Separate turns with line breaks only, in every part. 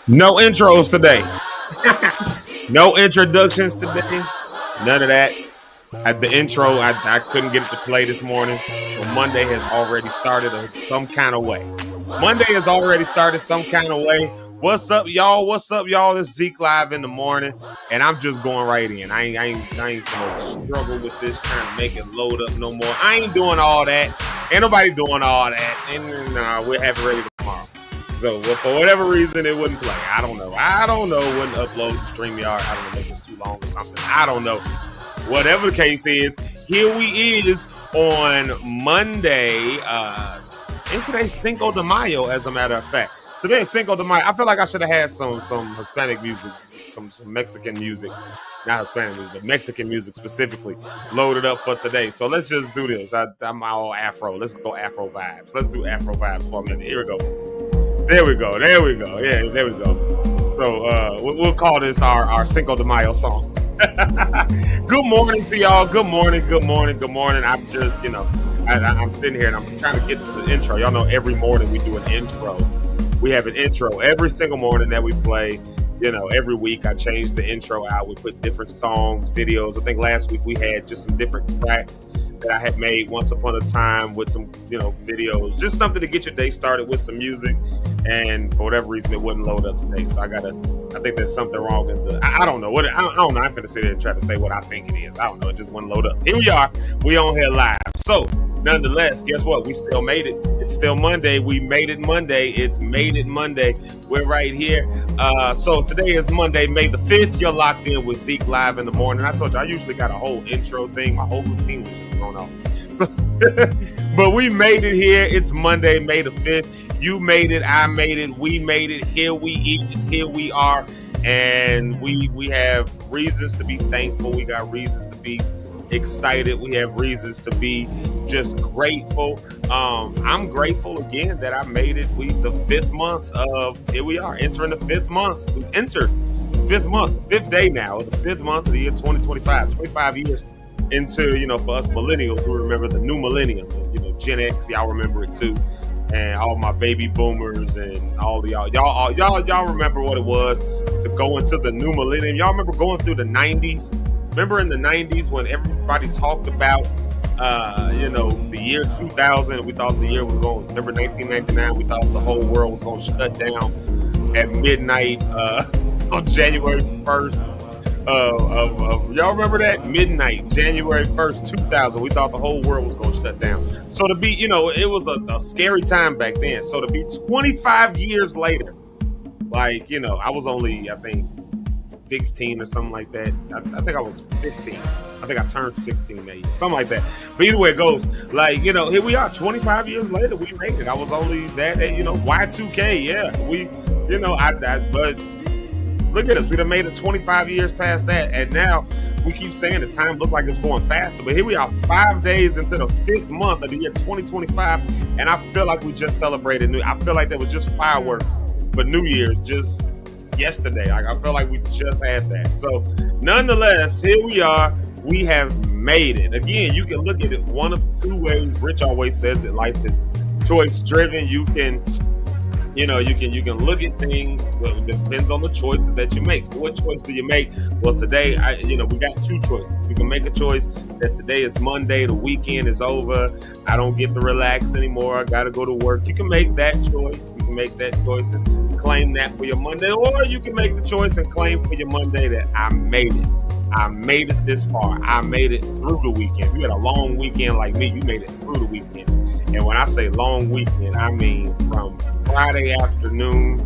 No intros today. No introductions today. None of that. At the intro, I couldn't get it to play this morning. So Monday has already started some kind of way. What's up, y'all? This is Zeke Live in the morning, and I'm just going right in. I ain't gonna struggle with this trying to make it load up no more. I ain't doing all that. Ain't nobody doing all that. And we'll have it ready tomorrow. So for whatever reason, it wouldn't play. I don't know. Wouldn't upload to StreamYard. I don't know if it's too long or something. I don't know. Whatever the case is, here we is on Monday. And today's Cinco de Mayo, as a matter of fact. Today is Cinco de Mayo. I feel like I should have had some Hispanic music, some Mexican music. Not Hispanic music, but Mexican music specifically loaded up for today. So let's just do this. I'm all Afro. Let's go Afro vibes. Let's do Afro vibes for a minute. Here we go. There we go. Yeah, there we go. So we'll call this our Cinco de Mayo song. Good morning to y'all. Good morning. I'm just, I'm sitting here and I'm trying to get to the intro. Y'all know every morning we do an intro. We have an intro every single morning that we play. Every week I change the intro out. We put different songs, videos. I think last week we had just some different tracks that I had made once upon a time with some, videos. Just something to get your day started with some music. And for whatever reason, it wouldn't load up today. So I think there's something wrong with I don't know. I don't know. I'm going to sit there and try to say what I think it is. I don't know. It just wouldn't load up. Here we are. We on here live. So nonetheless, guess what? We still made it. It's still Monday. We made it Monday. It's made it Monday. We're right here. So today is Monday, May the 5th. You're locked in with Zeke Live in the morning. I told you I usually got a whole intro thing. My whole routine was just thrown off. So, but we made it here. It's Monday, May the 5th. You made it. I made it. We made it. Here we is. Here we are. And we have reasons to be thankful. We got reasons to be excited. We have reasons to be just grateful. I'm grateful again that I made it. The 5th month of, here we are, entering the 5th month. We entered the 5th month, 5th day now, the 5th month of the year 2025, 25 years into, for us millennials who remember the new millennium, Gen X, y'all remember it too. And all my baby boomers and all of y'all remember what it was to go into the new millennium. Y'all remember going through the 90s? Remember in the 90s when everybody talked about, the year 2000, we thought the year was going, remember 1999, we thought the whole world was going to shut down at midnight on January 1st y'all remember that? Midnight, January 1st, 2000, we thought the whole world was going to shut down. So to be, it was a scary time back then. So to be 25 years later, I was only, I think, 16 or something like that. I think I was 15. I think I turned 16 that year, something like that. But either way it goes, here we are 25 years later, we made it. I was only that, Y2K, yeah. But look at us, we done made it 25 years past that, and now we keep saying the time look like it's going faster, but here we are 5 days into the 5th month of the year 2025, and I feel like we just celebrated I feel like there was just fireworks for New Year's just yesterday. I feel like we just had that. So nonetheless, here we are. We have made it. Again, you can look at it one of two ways. Rich always says that life is choice driven. You can look at things. Well, it depends on the choices that you make. So what choice do you make? Well, today, we got two choices. You can make a choice that today is Monday, the weekend is over, I don't get to relax anymore, I got to go to work. You can make that choice. You can make that choice and claim that for your Monday, or you can make the choice and claim for your Monday that I made it. I made it this far. I made it through the weekend. If you had a long weekend like me, you made it through the weekend. And when I say long weekend, I mean from Friday afternoon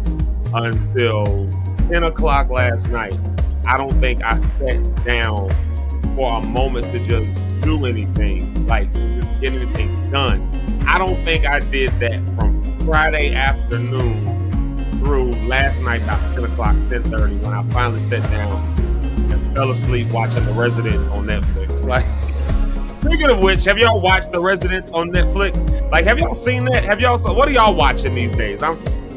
until 10 o'clock last night. I don't think I sat down for a moment to just do anything, just get anything done. I don't think I did that from Friday afternoon through last night about 10 o'clock, 10:30, when I finally sat down and fell asleep watching The Residents on Netflix. Speaking of which, have y'all watched The Residents on Netflix? Have y'all seen that? What are y'all watching these days?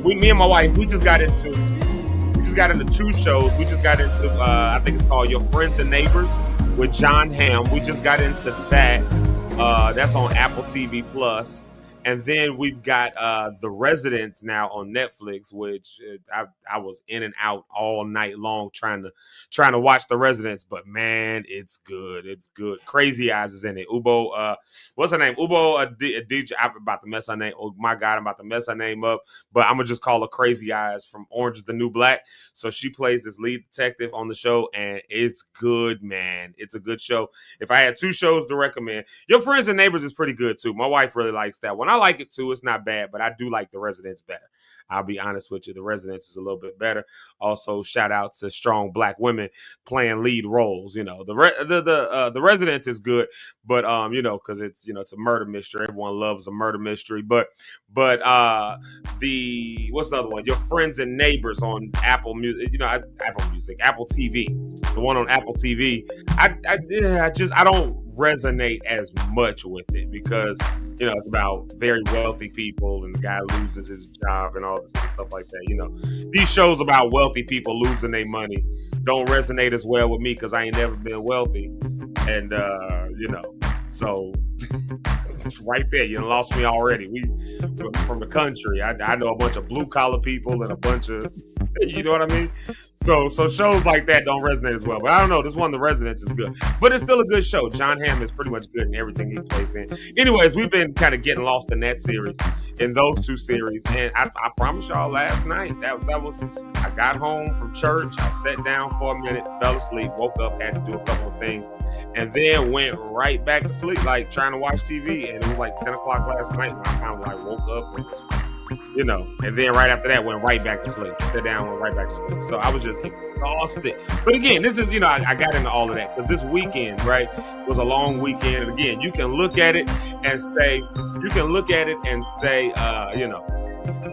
Me and my wife, we just got into 2 shows. We just got into, I think it's called Your Friends and Neighbors with John Hamm. We just got into that. That's on Apple TV Plus. And then we've got The Residents now on Netflix, which I was in and out all night long trying to watch The Residents. But man, it's good. It's good. Crazy Eyes is in it. Ubo, what's her name? Ubo DJ. I'm about to mess her name. Oh my God, I'm about to mess her name up. But I'm gonna just call her Crazy Eyes from Orange is the New Black. So she plays this lead detective on the show, and it's good, man. It's a good show. If I had 2 shows to recommend, Your Friends and Neighbors is pretty good too. My wife really likes that one. I like it too. It's not bad, but I do like The Residents better. I'll be honest with you. The Residents is a little bit better. Also, shout out to strong Black women playing lead roles. You know, the Residents is good, but you know, because it's it's a murder mystery. Everyone loves a murder mystery. But the what's the other one? Your Friends and Neighbors on Apple Music. Apple Music, Apple TV. The one on Apple TV. I don't resonate as much with it because it's about very wealthy people and the guy loses his job and all this stuff like that. These shows about wealthy people losing their money don't resonate as well with me because I ain't never been wealthy, and so right there, you lost me already. We from the country. I know a bunch of blue collar people and a bunch of, you know what I mean? So shows like that don't resonate as well. But I don't know. This one, The Residents, is good. But it's still a good show. John Hamm is pretty much good in everything he plays in. Anyways, we've been kind of getting lost in that series, in those 2 series. And I promise y'all last night, that was, I got home from church. I sat down for a minute, fell asleep, woke up, had to do a couple of things, and then went right back to sleep, like trying to watch TV. And it was like 10 o'clock last night when I kind of like woke up and then right after that went right back to sleep. Sat down, went right back to sleep. So I was just exhausted. But again, this is, I got into all of that because this weekend, right, was a long weekend. And again, you can look at it and say,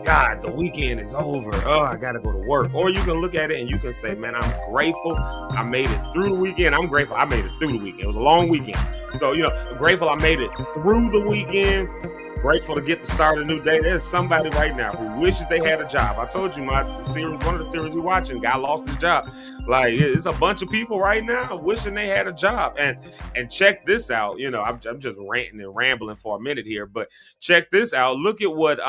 God, the weekend is over. Oh, I got to go to work. Or you can look at it and you can say, man, I'm grateful I made it through the weekend. I'm grateful I made it through the weekend. It was a long weekend. So, grateful I made it through the weekend. Grateful to get to start a new day. There's somebody right now who wishes they had a job. I told you one of the series we're watching, guy lost his job. Like, it's a bunch of people right now wishing they had a job. And check this out. I'm just ranting and rambling for a minute here, but check this out. Look at what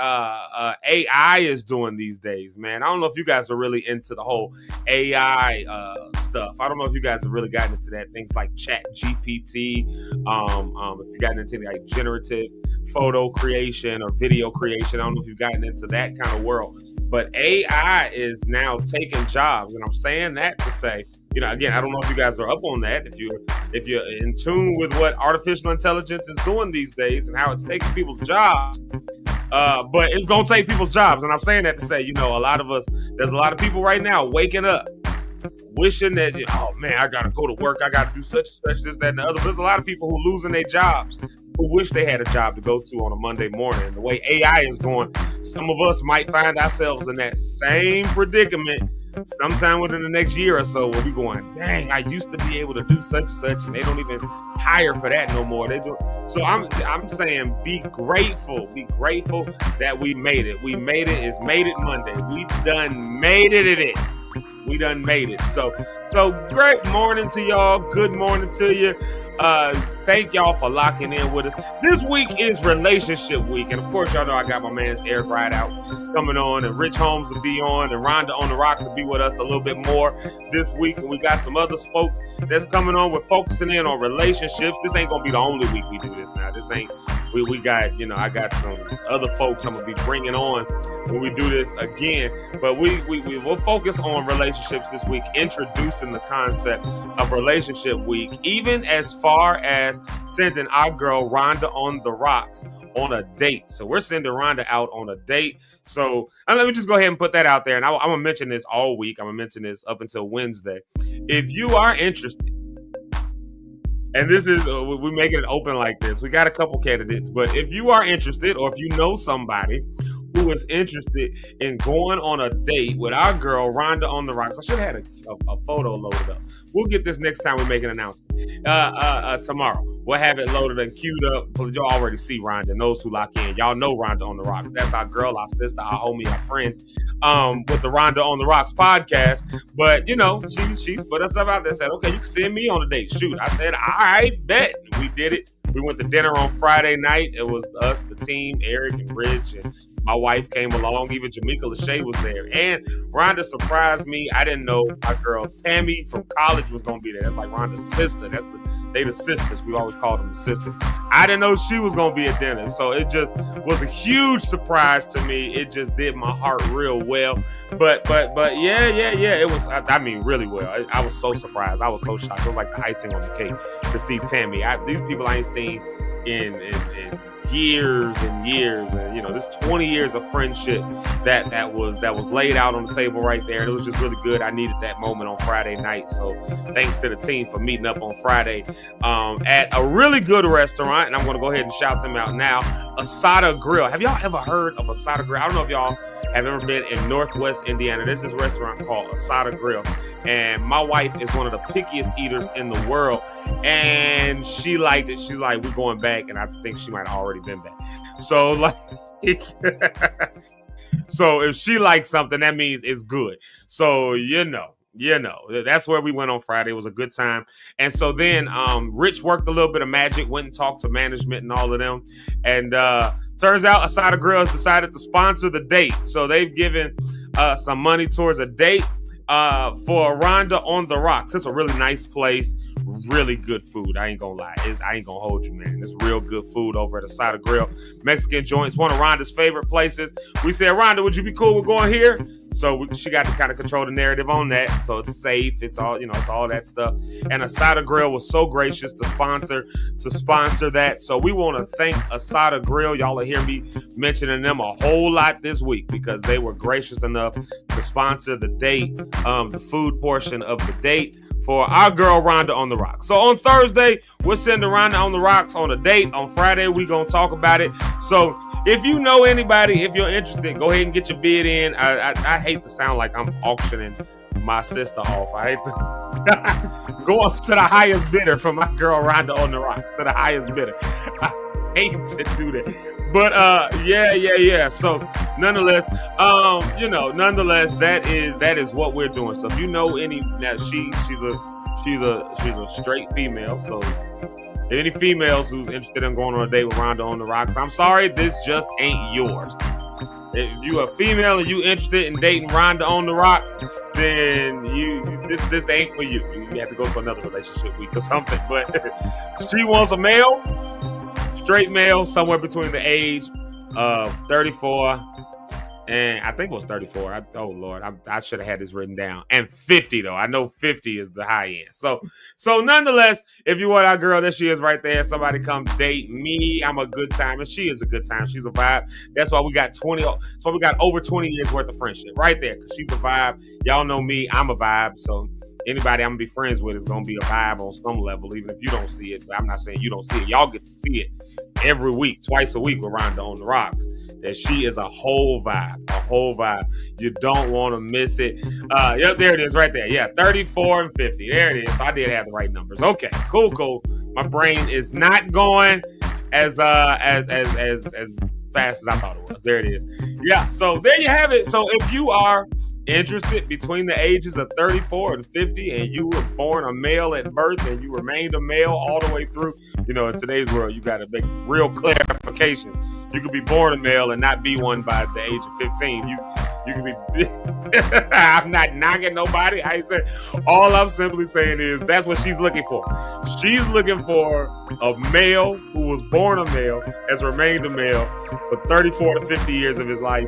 AI is doing these days, man. I don't know if you guys are really into the whole AI stuff. I don't know if you guys have really gotten into that. Things like Chat GPT. If you gotten into like generative photo creation or video creation. I don't know if you've gotten into that kind of world, but AI is now taking jobs. And I'm saying that to say, again, I don't know if you guys are up on that. If you're in tune with what artificial intelligence is doing these days and how it's taking people's jobs, but it's going to take people's jobs. And I'm saying that to say, there's a lot of people right now waking up wishing that, oh man, I got to go to work. I got to do such and such, this, that, and the other. There's a lot of people who losing their jobs who wish they had a job to go to on a Monday morning. And the way AI is going, some of us might find ourselves in that same predicament sometime within the next year or so, where we going, dang, I used to be able to do such and such, and they don't even hire for that no more. They do. So I'm saying, be grateful that we made it. We made it. It's Made It Monday. We done made it. We done made it. So great morning to y'all. Good morning to you. Thank y'all for locking in with us. This week is relationship week, and of course y'all know I got my man's Eric Rideout coming on, and Rich Holmes will be on, and Rhonda on the Rocks will be with us a little bit more this week, and we got some other folks that's coming on. We're focusing in on relationships. This ain't gonna be the only week we do this now. This ain't, we got, I got some other folks I'm gonna be bringing on when we do this again, but we will focus on relationships this week, introducing the concept of relationship week, even as far as sending our girl Rhonda on the Rocks on a date. So we're sending Rhonda out on a date. So let me just go ahead and put that out there. And I'm going to mention this all week. I'm going to mention this up until Wednesday. If you are interested, and this is, we're making it open like this. We got a couple candidates, but if you are interested, or if you know somebody who is interested in going on a date with our girl Rhonda on the Rocks, I should have had a photo loaded up. We'll get this next time we make an announcement. Tomorrow. We'll have it loaded and queued up. Y'all already see Rhonda. Knows who lock in. Y'all know Rhonda on the Rocks. That's our girl, our sister, our homie, our friend, with the Rhonda on the Rocks podcast. But, she put us up out there and said, okay, you can send me on a date. Shoot. I said, all right, bet. We did it. We went to dinner on Friday night. It was us, the team, Eric and Rich, and my wife came along. Even Jamaica Lachey was there. And Rhonda surprised me. I didn't know my girl Tammy from college was going to be there. That's like Rhonda's sister. They the sisters. We always called them the sisters. I didn't know she was going to be at dinner. So it just was a huge surprise to me. It just did my heart real well. But yeah. It was, I mean, really well. I was so surprised. I was so shocked. It was like the icing on the cake to see Tammy. These people I ain't seen in years and years, and this 20 years of friendship that was laid out on the table right there. And it was just really good. I needed that moment on Friday night. So thanks to the team for meeting up on Friday at a really good restaurant, and I'm going to go ahead and shout them out now. Asada Grill. Have y'all ever heard of Asada Grill? I don't know if y'all have ever been in Northwest Indiana. There's this restaurant called Asada Grill, and my wife is one of the pickiest eaters in the world, and she liked it. She's like, we're going back, and I think she might have already been back. So like, so if she likes something, that means it's good. So that's where we went on Friday. It was a good time. And so then Rich worked a little bit of magic, went and talked to management and all of them. And turns out Asada Grill has decided to sponsor the date. So they've given some money towards a date for Rhonda on the Rocks. It's a really nice place. Really good food. I ain't gonna lie. I ain't gonna hold you, man. It's real good food over at Asada Grill. Mexican joints, one of Rhonda's favorite places. We said, Rhonda, would you be cool with going here? So she got to kind of control the narrative on that. So it's safe. It's all, it's all that stuff. And Asada Grill was so gracious to sponsor that. So we want to thank Asada Grill. Y'all will hear me mentioning them a whole lot this week because they were gracious enough to sponsor the date, the food portion of the date for our girl Rhonda on the Rocks. So on Thursday, we're sending Rhonda on the Rocks on a date. On Friday, we're going to talk about it. So if you know anybody, if you're interested, go ahead and get your bid in. I hate to sound like I'm auctioning my sister off. I hate to go up to the highest bidder for my girl Rhonda on the Rocks, to the highest bidder. I hate to do that. But yeah. So nonetheless, that is what we're doing. So if you know any, now she's a straight female. So any females who's interested in going on a date with Rhonda on the Rocks, I'm sorry, this just ain't yours. If you a female and you interested in dating Rhonda on the Rocks, then this ain't for you. You have to go to another relationship week or something. But she wants a male. Straight male, somewhere between the age of 34 and I think it was 34. Oh Lord, I should have had this written down. And 50 though. I know 50 is the high end. So nonetheless, if you want our girl, there she is right there. Somebody come date me. I'm a good time, and she is a good time. She's a vibe. That's why we got over 20 years worth of friendship right there. Because she's a vibe. Y'all know me. I'm a vibe. So anybody I'm gonna be friends with is gonna be a vibe on some level, even if you don't see it. But I'm not saying you don't see it. Y'all get to see it every week, twice a week with Rhonda on the Rocks. That she is a whole vibe. You don't want to miss it. Yep, there it is right there. Yeah, 34 and 50. There it is. So I did have the right numbers. Okay, cool. My brain is not going as fast as I thought it was. There it is. Yeah, so there you have it. So if you are interested between the ages of 34 and 50 and you were born a male at birth and you remained a male all the way through, in today's world, you got to make real clarification. You could be born a male and not be one by the age of 15. You can be. I'm not knocking nobody. I ain't saying. All I'm simply saying is that's what she's looking for. She's looking for a male who was born a male, has remained a male for 34 to 50 years of his life,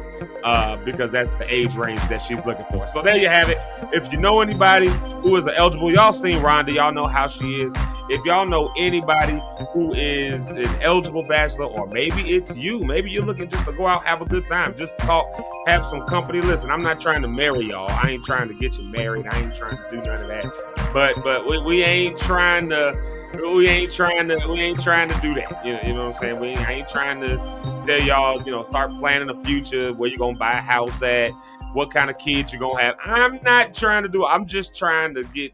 because that's the age range that she's looking for. So there you have it. If you know anybody who is eligible, y'all seen Rhonda, y'all know how she is. If y'all know anybody who is an eligible bachelor, or maybe it's you, maybe you're looking just to go out, have a good time, just talk, have some company. Listen, I'm not trying to marry y'all. I ain't trying to get you married. I ain't trying to do none of that. But we ain't trying to do that. You know what I'm saying? I ain't trying to tell y'all, start planning the future, where you're gonna buy a house at, what kind of kids you're gonna have. I'm not trying to do it. I'm just trying to get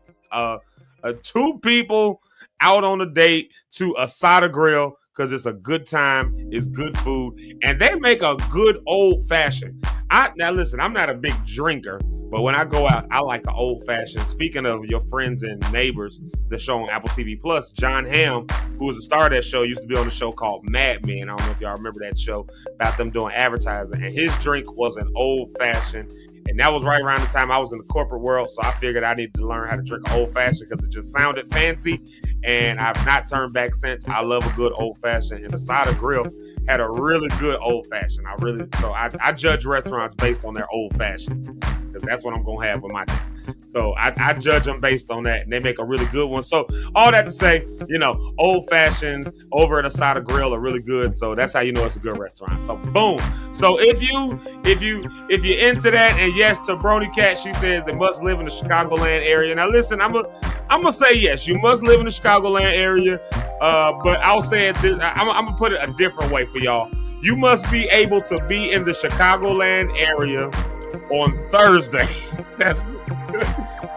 two people out on a date to Asada Grill, because it's a good time, it's good food, and they make a good old fashioned. Now listen, I'm not a big drinker, but when I go out, I like an old fashioned. Speaking of your friends and neighbors, the show on Apple TV Plus, John Hamm, who was the star of that show, used to be on a show called Mad Men. I don't know if y'all remember that show about them doing advertising. And his drink was an old-fashioned. And that was right around the time I was in the corporate world, so I figured I needed to learn how to drink old-fashioned because it just sounded fancy, and I've not turned back since. I love a good old-fashioned, and the Asada Grill had a really good old-fashioned. I judge restaurants based on their old-fashions because that's what I'm going to have with my drink. So I judge them based on that, and they make a really good one. So all that to say, old fashions over at Asada Grill are really good. So that's how you know it's a good restaurant. So boom. So if you're into that, and yes to Brony Cat, she says they must live in the Chicagoland area. Now listen, I'm gonna say yes, you must live in the Chicagoland area. But I'll say it. I'm gonna put it a different way for y'all. You must be able to be in the Chicagoland area on Thursday.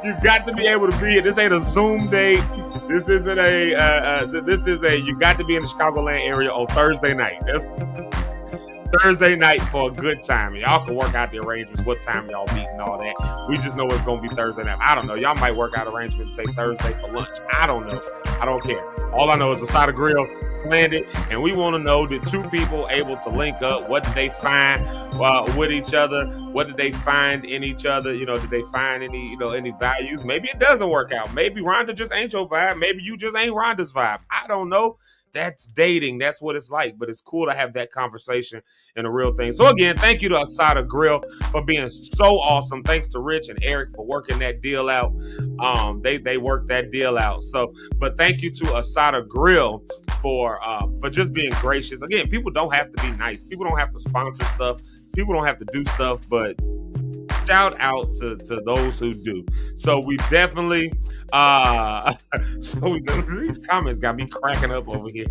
You got to be able to be here. This ain't a Zoom date. This isn't you got to be in the Chicagoland area on Thursday night. That's Thursday night for a good time. Y'all can work out the arrangements, what time y'all meet and all that. We just know it's going to be Thursday night. I don't know. Y'all might work out arrangements and say Thursday for lunch. I don't know. I don't care. All I know is Asada Grill planned it, and we want to know, did two people able to link up? What did they find with each other? What did they find in each other? Did they find any values? Maybe it doesn't work out. Maybe Rhonda just ain't your vibe. Maybe you just ain't Rhonda's vibe. I don't know. That's dating. That's what it's like. But it's cool to have that conversation and a real thing. So again, thank you to Asada Grill for being so awesome. Thanks to Rich and Eric for working that deal out. They worked that deal out. So, but thank you to Asada Grill for just being gracious. Again, people don't have to be nice. People don't have to sponsor stuff. People don't have to do stuff. But shout out to those who do. So we definitely. These comments got me cracking up over here.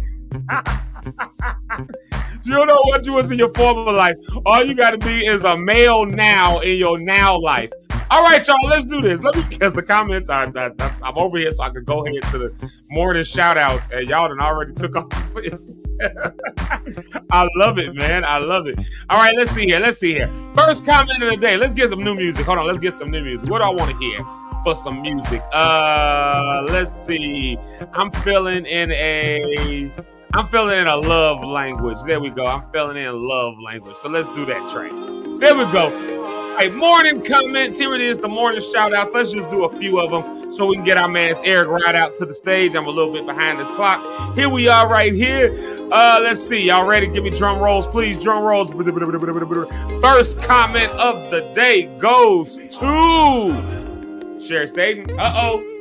You don't know what you was in your former life. All you got to be is a male now in your now life. All right, y'all, let's do this. Because the comments are, I'm over here so I can go ahead to the morning shout outs, and y'all done already took off this. I love it, man. I love it. All right, let's see here. First comment of the day. Let's get some new music. Hold on, let's get some new music. What do I want to hear for some music? Let's see. I'm feeling in a love language. There we go. I'm feeling in love language. So let's do that track. There we go. All right, morning comments. Here it is, the morning shout-outs. Let's just do a few of them so we can get our man Eric Rideout to the stage. I'm a little bit behind the clock. Here we are right here. Let's see. Y'all ready? Give me drum rolls, please. Drum rolls. First comment of the day goes to Sherry Staten.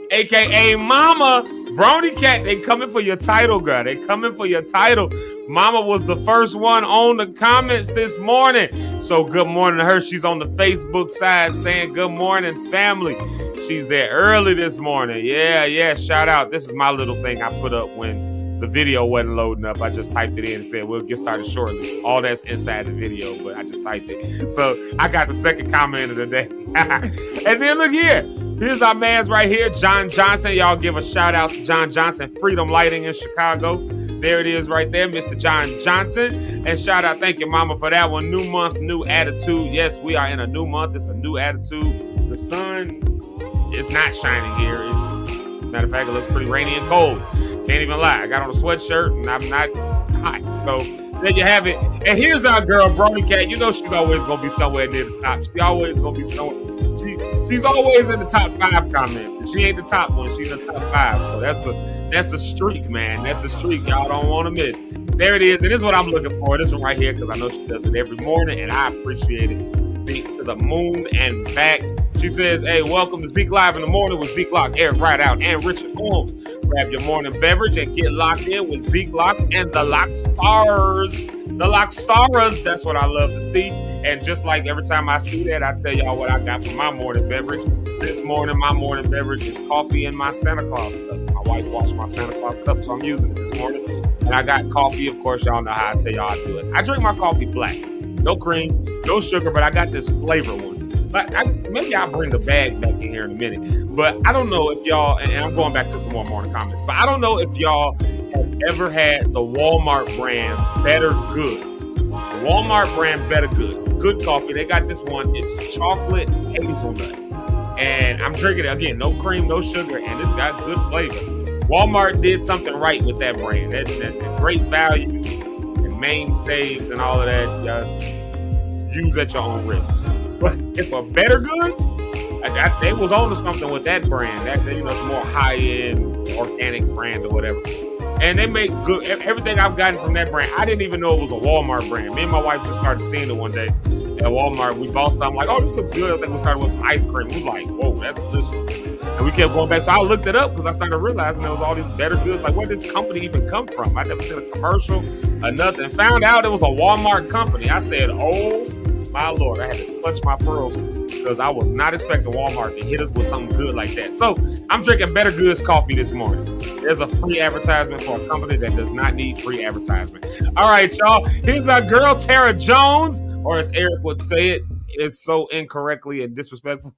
A.K.A. Mama. Brony Cat, they coming for your title, girl. They coming for your title. Mama was the first one on the comments this morning. So good morning to her. She's on the Facebook side saying good morning, family. She's there early this morning. Yeah. Shout out. This is my little thing I put up when the video wasn't loading up. I just typed it in and said, we'll get started shortly. All that's inside the video, but I just typed it. So I got the second comment of the day. And then look here. Here's our man's right here, John Johnson. Y'all give a shout out to John Johnson, Freedom Lighting in Chicago. There it is right there, Mr. John Johnson. And shout out, thank you, Mama, for that one. New month, new attitude. Yes, we are in a new month. It's a new attitude. The sun is not shining here. Matter of fact, it looks pretty rainy and cold. Can't even lie. I got on a sweatshirt and I'm not hot. So there you have it. And here's our girl, Brony Cat. You know she's always going to be somewhere near the top. She's always going to be she's always in the top 5 comment. If she ain't the top one, she's in the top 5. So that's a streak, man. That's a streak y'all don't want to miss. There it is. And this is what I'm looking for. This one right here, because I know she does it every morning, and I appreciate it. Beat to the moon and back. She says, hey, welcome to Zeke Live in the Morning with Zeke Locke, Eric Rideout, and Rich Holmes. Grab your morning beverage and get locked in with Zeke Locke and the Lock Stars. The Lock Stars, that's what I love to see. And just like every time I see that, I tell y'all what I got for my morning beverage. This morning, my morning beverage is coffee in my Santa Claus cup. My wife washed my Santa Claus cup, so I'm using it this morning. And I got coffee. Of course, y'all know how I tell y'all I do it. I drink my coffee black. No cream, no sugar, but I got this flavor one. But maybe I'll bring the bag back in here in a minute. But I don't know if y'all, and I'm going back to some more morning comments, but I don't know if y'all have ever had the Walmart brand Better Goods. The Walmart brand Better Goods. Good coffee. They got this one. It's chocolate hazelnut. And I'm drinking it, again, no cream, no sugar, and it's got good flavor. Walmart did something right with that brand. That great value and mainstays and all of that. Use at your own risk. But for Better Goods, they was on to something with that brand. That it's more high end organic brand or whatever. And they make good everything I've gotten from that brand. I didn't even know it was a Walmart brand. Me and my wife just started seeing it one day at Walmart. We bought something like, oh, this looks good. I think we started with some ice cream. We was like, whoa, that's delicious. And we kept going back. So I looked it up because I started realizing there was all these Better Goods. Like, where did this company even come from? I never seen a commercial or nothing. Found out it was a Walmart company. I said, oh my Lord, I had to clutch my pearls because I was not expecting Walmart to hit us with something good like that. So I'm drinking Better Goods coffee this morning. There's a free advertisement for a company that does not need free advertisement. All right, y'all. Here's our girl, Tara Jones, or as Eric would say it, is so incorrectly and disrespectful.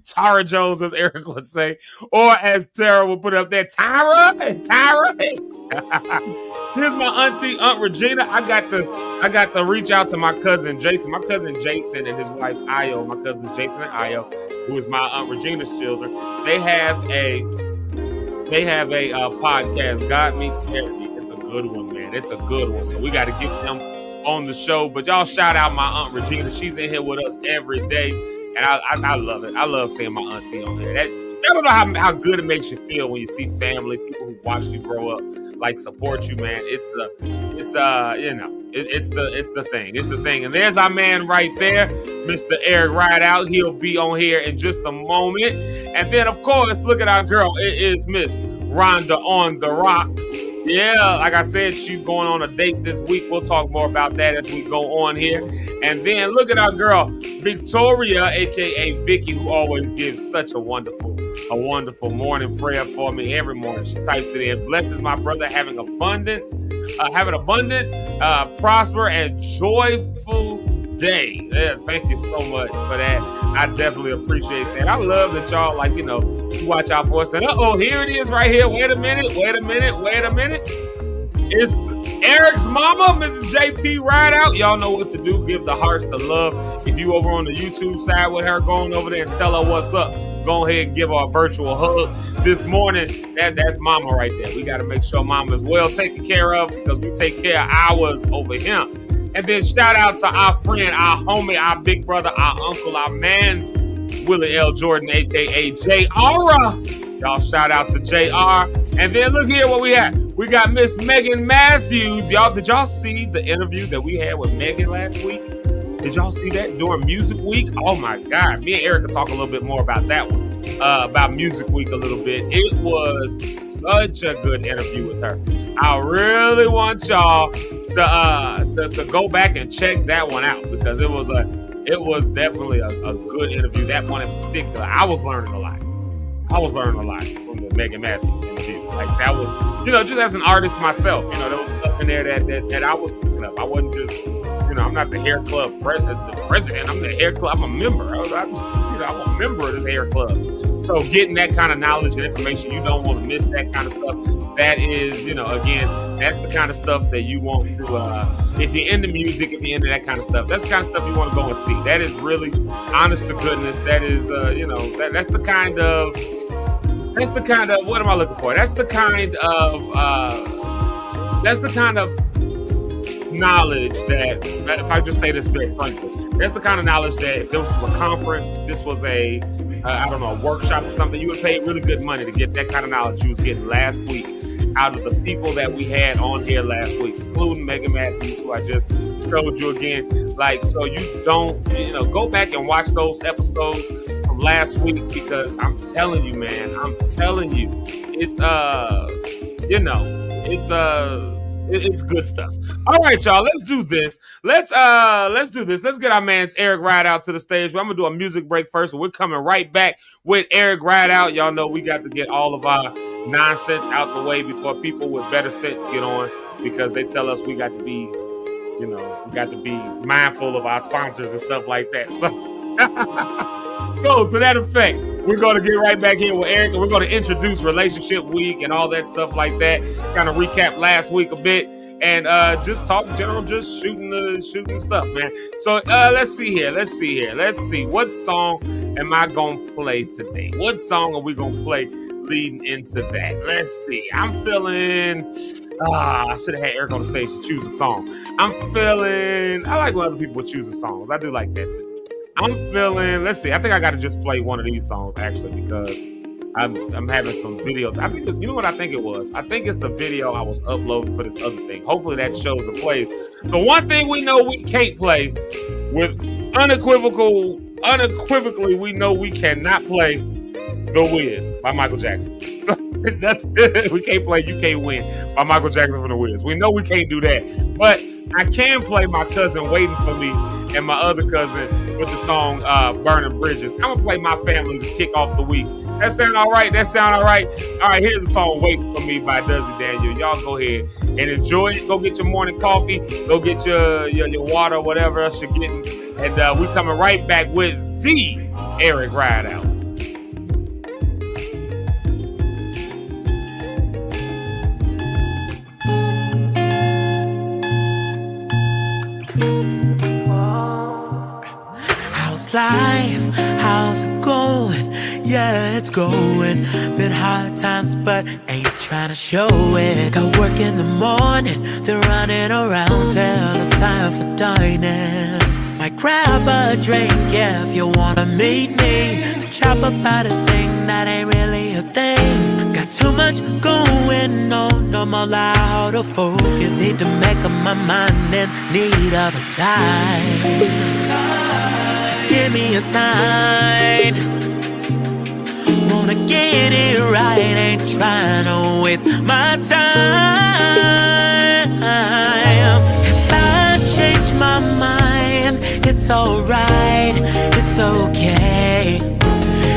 Tara Jones, as Eric would say, or as Tara would put up there, Tara. Here's my auntie, Aunt Regina. I got to reach out to my cousin Jason. My cousin Jason and his wife Io. My cousins Jason and Io, who is my Aunt Regina's children. They have a podcast, God Meets Therapy. It's a good one, man. It's a good one. So we got to get them on the show. But y'all shout out my Aunt Regina. She's in here with us every day. And I love it. I love seeing my auntie on here. I don't know how good it makes you feel when you see family, people who watched you grow up, like support you, man. It's the thing. It's the thing. And there's our man right there, Mr. Eric Rideout. He'll be on here in just a moment. And then, of course, look at our girl. It is Miss Rhonda on the Rocks. Yeah, like I said, she's going on a date this week. We'll talk more about that as we go on here. And then look at our girl, Victoria, a.k.a. Vicky, who always gives such a wonderful morning prayer for me every morning. She types it in. Blesses my brother having abundant, prosper, and joyful day. Yeah, thank you so much for that. I definitely appreciate that. I love that y'all you watch out for us. And here it is right here. Wait a minute. It's Eric's mama, Mrs. JP Rideout. Y'all know what to do. Give the hearts the love. If you over on the YouTube side with her, going over there and tell her what's up. Go ahead and give her a virtual hug this morning. That's mama right there. We got to make sure mama is well taken care of because we take care of ours over here. And then shout out to our friend, our homie, our big brother, our uncle, our man's Willie L. Jordan, a.k.a. J.R. Y'all shout out to J.R. And then look here what we have. We got Miss Megan Matthews. Did y'all see the interview that we had with Megan last week? Did y'all see that during Music Week? Oh, my God. Me and Eric will talk a little bit more about that one, about Music Week a little bit. It was such a good interview with her. I really want y'all to go back and check that one out because it was definitely a good interview. That one in particular, I was learning a lot from the Megan Matthews interview. Like that was, just as an artist myself, there was stuff in there that I was picking up. I wasn't just, I'm not the hair club president. I'm the hair club. I'm a member. I'm a member of this hair club. So getting that kind of knowledge and information, you don't want to miss that kind of stuff. That is, again, that's the kind of stuff that you want to, if you're into music, if you're into that kind of stuff, that's the kind of stuff you want to go and see. That is really honest to goodness. That is, that's the kind of, what am I looking for? That's the kind of knowledge that, if I just say this very frankly, that's the kind of knowledge that if this was a conference, this was a workshop or something, you would pay really good money to get that kind of knowledge you was getting last week out of the people that we had on here last week, including Megan Matthews, who I just showed you again. Like, so you don't, go back and watch those episodes from last week because I'm telling you, man, it's good stuff. All right, y'all, let's do this. Let's do this. Let's get our man's Eric Rideout to the stage. I'm gonna do a music break first, and we're coming right back with Eric Rideout. Y'all know we got to get all of our nonsense out the way before people with better sense get on, because they tell us we got to be, mindful of our sponsors and stuff like that. So to that effect, we're going to get right back here with Eric, and we're going to introduce Relationship Week and all that stuff like that. Kind of recap last week a bit, and just talk general, just shooting the stuff, man. So let's see here. Let's see. What song am I going to play today? What song are we going to play leading into that? Let's see. I'm feeling. I should have had Eric on the stage to choose a song. I like when other people would choose the songs. I do like that too. I'm feeling. Let's see. I think I got to just play one of these songs actually because I'm having some video. I think you know what I think it was. I think it's the video I was uploading for this other thing. Hopefully that shows and plays. The one thing we know we can't play with unequivocally, we know we cannot play The Wiz by Michael Jackson. So we can't play You Can't Win by Michael Jackson from The Wiz. We know we can't do that. But I can play my cousin Waiting for Me and my other cousin with the song Burning Bridges. I'm going to play My Family to kick off the week. That sound all right? All right, here's the song Waiting for Me by Duzzy Daniel. Y'all go ahead and enjoy it. Go get your morning coffee. Go get your water, whatever else you're getting. And we coming right back with the Eric Rideout.
How's life? How's it going? Yeah, it's going. Been hard times, but ain't trying to show it. Got work in the morning, then running around till it's time for dining. Might grab a drink if you wanna meet me to chop about a thing that ain't really a thing. Got too much going on, no more loud to focus. Need to make up my mind in need of a sign. Just give me a sign. Wanna get it right, ain't trying to waste my time. If I change my mind, it's alright, it's okay.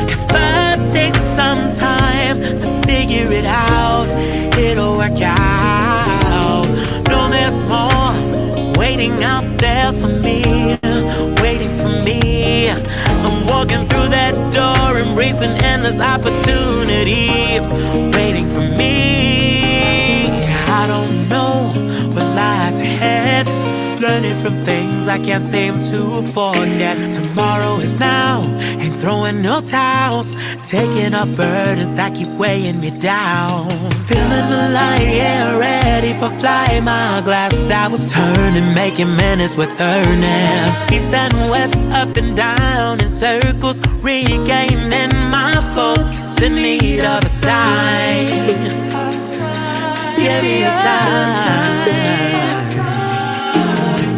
If I take some time to figure it out, it'll work out. No, there's more waiting out there for me, waiting for me. I'm walking through that door, embracing endless opportunity, waiting for me. I don't know what lies ahead, learning from things I can't seem to forget. Tomorrow is now, ain't throwing no towels, taking up burdens that keep weighing me down. Feeling the light, yeah, ready for flight. My glass I was turning, making minutes with earning. East and west, up and down in circles, regaining my focus in need of a sign. Just give me a sign.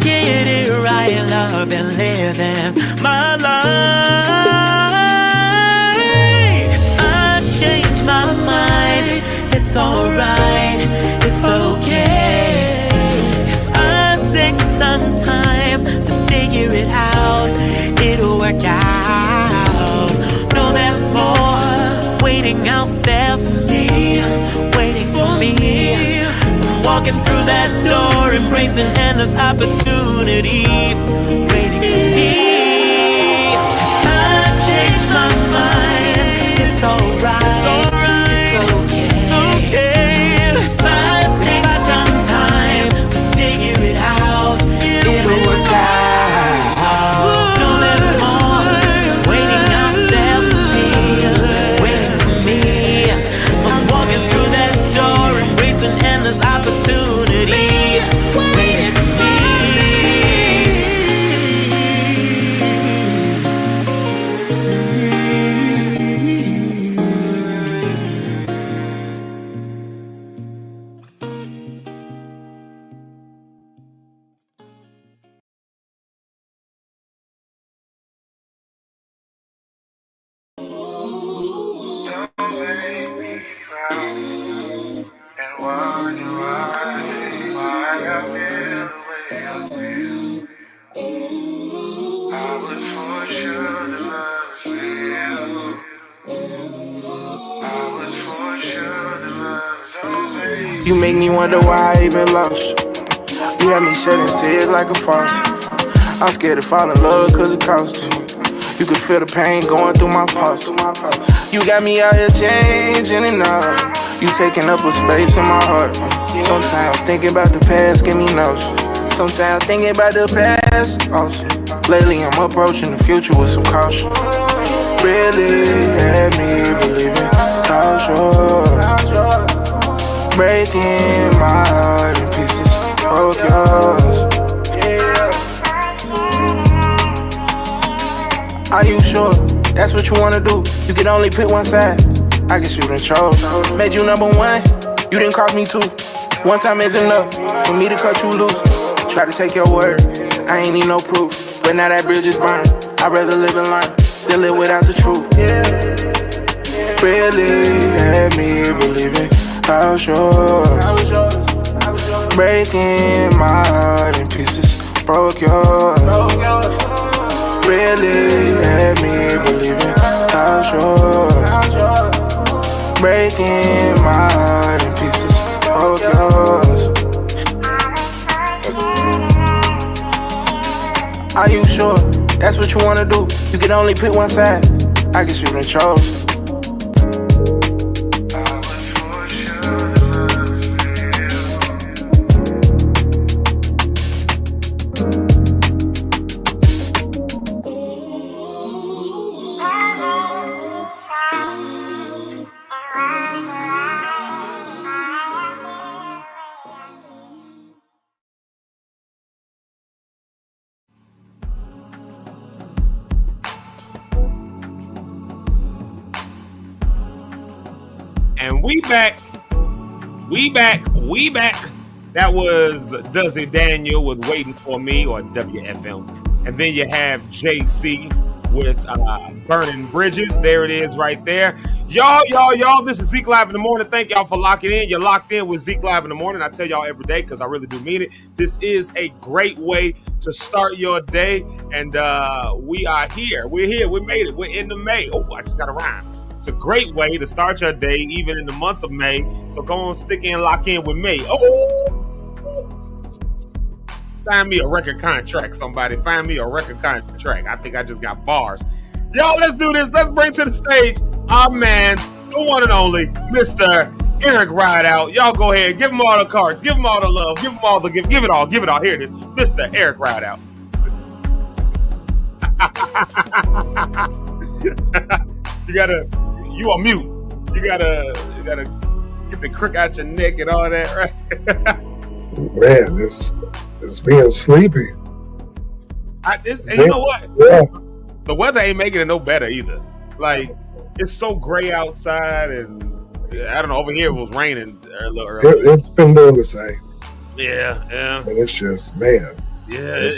Get it right, love and living my life. I change my mind, it's alright, it's okay. If I take some time to figure it out, it'll work out. No, there's more waiting out there for me, waiting for me. Walking through that door, embracing endless opportunity, waiting for me. If I change my mind, it's alright, it's okay, it's okay. If I take some time to figure it out, it'll work out. No, there's more waiting out there for me, waiting for me. I'm walking through that door, embracing endless opportunity, waiting for me.
You make me wonder why I even lost you. You had me shedding tears like a faucet. I'm scared to fall in love cause it costs you. You can feel the pain going through my pulse. You got me out here changing and all. You taking up a space in my heart. Sometimes thinking about the past give me nausea. Sometimes thinking about the past also. Lately I'm approaching the future with some caution. Really had me believing. house yours. Breaking my heart in pieces, broke yours. Are you sure that's what you wanna do? You can only pick one side. I guess you done chose. Made you number one, you didn't cross me too. One time is enough for me to cut you loose. Try to take your word, I ain't need no proof. But now that bridge is burned, I'd rather live and learn than live without the truth. Really had me believing house yours. Breaking my heart in pieces, broke yours. Really had me believing house yours. Breaking my heart in pieces, broke yours. Are you sure that's what you wanna do? You can only pick one side. I guess you done chose.
And we back. That was Duzzy Daniel with Waiting For Me, or WFM. And then you have JC with Burning Bridges. There it is right there. Y'all, this is Zeke Live in the Morning. Thank y'all for locking in. You're locked in with Zeke Live in the Morning. I tell y'all every day because I really do mean it. This is a great way to start your day. And we are here. We're here. We made it. We're into May. Oh, I just got a rhyme. It's a great way to start your day, even in the month of May. So go on, stick in, lock in with me. Oh, sign me a record contract, somebody. Find me a record contract. I think I just got bars. Y'all, let's do this. Let's bring to the stage our man, the one and only, Mr. Eric Rideout. Y'all go ahead, give him all the cards, give him all the love, give him all the give it all. Here it is, Mr. Eric Rideout. You on mute. You gotta get the crick out your neck and all that, right?
Man, it's being sleepy.
And you know what?
Yeah.
The weather ain't making it no better either. Like, it's so gray outside, and I don't know. Over here it was raining a little early.
It's been doing the same.
Yeah.
And it's just, man.
Yeah,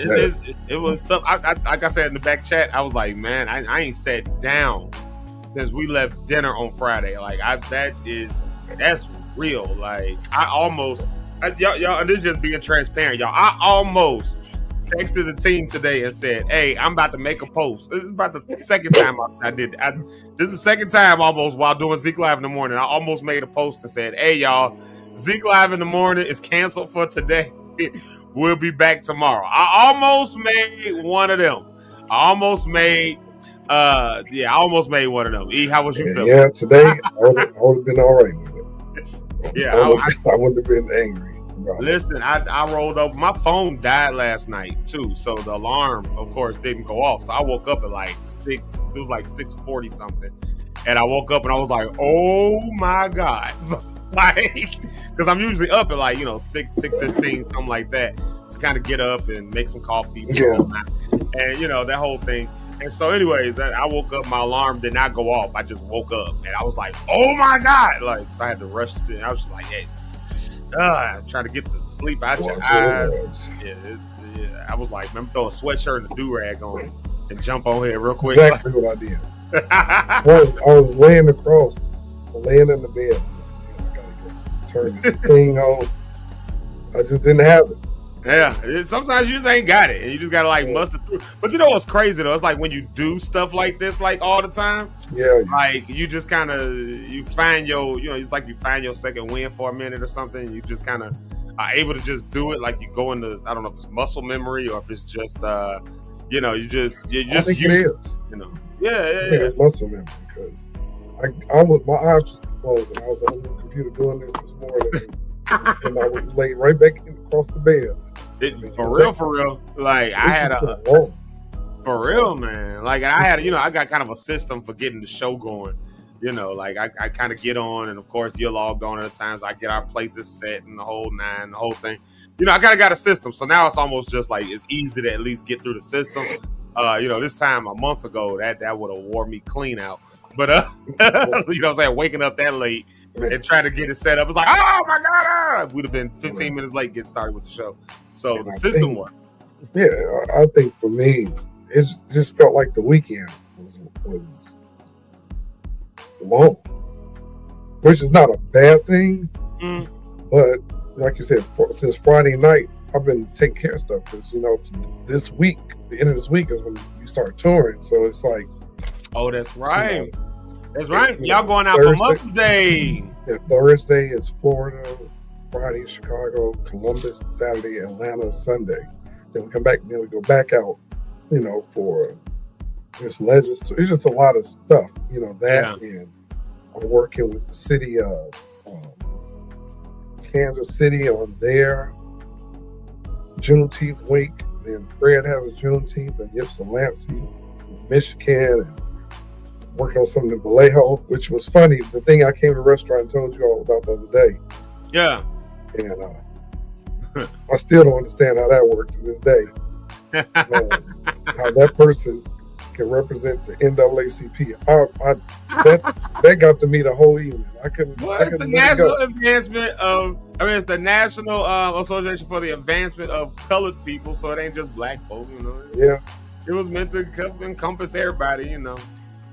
it was tough. Like I said in the back chat, I was like, man, I ain't sat down since we left dinner on Friday. Like, that's real. Like, y'all, and this is just being transparent, y'all. I almost texted the team today and said, hey, I'm about to make a post. This is about the second time I did it. This is the second time almost while doing Zeke Live in the Morning. I almost made a post and said, hey, y'all, Zeke Live in the Morning is canceled for today. We'll be back tomorrow. I almost made one of them. I almost made one of them. E, how was you feeling?
Yeah, today I would have been all right with it.
Yeah,
I wouldn't have been angry.
Listen, I rolled over. My phone died last night too, so the alarm, of course, didn't go off. So I woke up at like 6. It was like 6:40 something, and I woke up and I was like, "Oh my god!" So, like, because I'm usually up at like 6:15, something like that, to kind of get up and make some coffee, and that whole thing. And so, anyways, I woke up. My alarm did not go off. I just woke up, and I was like, "Oh my god!" Like, so I had to rush. I was just like, "Hey." Trying to get the sleep out your eyes. Yeah, I was like, let me throw a sweatshirt and a do-rag on and jump on here real quick.
Exactly what I did. I was laying in the bed. I gotta turn this thing on. I just didn't have it.
Yeah, sometimes you just ain't got it, and you just gotta muster through. But you know what's crazy though? It's like when you do stuff like this, like all the time.
Yeah.
Like you just kind of find your, it's like you find your second wind for a minute or something. You just kind of are able to just do it. Like you go into, I don't know if it's muscle memory or if it's just, you just
I think it is.
Yeah.
It's muscle memory because my eyes was closed and I was on the computer doing this morning. And I was laid right back across the bed.
For real. Like I had for real, man. Like I had, I got kind of a system for getting the show going. You know, like I kind of get on, and of course you're logged on at the time, so I get our places set and the whole nine, the whole thing. You know, I kind of got a system, so now it's almost just like it's easy to at least get through the system. You know, this time a month ago, that would have wore me clean out. But you know what I'm saying, waking up that late and trying to get it set up, it's like, oh my god, we'd have been 15 minutes late getting started with the show. So
And
the
I
system
think-
worked.
Yeah, I think for me, it just felt like the weekend was long, which is not a bad thing.
Mm.
But like you said, since Friday night, I've been taking care of stuff because, you know, this week, the end of this week is when you start touring. So it's like,
Oh, that's right.
you
That's right.
you know,
Y'all going out for
Thursday.
Mother's Day.
yeah, Thursday is Florida, Friday is Chicago, Columbus, Saturday, Atlanta, Sunday. Then we come back, then we go back out, you know, for this Legends. It's just a lot of stuff, you know, that. And I'm working with the city of Kansas City on their Juneteenth week. Then Fred has a Juneteenth and Ypsilanti, Michigan, and working on something in Vallejo, which was funny. The thing I came to the restaurant and told you all about the other day.
Yeah.
And I still don't understand how that worked to this day. How that person can represent the NAACP. That got to me the whole evening. I couldn't.
Well,
I
it's the
couldn't let it go.
National Advancement of, it's the National Association for the Advancement of Colored People, so it ain't just black folk, you know.
Yeah.
It was meant to encompass everybody, you know.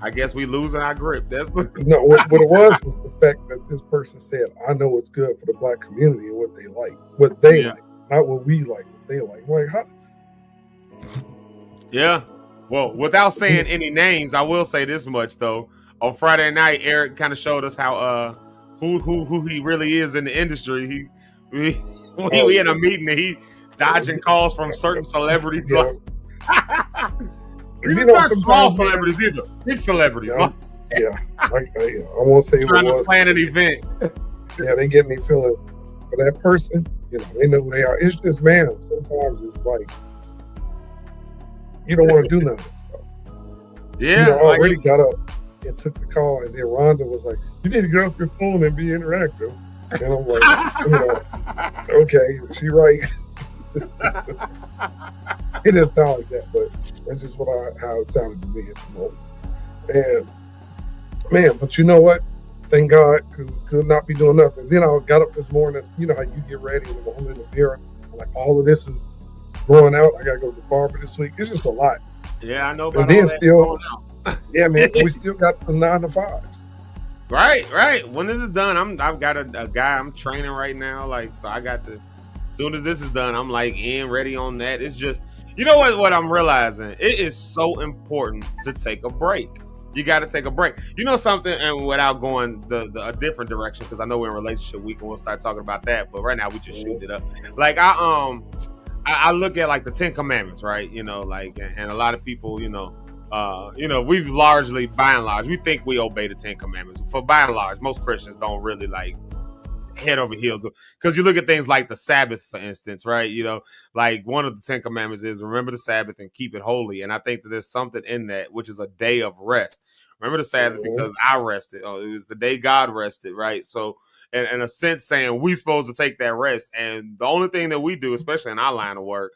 I guess we losing our grip. That's the
No, what it was the fact that this person said, I know what's good for the black community and what they like. What they like. Not what we like, what they like. Like, how?
Yeah. Well, without saying any names, I will say this much though. On Friday night, Eric kind of showed us how who he really is in the industry. We in a meeting and he dodging calls from certain celebrities.
Yeah.
These
You
are
know,
not small
sometimes-
celebrities either. Big celebrities.
Yeah. I won't say
Trying
what it
to
was.
plan an event.
Yeah, they get me feeling for that person, you know, they know who they are. It's just, man, sometimes it's like you don't want to do none of that stuff.
Yeah.
You know, I
like
already got up and took the call, and then Rhonda was like, you need to get off your phone and be interactive. And I'm like, you know, okay, she right. It didn't sound like that, but that's just how it sounded to me at the moment. And man, but you know what? Thank God, because could not be doing nothing. Then I got up this morning. You know how you get ready and I'm in the mirror. I'm like, all of this is going out. I gotta go to the barber this week. It's just a lot.
Yeah, I know
And
about
then
all that
still,
going out.
yeah, man, we still got the 9 to 5s.
Right. When this is done, I've got a guy I'm training right now. Like, so I got to, as soon as this is done, I'm like ready on that. It's just, you know what I'm realizing? It is so important to take a break. You got to take a break. You know something, and without going a different direction, because I know we're in relationship week and we'll start talking about that. But right now we just shoot it up. Like I look at like the 10 Commandments, right? You know, like, and a lot of people, you know, we've largely, by and large, we think we obey the 10 Commandments. For by and large, most Christians don't really like head over heels, because you look at things like the Sabbath, for instance, right? You know, like one of the 10 Commandments is remember the Sabbath and keep it holy. And I think that there's something in that, which is a day of rest. Remember the Sabbath because I rested. Oh, it was the day God rested, right? So in a sense saying we supposed to take that rest. And the only thing that we do, especially in our line of work,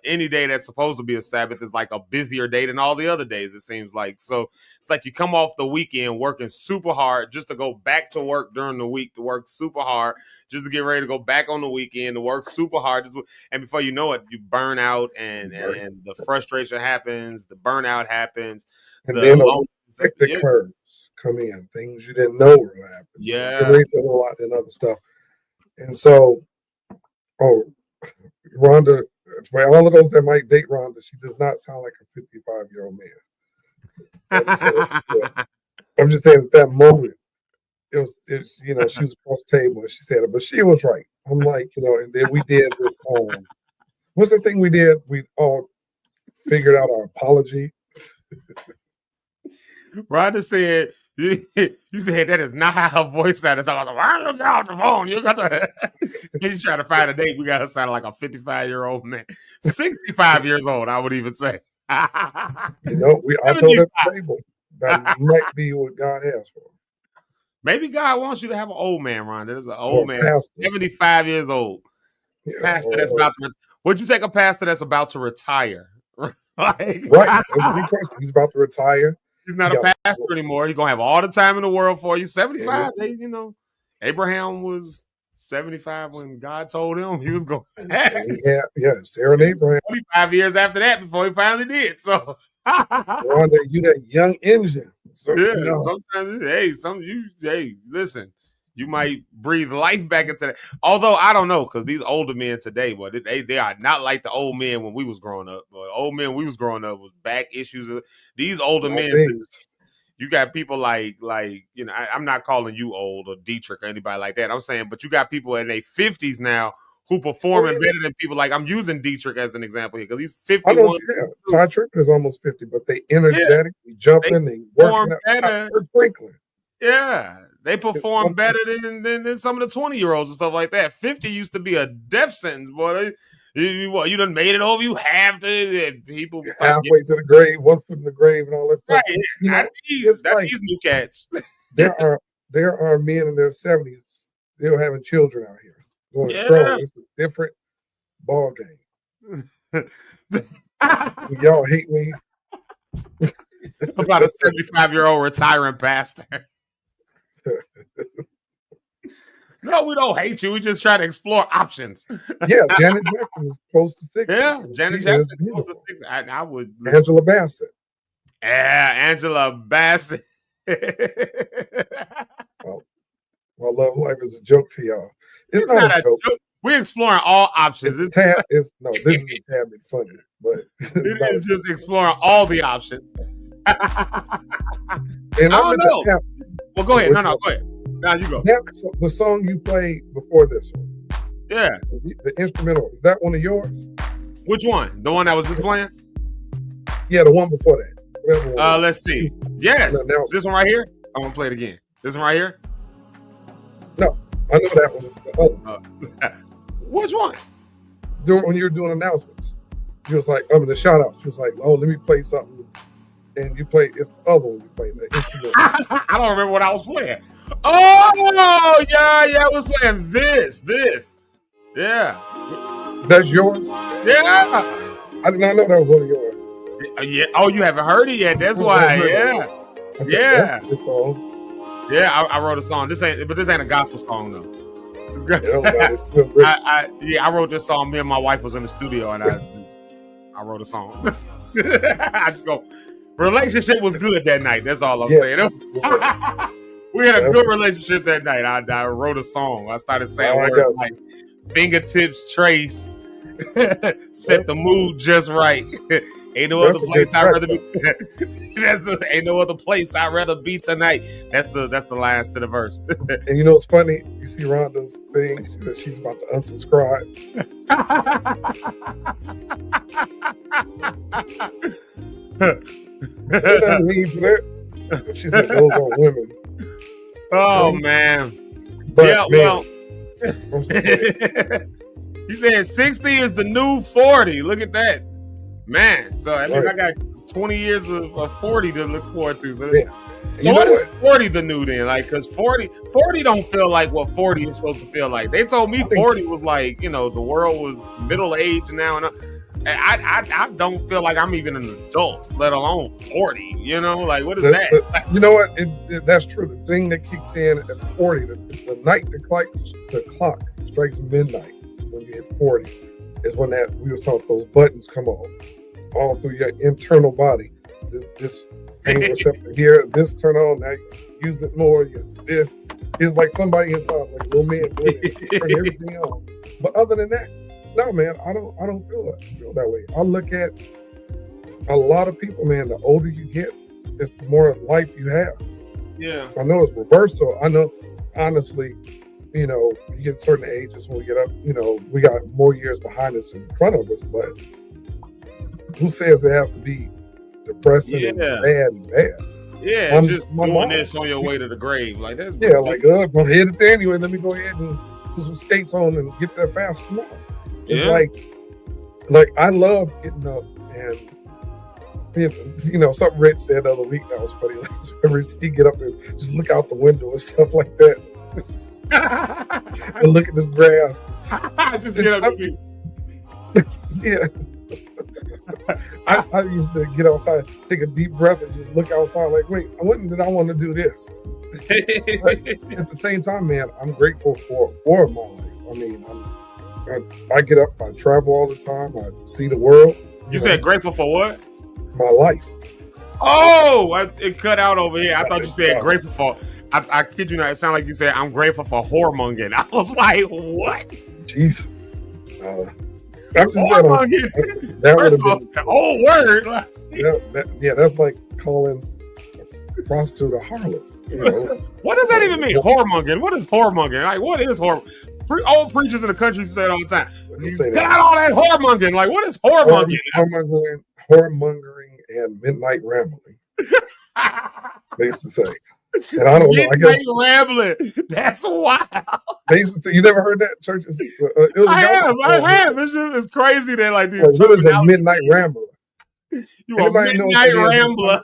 any day that's supposed to be a Sabbath is like a busier day than all the other days, it seems like. So it's like you come off the weekend working super hard just to go back to work during the week, to work super hard just to get ready to go back on the weekend, to work super hard, and before you know it, you burn out, and the frustration happens, the burnout happens,
and then the curves come in, things you didn't know were going to happen.
Yeah,
so a lot and other stuff. And so, Rhonda, for all of those that might date Rhonda, she does not sound like a 55-year-old man. I'm just saying at that moment, it's you know, she was across the table and she said it, but she was right. I'm like, you know, and then we did this. What's the thing we did? We all figured out our apology.
Rhonda said, you said that is not how her voice sounded. So I was like, why don't you get off the phone? You got to. He's trying to find a date. We got her sound like a 55-year-old man, 65 years old, I would even say.
You know, I told her at the table. that might be what God has for him.
Maybe God wants you to have an old man, Ron. There's an
Or
old man,
pastor.
75 years old.
Yeah,
Pastor that's about to. Would you take a pastor that's about to retire? Like,
right. That's a good question. He's about to retire.
He's not a pastor anymore. He's gonna have all the time in the world for you. 75.
Yeah.
Abraham was 75 when God told him he was going.
Sarah and Abraham.
25 years after that before he finally did. So,
Rhonda, you that young engine. So,
yeah. Sometimes, listen. You might breathe life back into that. Although I don't know, because these older men today, but they are not like the old men when we was growing up. But old men when we was growing up was back issues. These older men, you got people like I'm not calling you old or Dietrich or anybody like that. I'm saying, but you got people in their 50s now who performing better than people like I'm using Dietrich as an example here because he's 51.
Ty Tripp is almost 50, but they energetic, jumping, they working
better.
Franklin.
Yeah. They perform better than some of the 20-year-olds and stuff like that. 50 used to be a death sentence, boy. You done made it over. You have to. People
halfway to the grave, 1 foot in the grave, and all that stuff.
Right. These new cats.
there are men in their 70s still having children out here going strong. It's a different ball game. Y'all hate me
about a 75-year-old retiring pastor. No, we don't hate you. We just try to explore options.
Yeah, Janet Jackson is close to 60.
Yeah, Janet Jackson is close to 60. I would.
Angela Bassett.
Yeah, Angela Bassett.
Well, my love life is a joke to y'all.
It's not a joke. We're exploring all options.
This is a tad bit funny, but
it is just exploring all the options.
And
I don't know. Well, go ahead. No, go ahead. Now you go.
The song you played before this one.
Yeah.
The instrumental. Is that one of yours?
Which one? The one that was just playing?
Yeah, the one before that.
Let's see. Yes. This one right here? I'm going to play it again. This one right here?
No. I know that one is the other.
Which one?
When you were doing announcements. You was like, the shout out. She was like, oh, let me play something. And you played, it's the other one you played.
I don't remember what I was playing. Oh, yeah, I was playing this. Yeah.
That's yours?
Yeah.
I did not know that was one of yours.
Yeah. Oh, you haven't heard it yet. That's why. Yeah. Yeah. I wrote a song. This ain't a gospel song though. It's good. I wrote this song. Me and my wife was in the studio and I wrote a song. I just go. Relationship was good that night. That's all I'm saying. We had a good relationship that night. I wrote a song. I started saying words like fingertips trace, set the mood just right. Ain't no other place I'd rather be. Ain't no other place I'd rather be tonight. That's the lines to the verse.
And you know what's funny? You see Rhonda's thing that she's about to unsubscribe. What that mean for that? She said those are women.
Oh man.
But,
yeah, well. He said 60 is the new 40. Look at that. Man, so I mean I got 20 years of 40 to look forward to. So, so what is 40 the new then? Like, because 40 don't feel like what 40 is supposed to feel like. They told me 40 was like, the world was middle age now. And I don't feel like I'm even an adult, let alone 40. Like, what is that?
You know what? That's true. The thing that kicks in at 40, the night the clock strikes midnight when you hit 40 is when we were talking those buttons come on all through your internal body. This pain receptor here, this turn on, now you use it more. This is like somebody inside, like little man, turn everything on. But other than that, no, man, I don't feel that way. I look at a lot of people, man. The older you get, it's the more life you have.
Yeah,
I know it's reversed. So I know, honestly, you get certain ages when we get up. We got more years behind us and in front of us. But who says it has to be depressing and bad?
Yeah, just doing this on your way to the grave, like that's
like I'm headed there anyway. Let me go ahead and put some skates on and get there fast. No. It's like I love getting up and You know, something Rich said the other week that was funny. He get up and just look out the window and stuff like that, and look at this grass.
Just get up.
Yeah. I used to get outside, take a deep breath, and just look outside like, wait, when did I want to do this? But at the same time, man, I'm grateful for my life. I mean, I get up, I travel all the time, I see the world.
You said grateful for what?
My life.
Oh, it cut out over here. I thought you said grateful for. I kid you not. It sounded like you said I'm grateful for whoremongering. I was like, what?
Jeez. I'm just saying, that would have been
the whole word.
Yeah, that's like calling a prostitute a harlot. You know?
What does that even mean? Whoremongering. What is whoremongering? Like, what is old preachers in the country say it all the time. Cut out all that whoremongering. Like, what is whoremongering?
Whoremongering and midnight rambling. They used to say. And I don't know. I guess
rambling. That's wild.
They used to say, you never heard that, church?
I have. It's crazy that like these.
What is a midnight rambler?
You a midnight rambler?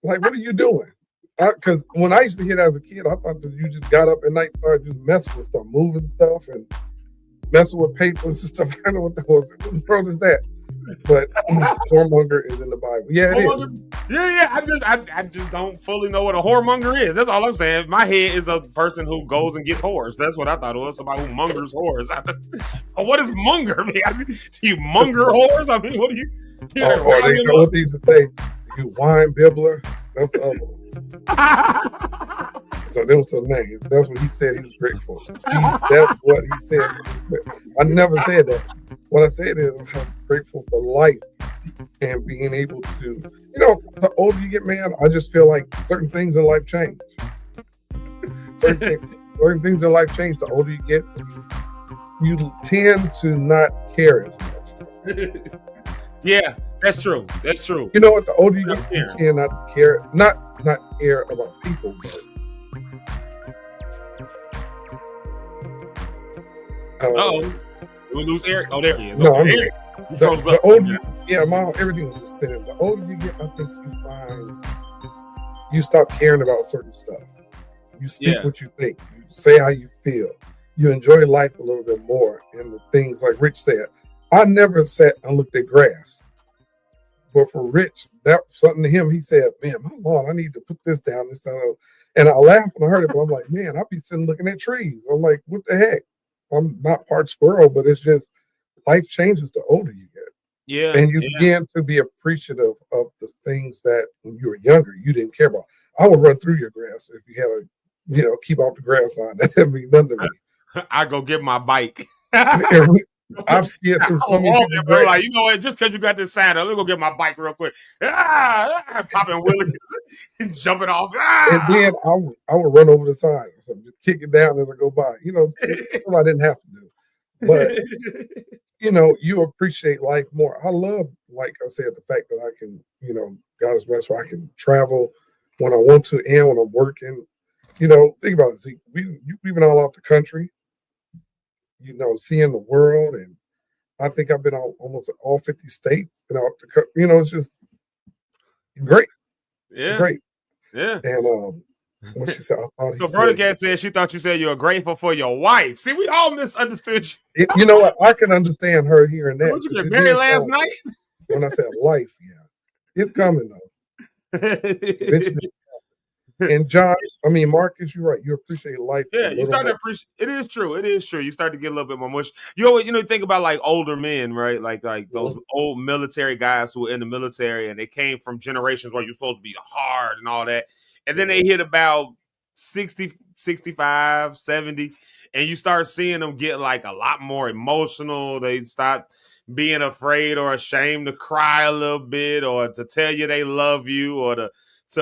Like, what are you doing? Because when I used to hear that as a kid, I thought that you just got up at night, started just messing with stuff, moving stuff, and messing with papers and stuff. I don't know what the hell is. What the world is that? But whoremonger is in the Bible. Yeah, it is.
Yeah. I just don't fully know what a whoremonger is. That's all I'm saying. My head is a person who goes and gets whores. That's what I thought it was. Somebody who mongers whores. What does monger mean? Do you monger whores? I mean, what do you?
What these to say? You wine bibbler. That's the other one. So there was some names. That's what he said he was grateful. That's what he said. I never said that. What I said is I'm grateful for life and being able to, the older you get, man, I just feel like certain things in life change. Certain things in life change. The older you get, you tend to not care as much.
Yeah, that's true. That's true.
You know what? The older you get, you tend not to care, not care about people, but
we lose Eric. Oh, there he is.
No,
okay.
Eric. The older, everything was just spinning. The older you get, I think you find you stop caring about certain stuff. You speak what you think. You say how you feel. You enjoy life a little bit more. And the things like Rich said, I never sat and looked at grass. But for Rich, that was something to him. He said, man, my Lord, I need to put this down. And I laughed when I heard it, but I'm like, man, I'll be sitting looking at trees. I'm like, what the heck? I'm not part squirrel, but it's just life changes the older you get.
Yeah.
And you begin to be appreciative of the things that when you were younger, you didn't care about. I would run through your grass if you had keep off the grass line. That didn't mean nothing to me.
I go get my bike.
I've skipped through so many
bro, like, you know what? Just because you got this saddle, let me go get my bike real quick. Popping wheelies and jumping off.
And then I would run over the side, so just kick it down as I go by. Something I didn't have to do. But you appreciate life more. I love, like I said, the fact that I can, God is blessed, so I can travel when I want to and when I'm working. Think about it, Zeke. We've been all out the country. Seeing the world, and I think I've been almost all 50 states. It's just great.
Yeah,
great.
Yeah.
And what she said,
so Brother Cat said she thought you said you were grateful for your wife. See, we all misunderstood you.
You know what? I can understand her hearing that.
Did you get married last night?
When I said life, it's coming though. Eventually. And Marcus, you're right. You appreciate life.
Yeah, you start to appreciate. It is true. It is true. You start to get a little bit more mush. You think about like older men, right? Like those old military guys who were in the military and they came from generations where you're supposed to be hard and all that. And then they hit about 60, 65, 70, and you start seeing them get like a lot more emotional. They stop being afraid or ashamed to cry a little bit or to tell you they love you or to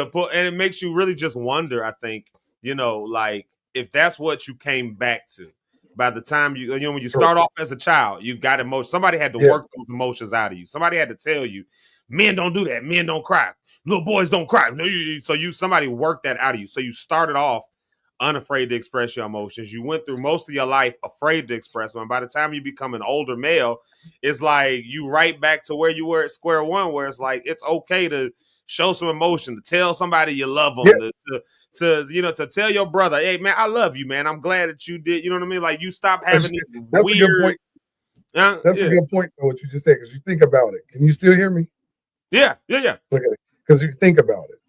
put, and it makes you really just wonder, I think, like if that's what you came back to by the time when you start off as a child, you got emotions. Somebody had to work those emotions out of you. Somebody had to tell you, men don't do that. Men don't cry. Little boys don't cry. Somebody worked that out of you. So you started off unafraid to express your emotions. You went through most of your life afraid to express them. And by the time you become an older male, it's like you right back to where you were at square one, where it's like it's okay to show some emotion, to tell somebody you love them, to tell your brother, hey man, I love you, man. I'm glad that you did. You know what I mean? Like you stop having these
that's
weird.
A good point. That's a good point, though, what you just said, because you think about it. Can you still hear me?
Yeah.
Okay, because you think about it.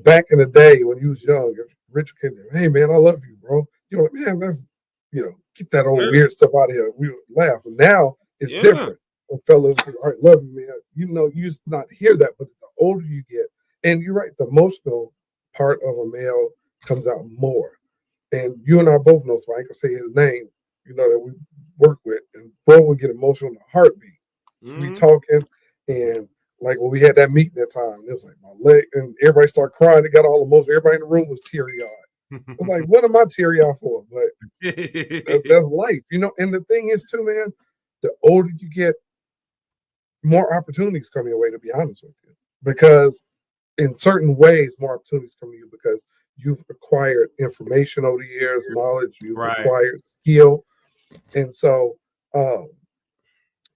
Back in the day when you was young, Rich kid, hey man, I love you, bro. You're like, man, that's get that old weird stuff out of here. We would laugh. And now it's different. When fellas, all right, love you, man. You used to not hear that, but the older you get, and you're right, the emotional part of a male comes out more. And you and I both know, so I ain't gonna say his name, that we work with, and bro would get emotional in a heartbeat. We talking, and like when we had that meeting that time, it was like my leg, and everybody started crying. It got all emotional. Everybody in the room was teary-eyed. I was like, what am I teary-eyed for? But that's life, And the thing is, too, man, the older you get, more opportunities come your way, to be honest with you. Because in certain ways, more opportunities come to you because you've acquired information over the years, knowledge, you've acquired skill. And so,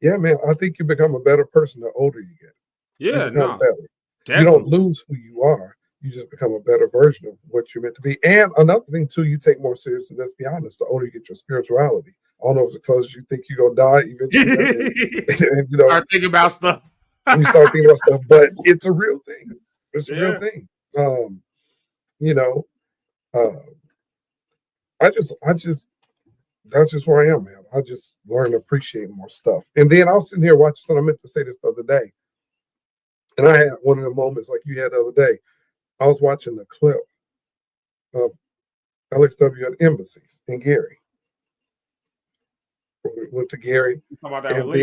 yeah, man, I think you become a better person the older you get.
Yeah, no,
better. Definitely. You don't lose who you are. You just become a better version of what you're meant to be. And another thing, too, you take more seriously. Let's be honest, the older you get your spirituality. I don't know if it's because you think you're going to die eventually. and
start thinking about stuff.
You start thinking about stuff, but it's a real thing. It's a real thing. That's just where I am, man. I just learn to appreciate more stuff. And then I was sitting here watching something. I meant to say this the other day. And I had one of the moments like you had the other day. I was watching the clip of LXW at embassies in Gary. We went to Gary.
About that
and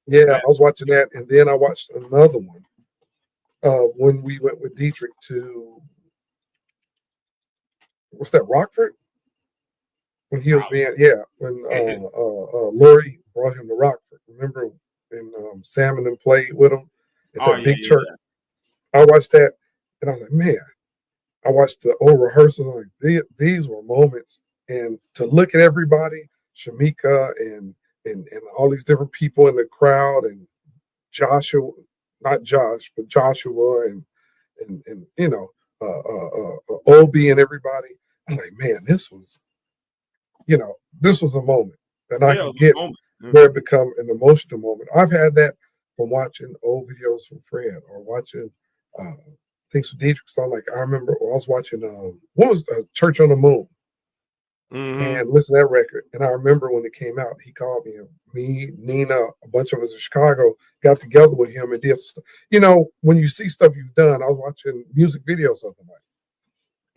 then,
I was watching that. And then I watched another one when we went with Dietrich to, what's that, Rockford? When he was when Lori brought him to Rockford. Remember? And Salmon and played with him at that big church. I watched that, and I was like, man, I watched the old rehearsals. Like, these were moments, and to look at everybody, Shamika and all these different people in the crowd, and Joshua, not Josh, but Joshua, and Obi and everybody. I'm like, man, this was a moment that I can get where it become an emotional moment. I've had that from watching old videos from Fred or watching things from Dietrich. So like I remember I was watching what was Church on the Moon and listen to that record. And I remember when it came out, he called me, and me, Nina, a bunch of us in Chicago got together with him and did stuff. When you see stuff you've done, I was watching music videos of the night,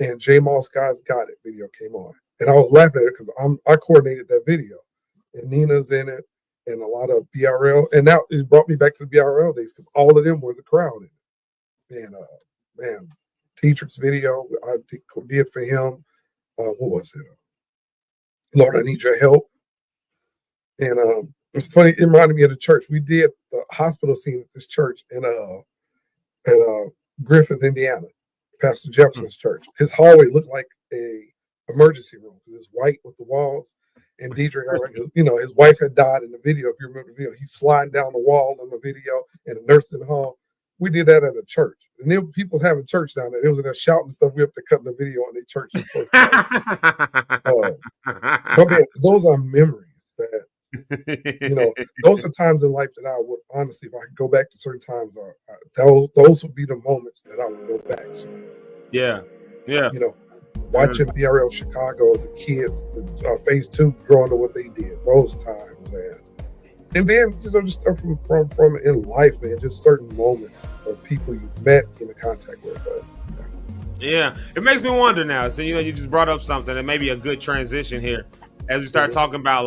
and J Moss Guys Got It video came on. And I was laughing at it because I coordinated that video, and Nina's in it, and a lot of BRL. And now it brought me back to the BRL days because all of them were the crowd in it. And man, Dietrich's video I did for him. What was it? Lord, I Need Your Help. And it's funny. It reminded me of the church. We did the hospital scene at this church in Griffith, Indiana, Pastor Jefferson's church. His hallway looked like a emergency room. It's white with the walls. And Dietrich, his wife had died in the video. If you remember the video, he's sliding down the wall in the video in a nursing home. We did that at a church. And then people was having church down there. They was in there shouting stuff. We up there cutting the video on their church. But man, those are memories that, those are times in life that I would honestly, if I could go back to certain times, those would be the moments that I would go back to.
Yeah.
Watching BRL Chicago, the kids, the phase 2 growing up what they did, those times, man. And then just stuff from in life, man, just certain moments of people you've met in contact with.
Yeah, it makes me wonder now. So you just brought up something that may be a good transition here as we start talking about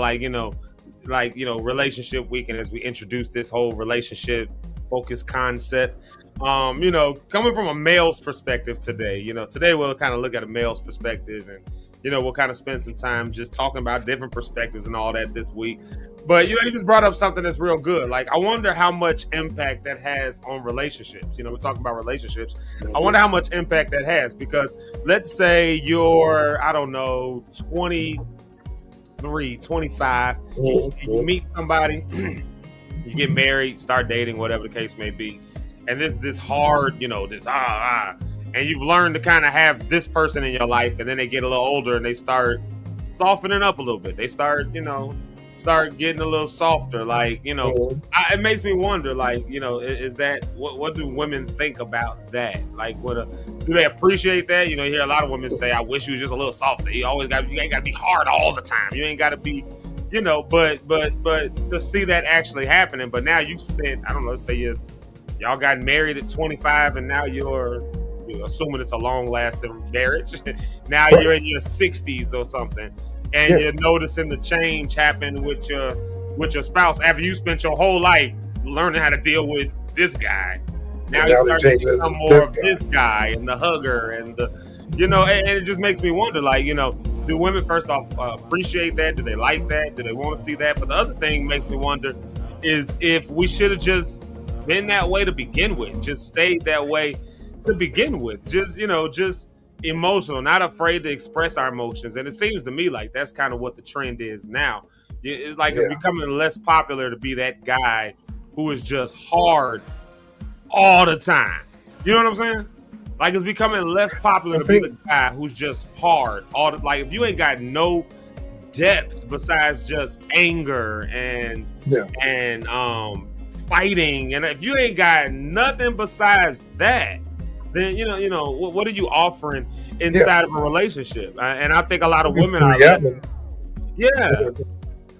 relationship week, and as we introduce this whole relationship focus concept. Coming from a male's perspective today, today we'll kind of look at a male's perspective and we'll kind of spend some time just talking about different perspectives and all that this week. But you just brought up something that's real good. Like, I wonder how much impact that has on relationships. We're talking about relationships. I wonder how much impact that has, because let's say you're, I don't know, 23, 25, you meet somebody, you get married, start dating, whatever the case may be. And this hard, and you've learned to kind of have this person in your life, and then they get a little older and they start softening up a little bit. They start getting a little softer. Like, it makes me wonder, like, is that, what do women think about that? Like, do they appreciate that? You hear a lot of women say, I wish you was just a little softer. You ain't got to be hard all the time. You ain't got to be, but to see that actually happening. But now you've spent, I don't know, let's say y'all got married at 25, and now you're assuming it's a long-lasting marriage. Now you're in your 60s or something, and you're noticing the change happen with your spouse after you spent your whole life learning how to deal with this guy. Now you start to become more of this guy and the hugger and the, and it just makes me wonder, like, do women first off appreciate that? Do they like that? Do they want to see that? But the other thing makes me wonder is if we should have just been that way to begin with, just stayed that way to begin with, just emotional, not afraid to express our emotions. And it seems to me like that's kind of what the trend is now. It's like it's becoming less popular to be that guy who is just hard all the time. You know what I'm saying? Like, it's becoming less popular to be the guy who's just hard like, if you ain't got no depth besides just anger and fighting, and if you ain't got nothing besides that, then what are you offering inside of a relationship? And I think a lot of women are less.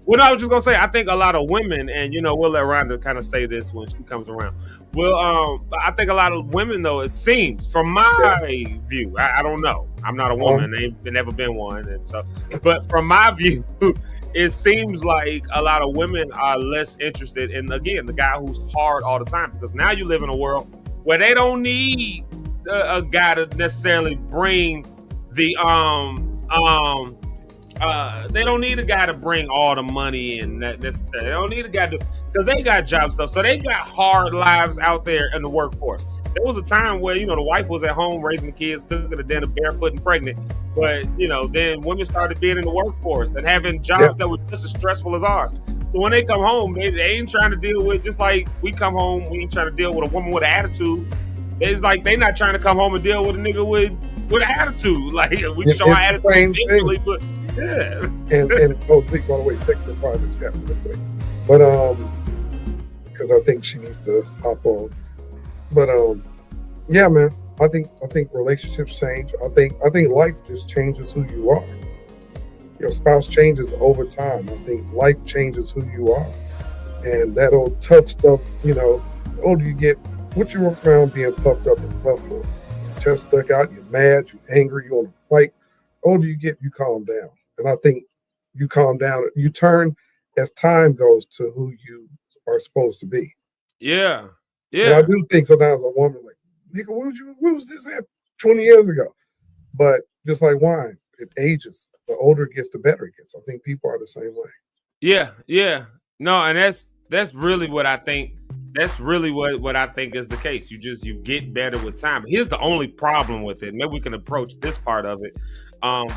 Well, no, I was just gonna say, I think a lot of women, and we'll let Rhonda kind of say this when she comes around. Well, I think a lot of women, though, it seems, from my view, I don't know, I'm not a woman, I've never been one, and so, but from my view, it seems like a lot of women are less interested in, again, the guy who's hard all the time, because now you live in a world where they don't need a guy to necessarily bring the they don't need a guy to bring all the money and that necessarily. They don't need a guy to, because they got job stuff. So they got hard lives out there in the workforce. There was a time where, the wife was at home raising the kids, cooking the dinner, barefoot and pregnant. But, then women started being in the workforce and having jobs that were just as stressful as ours. So when they come home, they ain't trying to deal with, just like we come home, we ain't trying to deal with a woman with an attitude. It's like they not trying to come home and deal with a nigga with an attitude. Like, we can show our attitude differently, but and
Zeke, by the way, take the private chat real quick. But because I think she needs to hop on. But yeah, man, I think relationships change. I think life just changes who you are. Your spouse changes over time. I think life changes who you are. And that old tough stuff, the older you get, what you walk around being puffed up and puffed up, chest stuck out, you're mad, you're angry, you want to fight. The older you get, you calm down. And I think you calm down, you turn as time goes to who you are supposed to be.
Yeah.
And I do think sometimes a woman like, nigga, where was this at 20 years ago? But just like wine, it ages. The older it gets, the better it gets. I think people are the same way.
Yeah. No, and that's really what I think. That's really what I think is the case. You get better with time. Here's the only problem with it. Maybe we can approach this part of it,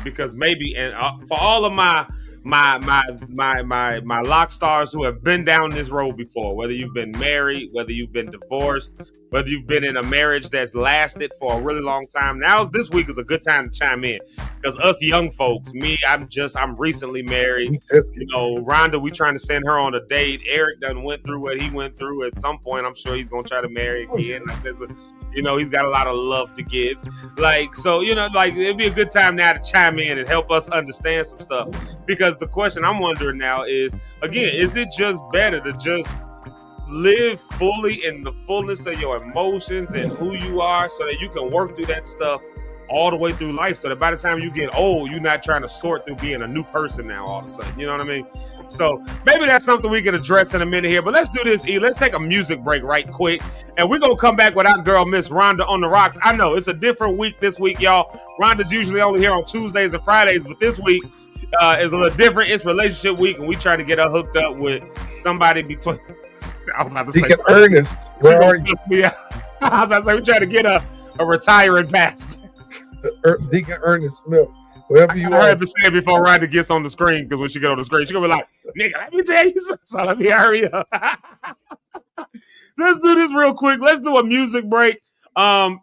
because maybe, and for all of my lock stars who have been down this road before, whether you've been married, whether you've been divorced, whether you've been in a marriage that's lasted for a really long time. Now this week is a good time to chime in, because us young folks, I'm recently married. Rhonda, we trying to send her on a date. Eric done went through what he went through. At some point, I'm sure he's gonna try to marry again. He's got a lot of love to give. It'd be a good time now to chime in and help us understand some stuff. Because the question I'm wondering now is, again, is it just better to just live fully in the fullness of your emotions and who you are, so that you can work through that stuff all the way through life, so that by the time you get old, you're not trying to sort through being a new person now all of a sudden. You know what I mean? So maybe that's something we can address in a minute here. But let's do this, E. Let's take a music break right quick, and we're gonna come back with our girl, Miss Rhonda on the Rocks. I know it's a different week this week, y'all. Rhonda's usually only here on Tuesdays and Fridays, but this week is a little different. It's relationship week, and we try to get her hooked up with somebody between. I was about to say
Deacon Ernest, where are you?
I was about to say we try to get a retiring pastor.
Deacon Ernest Smith, wherever you are.
I heard to say it before Rhonda gets on the screen, because when she get on the screen, she's gonna be like, "Nigga, let me tell you something." So let me hurry up. Let's do this real quick. Let's do a music break.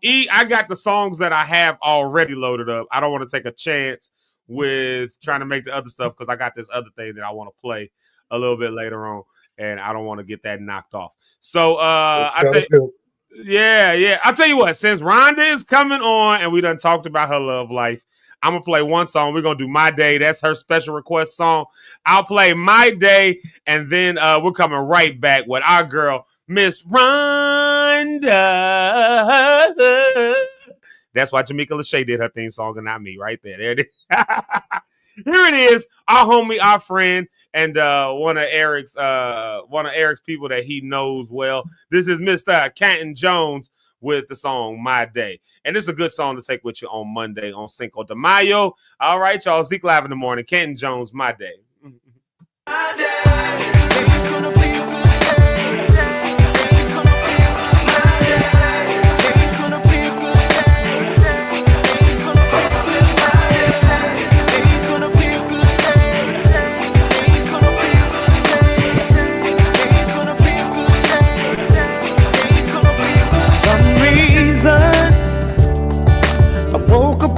E, I got the songs that I have already loaded up. I don't want to take a chance with trying to make the other stuff, because I got this other thing that I want to play a little bit later on, and I don't want to get that knocked off. So I tell you, yeah. I'll tell you what, since Rhonda is coming on and we done talked about her love life, I'm gonna play one song. We're gonna do My Day. That's her special request song. I'll play My Day, and then we're coming right back with our girl, Miss Rhonda. That's why Jamaica Lachey did her theme song and not me. Right there. There it is. Here it is. Our homie, our friend, and one of Eric's people that he knows well. This is Mr. Canton Jones with the song My Day. And this is a good song to take with you on Monday on Cinco de Mayo. All right, y'all. Zeke Live in the morning. Canton Jones, My Day.
My day is gonna be a good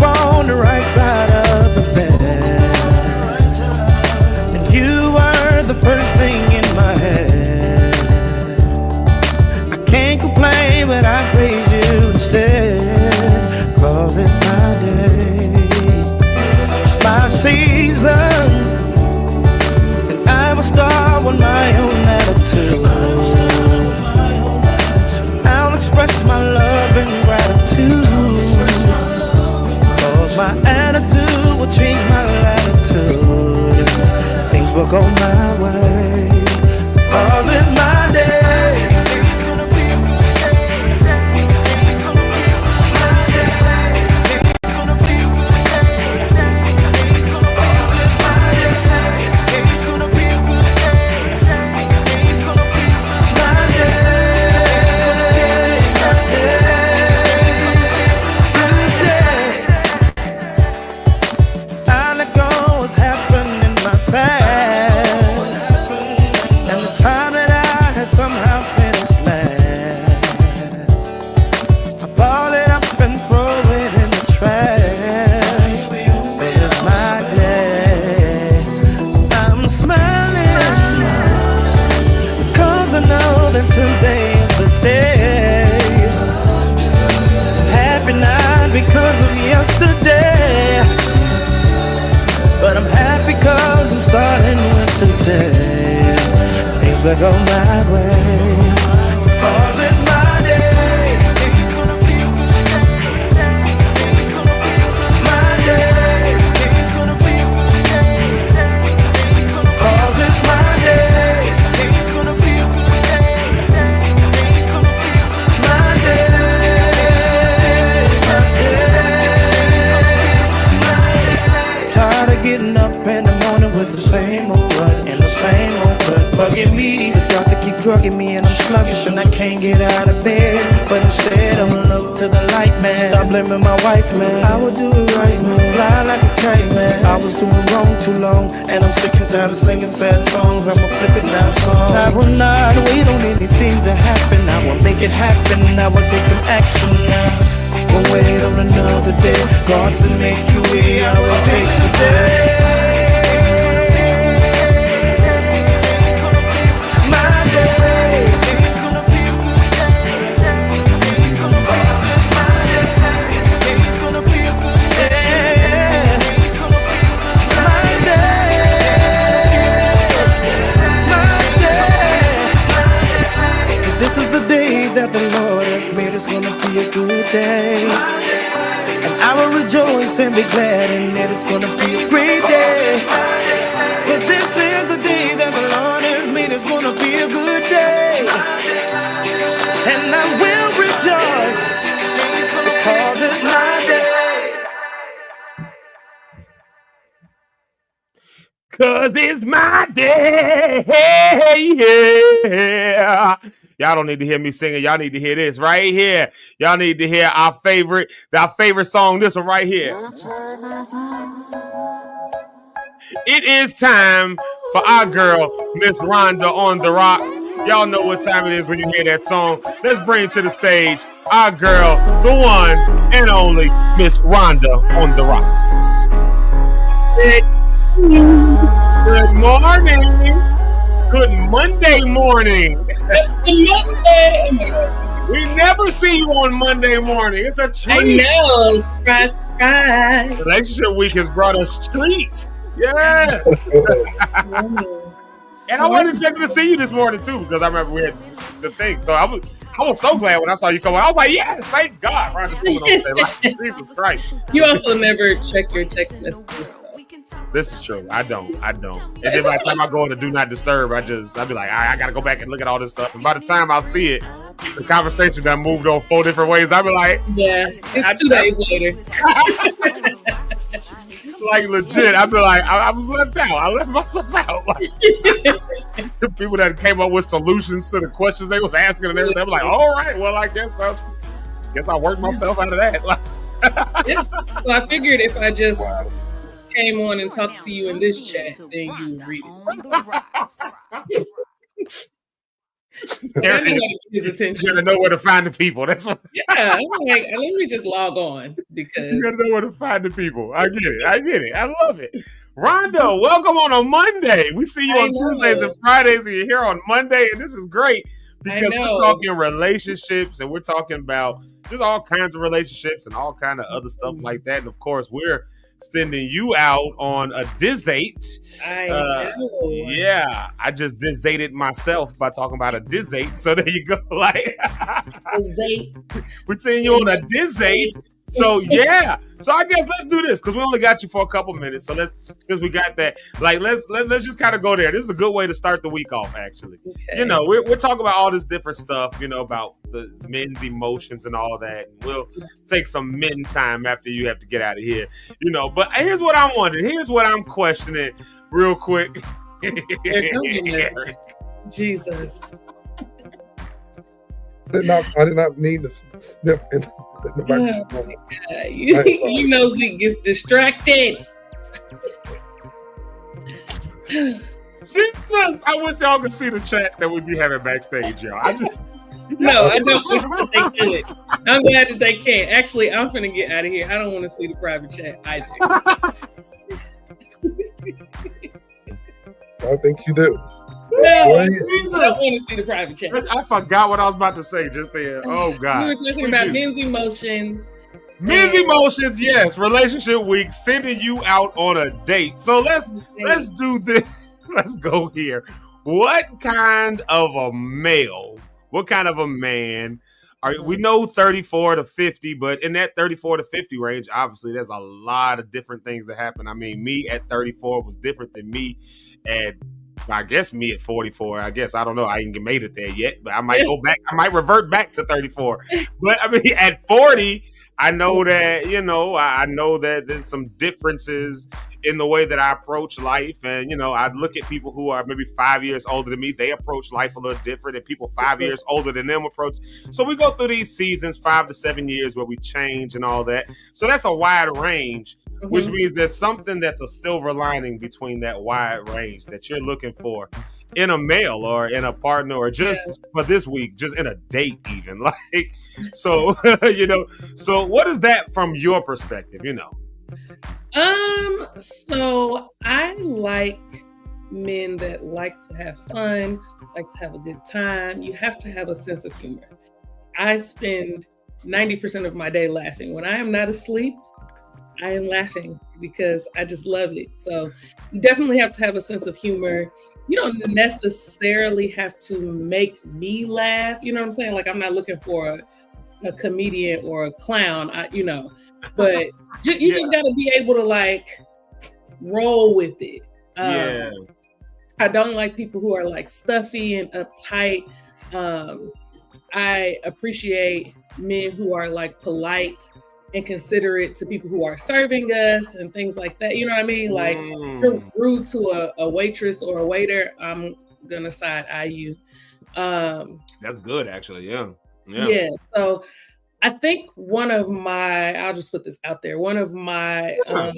on the right side of the bed, and you were the first thing in my head. I can't complain, but I praise you instead, 'cause it's my day, it's my season, and I will start with my own attitude. I'll express my love and gratitude, my attitude will change my latitude. Things will go my way, 'cause it's my day. It's gonna be a good day. It's gonna be my day. It's gonna be a good day. It's gonna be, 'cause it's my day. It's gonna be a good day. It's gonna be my day. Somehow finished last. I ball it up and throw it in the trash. But it's my day. I'm smiling, because I know that today is the day. Happy not because of yesterday, but I'm happy 'cause I'm starting with today. Things will go my way, 'cause it's my day. It's gonna be a good day. It's gonna be my day. It's gonna be a good day. It's gonna, 'cause it's my day. It's gonna be a good day. It's gonna be my day. My day. Tired of getting up in the morning with the same old rut and the same old gut bugging me. The doctor keep drugging me and I'm sluggish and I can't get out of bed. But instead I'ma look to the light, man. Stop blaming my wife, man. I will do it right, man. Fly like a kite, man. I was doing wrong too long, and I'm sick and tired of singing sad songs. I'ma flip it now, song. I will not wait on anything to happen. I will make it happen. I will take some action now. Won't wait on another day. God to make you way. I will take today. This is the day that the Lord has made. It's gonna be a good day, and I I will rejoice and be glad in it. It's gonna be a great day. But this is the day that the Lord has made. It's gonna be a good day. And I will rejoice because it's my day.
Cause it's my day. Yeah. Y'all don't need to hear me singing. Y'all need to hear this right here. Y'all need to hear our favorite song. This one right here. It is time for our girl, Miss Rhonda on the Rocks. Y'all know what time it is when you hear that song. Let's bring to the stage our girl, the one and only Miss Rhonda on the Rocks. Good morning. Good Monday morning.
Good Monday.
We never see you on Monday morning. It's a treat.
I know. Surprise.
Relationship week has brought us treats. Yes. And I wasn't expecting to see you this morning too, because I remember we had the thing. So I was so glad when I saw you come on. I was like, yes, thank God. Rhonda's coming on today. Like, Jesus Christ.
You also never check your text messages.
This is true. I don't. And then by the time I go into Do Not Disturb, I'll be like, I gotta go back and look at all this stuff. And by the time I see it, the conversation done moved on 4 different ways. I'll be like,
yeah, it's 2 days later.
Like legit, I'd be like, I was left out. I left myself out. Like, the people that came up with solutions to the questions they was asking and everything. I'm like, all right, well, I guess I worked myself out of that. Like,
yeah. So I figured if I just came on and talked to you in this chat, then you would read it. His attention.
You gotta know where to find the people. That's what.
Yeah, I'm like, let me just log on because
you gotta know where to find the people. I get it. I love it. Rhonda, welcome on a Monday. We see you on Tuesdays and Fridays, and you're here on Monday, and this is great because we're talking relationships and we're talking about just all kinds of relationships and all kind of other stuff like that. And of course, we're sending you out on a date.
I know.
Yeah, I just dated myself by talking about a date. So there you go. Like, we're sending you on a date. So yeah. So I guess let's do this because we only got you for a couple minutes. So since we got that, like let's just kind of go there. This is a good way to start the week off, actually. Okay. You know, we're talking about all this different stuff, you know, about the men's emotions and all that. And we'll take some men time after you have to get out of here. You know, but here's what I'm wondering. Here's what I'm questioning real quick.
Jesus.
I did not need to sniff in the microphone.
You know Zeke gets distracted.
Jesus, I wish y'all could see the chats that we'd be having backstage, y'all. I don't
wish that they could. I'm glad that they can't. Actually, I'm finna get out of here. I don't want to see the private chat either.
I think you do.
No, I don't want to see the private chat.
I forgot what I was about to say just there. Oh God.
We were talking about men's emotions.
Men's emotions, yes. Relationship week, sending you out on a date. So let's do this. Let's go here. What kind of a male? What kind of a man? We know 34 to 50, but in that 34 to 50 range, obviously, there's a lot of different things that happen. I mean, me at 34 was different than me at, I guess, me at 44. I guess, I don't know. I ain't made it there yet, but I might go back. I might revert back to 34. But I mean, at 40, I know that, I know that there's some differences in the way that I approach life. And, I look at people who are maybe 5 years older than me. They approach life a little different, and people 5 years older than them approach. So we go through these seasons, 5 to 7 years, where we change and all that. So that's a wide range, which means there's something that's a silver lining between that wide range that you're looking for in a male or in a partner, or just for this week, just in a date even. Like, so, so what is that from your perspective,
So I like men that like to have fun, like to have a good time. You have to have a sense of humor. I spend 90% of my day laughing. When I am not asleep, I am laughing because I just love it. So you definitely have to have a sense of humor. You don't necessarily have to make me laugh. You know what I'm saying? Like, I'm not looking for a comedian or a clown. but you just got to be able to like roll with it. I don't like people who are like stuffy and uptight. I appreciate men who are like polite and considerate to people who are serving us and things like that. You know what I mean? Like, if you're rude to a waitress or a waiter, I'm gonna side eye you.
That's good, actually. Yeah.
So I think I'll just put this out there. One of my, I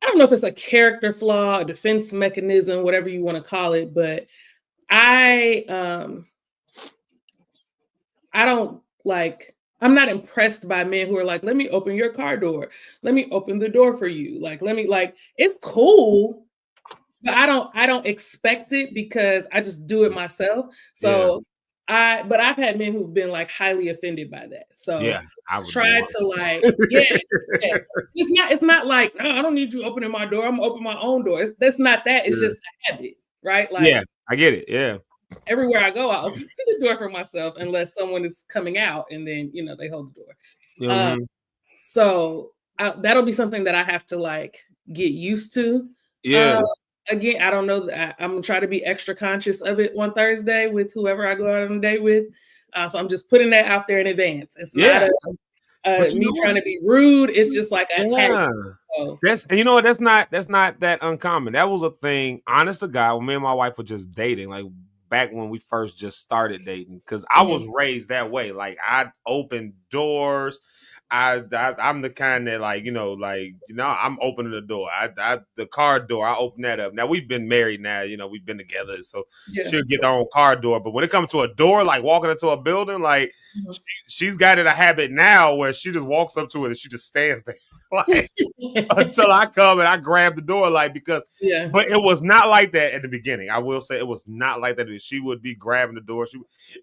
don't know if it's a character flaw, a defense mechanism, whatever you want to call it, but I'm not impressed by men who are like, let me open your car door. Let me open the door for you. It's cool, but I don't expect it because I just do it myself. So but I've had men who've been like highly offended by that. So
I would
try to like, It's not like, no, I don't need you opening my door. I'm gonna open my own door. That's not that. It's just a habit, right? Like,
I get it. Yeah.
Everywhere I go, I open the door for myself unless someone is coming out, and then they hold the door. So that'll be something that I have to like get used to. Again, I don't know. I'm gonna try to be extra conscious of it on Thursday with whoever I go out on a date with. So I'm just putting that out there in advance. It's not me trying to be rude. It's just like a habit.
That's not that uncommon. That was a thing. Honest to God, when me and my wife were just dating, like back when we first just started dating, because I was raised that way. Like I open doors. I'm the kind that I'm opening the door. The car door, I open that up. Now we've been married now, we've been together, so she'll get their own car door. But when it comes to a door, like walking into a building, like she's got it a habit now where she just walks up to it and she just stands there like until I come and I grab the door, like but it was not like that at the beginning. I will say it was not like that. She would be grabbing the door.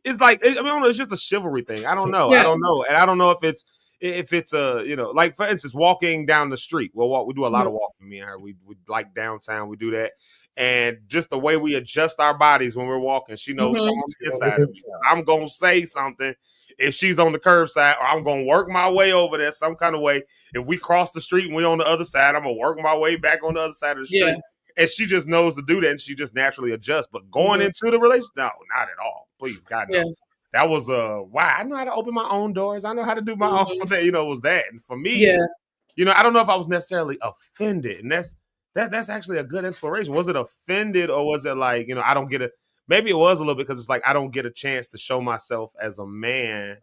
It's like, I don't know, it's just a chivalry thing. I don't know. And I don't know if it's like for instance, walking down the street. We do a lot of walking. Me and her, we like downtown. We do that, and just the way we adjust our bodies when we're walking, she knows come on this side. I'm gonna say something if she's on the curb side, or I'm gonna work my way over there some kind of way. If we cross the street and we're on the other side, I'm gonna work my way back on the other side of the street. And she just knows to do that, and she just naturally adjusts. But going into the relationship, no, not at all. Please, God, no. That was why I know how to open my own doors. I know how to do my own thing. It was that. And for me, I don't know if I was necessarily offended. And that's actually a good exploration. Was it offended, or was it like, I don't get it? Maybe it was a little bit because it's like I don't get a chance to show myself as a man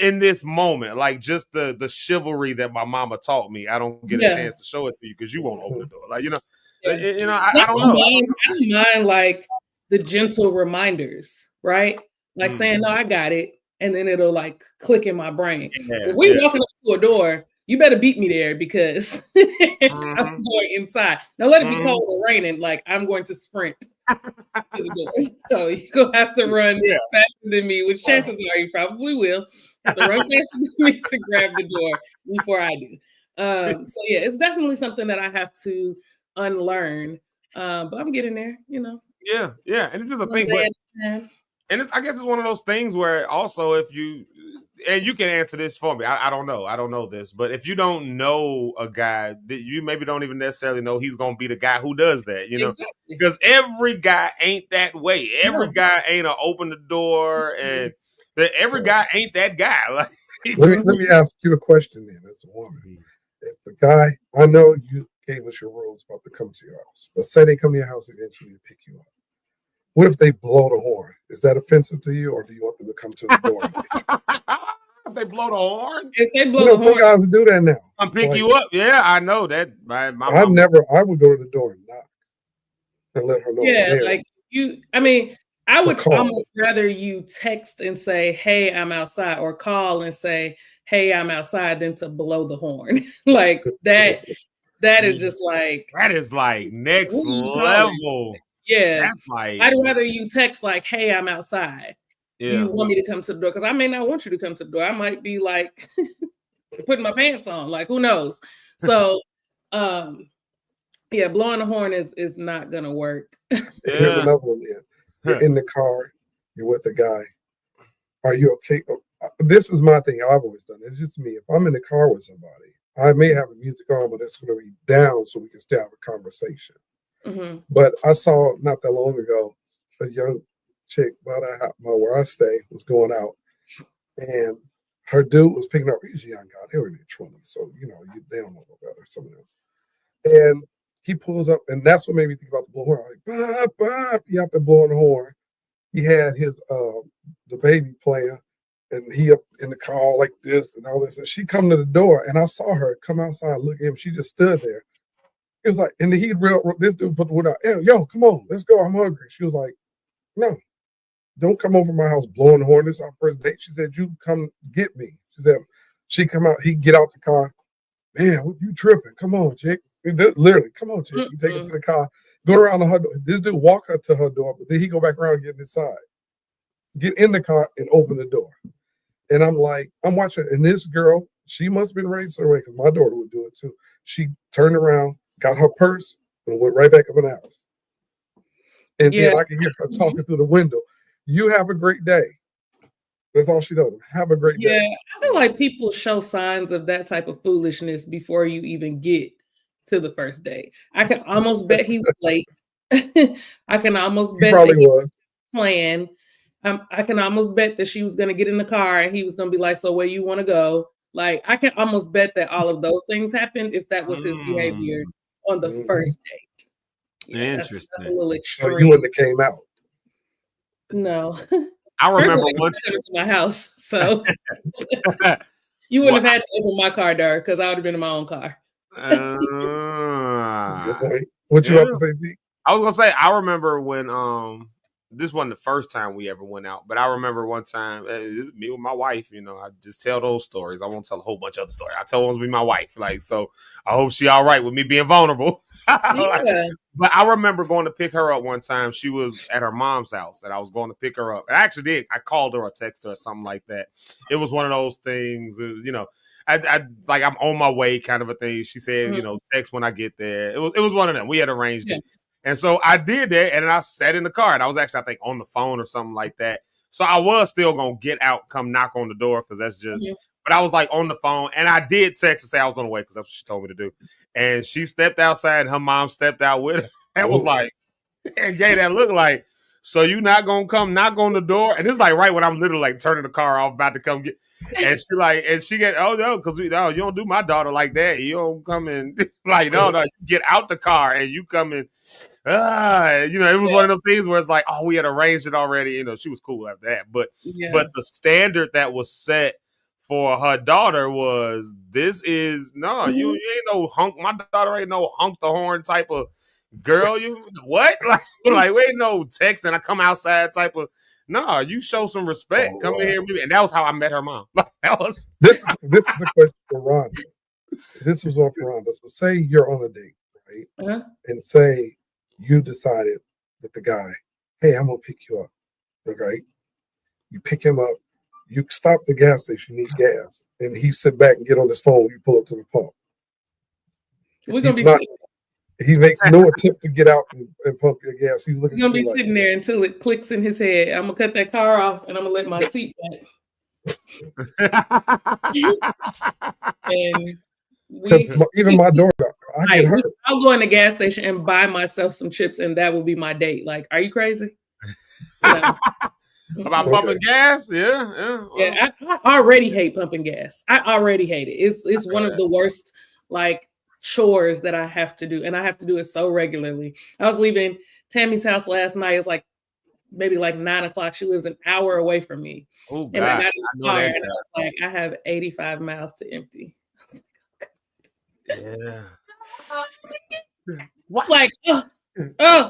in this moment. Like just the chivalry that my mama taught me. I don't get a chance to show it to you because you won't open the door. Like, I don't know.
I don't mind like the gentle reminders, right? Like saying, no, I got it. And then it'll like click in my brain. If we walking up to a door, you better beat me there because I'm going inside. Now let it be cold or raining. Like I'm going to sprint to the door. So you're going to have to run faster than me, which chances are you probably will have to run faster than me to grab the door before I do. So it's definitely something that I have to unlearn. But I'm getting there,
Yeah. And it's just a thing. And I guess it's one of those things where also if you can answer this for me. I don't know. I don't know this. But if you don't know a guy, that you maybe don't even necessarily know he's going to be the guy who does that, Exactly. Because every guy ain't that way. Every guy ain't a open the door and every guy ain't that guy. Like,
let me ask you a question then as a woman. If the guy, I know you gave us your rules about to come to your house, but say they come to your house eventually to pick you up. What if they blow the horn? Is that offensive to you, or do you want them to come to the door?
If they blow the horn?
If they blow the horn,
some guys do that now.
Come pick you up. Yeah, I know that. My mom.
I would go to the door and knock and let her know.
Yeah, like you. I mean, I would almost rather you text and say, "Hey, I'm outside," or call and say, "Hey, I'm outside," than to blow the horn. Like that. That is just like
next level.
Yeah,
that's like
I'd rather you text like, "Hey, I'm outside. You want me to come to the door?" Because I may not want you to come to the door. I might be like putting my pants on. Like, who knows? So, blowing the horn is not gonna work.
Here's another one. Then you're in the car. You're with a guy. Are you okay? this is my thing. I've always done. It's just me. If I'm in the car with somebody, I may have the music on, but it's going to be down so we can still have a conversation.
Mm-hmm.
But I saw not that long ago a young chick about where I stay was going out, and her dude was picking up. He's a young guy. They were in their 20s, so they don't know no better. Some of them. And he pulls up, and that's what made me think about the blow horn. Like, bop, bop. You have to blow on the horn. He had his the baby playing, and he up in the car like this and all this. And she come to the door, and I saw her come outside, look at him. She just stood there. It was like, and this dude put the word out, hey, yo, come on, let's go. I'm hungry. She was like, no, don't come over my house blowing the horn. This is our first date. She said, you come get me. She come out, he get out the car. Man, what you tripping? Come on, chick. Literally, come on, chick. You take her to the car, go around to her door. This dude walk her to her door, but then he go back around and get inside. Get in the car and open the door. And I'm like, I'm watching, and this girl, she must have been raised that way because my daughter would do it too. She turned around, got her purse, and went right back up in the house. And then I can hear her talking through the window. You have a great day. That's all she does. Have a great day.
Yeah, I feel like people show signs of that type of foolishness before you even get to the first date. I can almost bet he was late. I can almost bet
probably was
playing. I can almost bet that she was going to get in the car and he was going to be like, so where you want to go? Like, I can almost bet that all of those things happened if that was his behavior on the first date. Yeah,
interesting.
That's a little extreme.
So you wouldn't have came out.
No.
I remember
one time to my house, so you wouldn't have had to open my car door because I would have been in my own car.
What you have to say, Zeke?
I was gonna say I remember when this wasn't the first time we ever went out, but I remember one time me with my wife. I just tell those stories. I won't tell a whole bunch of other stories. I tell ones with my wife, so I hope she all right with me being vulnerable. But I remember going to pick her up one time. She was at her mom's house, and I was going to pick her up. And I actually did. I called her or texted her or something like that. It was one of those things, I like I'm on my way kind of a thing. She said, text when I get there. It was one of them. We had arranged it. And so I did that, and then I sat in the car, and I was actually, I think, on the phone or something like that. So I was still going to get out, come knock on the door, because that's just, but I was like on the phone, and I did text to say I was on the way, because that's what she told me to do. And she stepped outside, and her mom stepped out with her, and was like, and gave that look like, so you not going to come knock on the door? And it's like right when I'm literally like turning the car off, about to come get, and she get, oh no, because you don't do my daughter like that. You don't come in, like, no, you get out the car, and you come in. It was one of those things where it's like, oh, we had arranged it already. She was cool after that. But the standard that was set for her daughter was, this is, you ain't no hunk. My daughter ain't no honk the horn type of girl. You what? Like we ain't no text and I come outside type of. No, you show some respect. Come in here with me. And that was how I met her mom.
This is a question for Rhonda. This was on for Rhonda. So say you're on a date, right? And say you decided with the guy, hey, I'm going to pick you up. Okay. You pick him up. You stop the gas station, you need gas. And he sit back and get on his phone. You pull up to the pump.
We're going to be
he makes no attempt to get out and pump your gas. He's looking.
He's going to be sitting there until it clicks in his head. I'm going to cut that car off and I'm going to let my seat back. And
even my daughter, I get hurt.
I'll go in the gas station and buy myself some chips, and that will be my date. Like, are you crazy?
About pumping gas? Yeah.
Yeah, I already hate pumping gas. I already hate it. It's one of the worst chores that I have to do, and I have to do it so regularly. I was leaving Tammy's house last night. It's maybe 9:00. She lives an hour away from me.
Oh, God.
And I got in the car, and I was like, I have 85 miles to empty.
Yeah.
What? I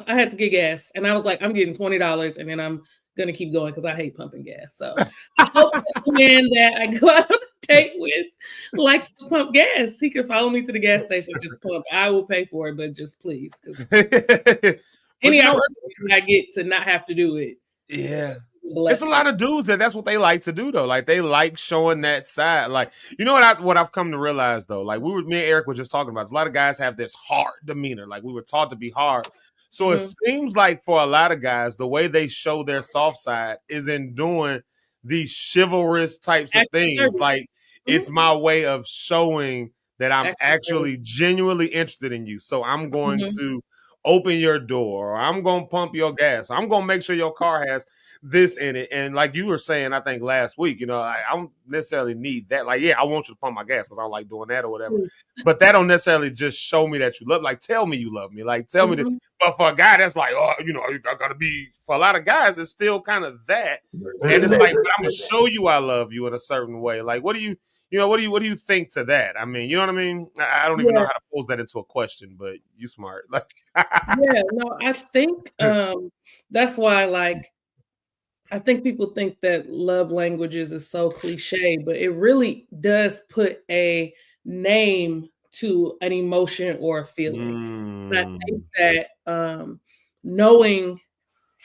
had to get gas. And I was like, I'm getting $20 and then I'm going to keep going because I hate pumping gas. So I hope the man that I go out on a date with likes to pump gas. He can follow me to the gas station and just pump. I will pay for it, but just please. Because any opportunity I get to not have to do it.
Yeah. It's a lot of dudes that's what they like to do though. Like they like showing that side. Like, you know what I've come to realize though. Like me and Eric were just talking about. A lot of guys have this hard demeanor. Like we were taught to be hard. So it seems like for a lot of guys, the way they show their soft side is in doing these chivalrous types of
Acts of
things.
service.
Like it's my way of showing that I'm
Acts of
actually genuinely interested in you. So I'm going
Mhm.
to open your door, or I'm going to pump your gas. I'm going to make sure your car has this in it. And like you were saying, I think last week, I don't necessarily need that. Like, yeah, I want you to pump my gas because I don't like doing that or whatever. But that don't necessarily just show me that you love. Like, tell me you love me. Like, tell me that. But for a guy, that's like, oh, I gotta be. For a lot of guys, it's still kind of that. And it's like, but I'm gonna show you I love you in a certain way. Like, what do you? What do you think to that? I mean, you know what I mean? I don't even know how to pose that into a question, but you smart. Like,
yeah, no, I think that's why, like, I think people think that love languages is so cliche, but it really does put a name to an emotion or a feeling. And I think that knowing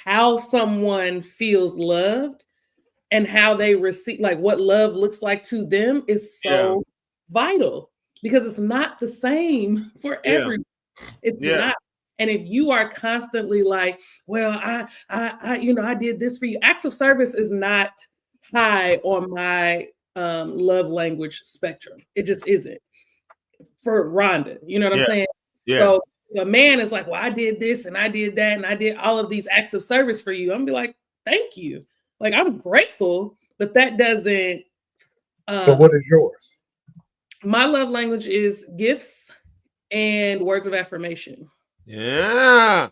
how someone feels loved and how they receive, like what love looks like to them, is so vital because it's not the same for everyone. It's not. And if you are constantly like, well, I did this for you. Acts of service is not high on my love language spectrum. It just isn't for Rhonda. You know what I'm saying?
Yeah.
So a man is like, well, I did this and I did that and I did all of these acts of service for you. I'm gonna be like, thank you. Like, I'm grateful, but that doesn't.
So what is yours?
My love language is gifts and words of affirmation.
Yeah.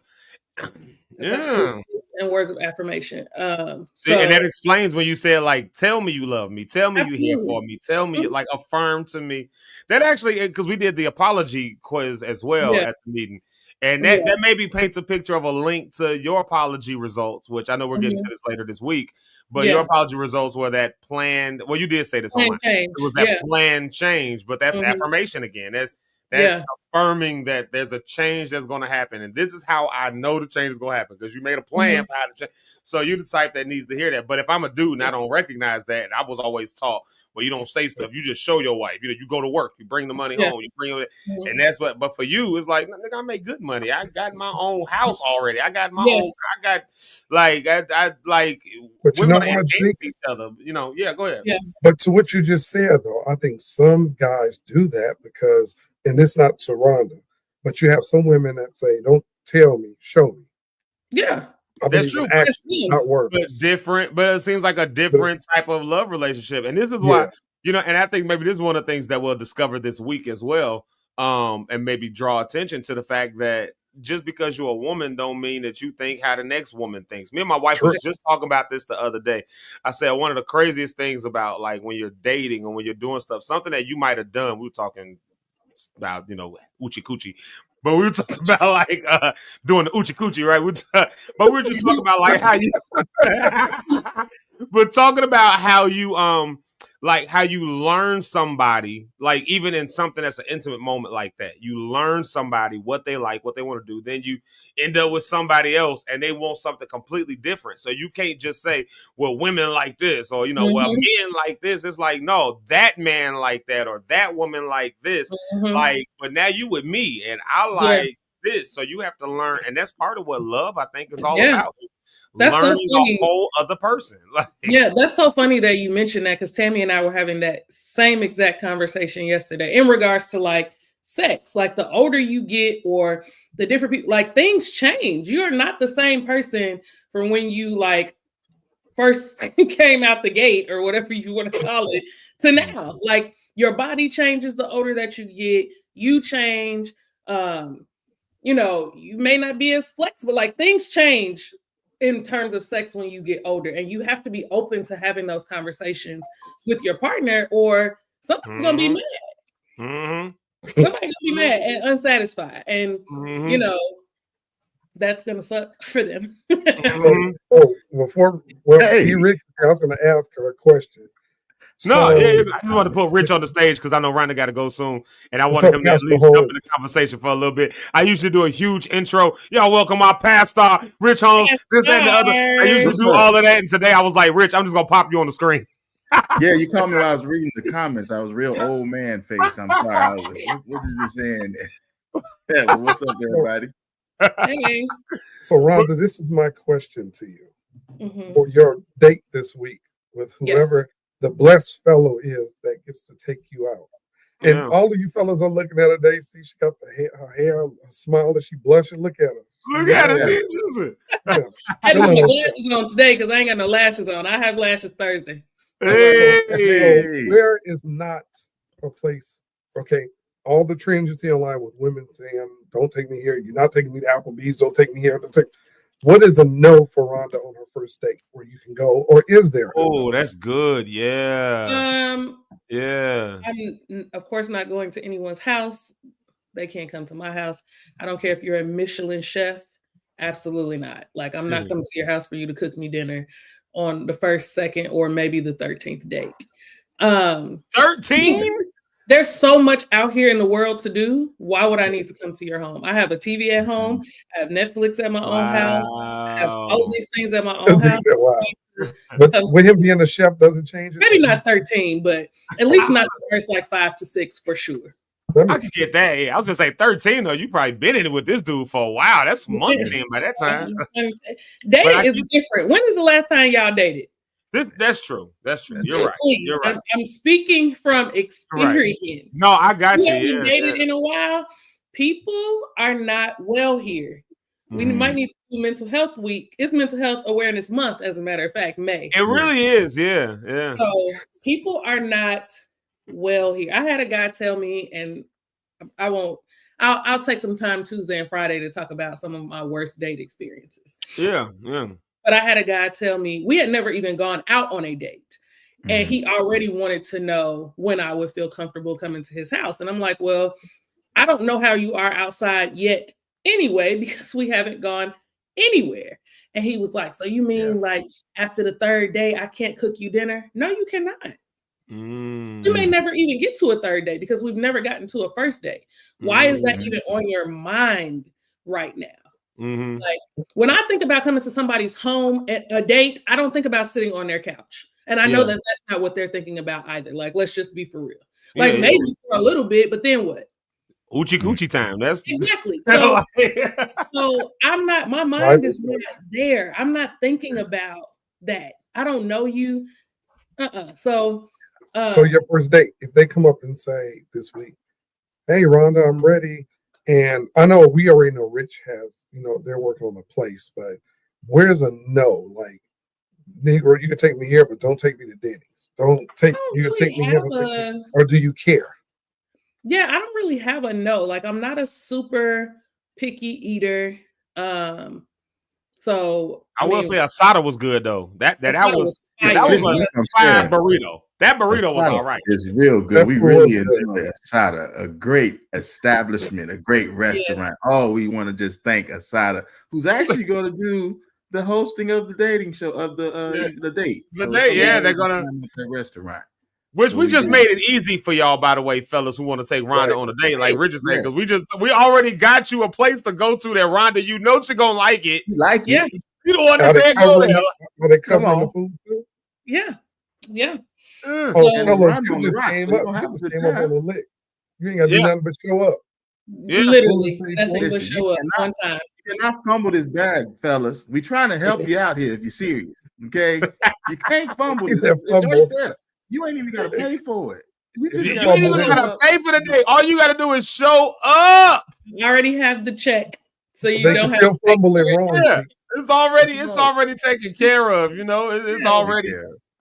And words of affirmation.
And that explains when you said, like, tell me you love me, tell me you're here for me, tell me, like, affirm to me. That actually, because we did the apology quiz as well at the meeting. And that maybe paints a picture of a link to your apology results, which I know we're getting to this later this week. But your apology results were that planned. Well, you did say this online. It was that planned change, but that's affirmation again. That's affirming that there's a change that's going to happen. And this is how I know the change is going to happen because you made a plan for how to change. So you're the type that needs to hear that. But if I'm a dude and I don't recognize that, and I was always taught, well, you don't say stuff. You just show your wife. You go to work. You bring the money home. You bring it. And that's what. But for you, it's like, nigga, I make good money. I got my own house already. I got my own. I got I like.
But
we're going to engage each other. Yeah. Go ahead.
Yeah.
But to what you just said, though, I think some guys do that because, and it's not to Rhonda, but you have some women that say, "Don't tell me, show me."
Yeah.
That's true.
Not words.
But different, but it seems like a different type of love relationship. And this is why, and I think maybe this is one of the things that we'll discover this week as well. And maybe draw attention to the fact that just because you're a woman don't mean that you think how the next woman thinks. Me and my wife was just talking about this the other day. I said one of the craziest things about like when you're dating or when you're doing stuff, something that you might have done, we were talking about, Uchi Coochie. But we were talking about like doing the Uchi Coochie, right? But we were just talking about like how you we're talking about how you like how you learn somebody, like even in something that's an intimate moment like that, you learn somebody what they like, what they want to do. Then you end up with somebody else and they want something completely different. So you can't just say, well, women like this, or well, men like this. It's like, no, that man like that, or that woman like this. Like, but now you with me and I like this. So you have to learn, and that's part of what love, I think, is all about. That's learning so funny. A whole other person.
That's so funny that you mentioned that, because Tammy and I were having that same exact conversation yesterday in regards to like sex. Like the older you get, or the different people, like things change. You're not the same person from when you like first came out the gate or whatever you want to call it to now. Like your body changes the older that you get. You change. You may not be as flexible. Like things change in terms of sex when you get older, and you have to be open to having those conversations with your partner, or somebody's gonna be mad. Somebody's gonna be mad and unsatisfied, and that's gonna suck for them.
Hey, Rich, I was gonna ask her a question.
I just wanted to put Rich on the stage because I know Rhonda got to go soon, and I wanted him to at least jump in the conversation for a little bit. I usually do a huge intro. Y'all welcome our pastor, Rich Holmes, this, that, and the other. I usually do all of that, and today I was like, Rich, I'm just going to pop you on the screen.
Yeah, you called me when I was reading the comments. I was real old man face. I'm sorry. I was like, what is you saying? Yeah, well, what's up, everybody?
Hey.
So, Rhonda, this is my question to you. For your date this week, with whoever the blessed fellow is that gets to take you out. And all of you fellas are looking at her. They see she got her hair, her smile, that she blushing. Look at her.
Look at her. Listen.
I had to put my glasses on today because I ain't got no lashes on. I have lashes Thursday.
Hey.
So where is not a place? Okay, all the trends you see online with women saying, "Don't take me here. You're not taking me to Applebee's. Don't take me here." What is a no for Rhonda on her first date where you can go, or is there?
Oh, that's good. Yeah. Yeah.
I'm of course not going to anyone's house. They can't come to my house. I don't care if you're a Michelin chef. Absolutely not. Like, I'm not coming to your house for you to cook me dinner on the first, second, or maybe the 13th date.
13?
There's so much out here in the world to do. Why would I need to come to your home? I have a TV at home. I have Netflix at my own house. I have all of these things at my own house.
Wow. But with him being a chef doesn't change it?
Maybe not 13, but at least not the first like 5 to 6 for sure.
I can get that. Yeah, I was gonna say 13 though. You probably been in it with this dude for a while. That's months in by that time.
Dating is different. When is the last time y'all dated?
That's true. That's true. You're right.
Please,
You're right.
I'm speaking from experience.
Right. No, I got you.
Yeah, dated in a while. People are not well here. We might need to do mental health week. It's mental health awareness month, as a matter of fact, May.
It really is. Yeah. Yeah.
So people are not well here. I had a guy tell me, and I'll take some time Tuesday and Friday to talk about some of my worst date experiences.
Yeah. Yeah.
But I had a guy tell me we had never even gone out on a date. And he already wanted to know when I would feel comfortable coming to his house. And I'm like, well, I don't know how you are outside yet anyway, because we haven't gone anywhere. And he was like, so you mean like after the third day, I can't cook you dinner? No, you cannot. We may never even get to a third day because we've never gotten to a first day. Why is that even on your mind right now? Like, when I think about coming to somebody's home at a date, I don't think about sitting on their couch. And I know that that's not what they're thinking about either. Like, let's just be for real. Like, maybe for a little bit, but then what?
Oochie coochie time. That's
exactly. So I'm not, my mind is not there. I'm not thinking about that. I don't know you. So
your first date, if they come up and say this week, hey, Rhonda, I'm ready. And I know we already know Rich has, they're working on the place, but where's a no? Like, Negro, you can take me here, but don't take me to Denny's. You can take me here, or do you care?
Yeah, I don't really have a no. Like, I'm not a super picky eater. So
I will say asada was good though. That was a fine burrito. That burrito was all right.
It's real good. We really enjoy Asada, a great establishment, a great restaurant. Oh, we want to just thank Asada, who's actually going to do the hosting of the dating show of the date.
The date, they're gonna
the restaurant.
Which we just made it easy for y'all, by the way, fellas who want to take Rhonda on a date, like Richard said, because we already got you a place to go to that Rhonda. You know she gonna like it.
You like it?
You don't want to say go there.
Are they covering the food too?
Yeah.
Oh, fellas, you just came up. You just came up on the lick. You ain't got to do nothing but show up.
Literally, nothing but show up one time.
You cannot fumble this bag, fellas. We trying to help you out here if you're serious. Okay, you can't fumble this. It's right there. You ain't even got to pay for it. You
ain't even got to pay for the day. All you got to do is show up.
You already have the check, so you
they
don't
can
have
still
to
fumble it wrong.
Yeah, it's already taken care of.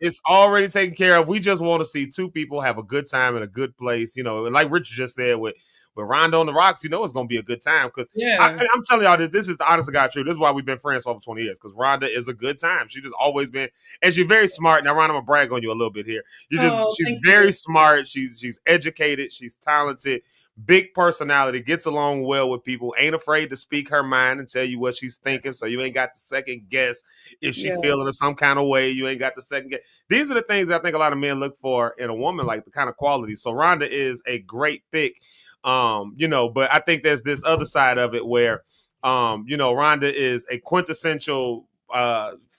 It's already taken care of. We just want to see two people have a good time in a good place. And like Richard just said with Rhonda on the Rocks, it's going to be a good time. Because I'm telling y'all this is the honest to God truth. This is why we've been friends for over 20 years. Because Rhonda is a good time. She just always been, and she's very smart. Now, Rhonda, I'm going to brag on you a little bit here. She's very smart. She's educated. She's talented. Big personality. Gets along well with people. Ain't afraid to speak her mind and tell you what she's thinking. So you ain't got the second guess if she feeling in some kind of way. You ain't got the second guess. These are the things that I think a lot of men look for in a woman, like the kind of quality. So Rhonda is a great pick. But I think there's this other side of it where, Rhonda is a quintessential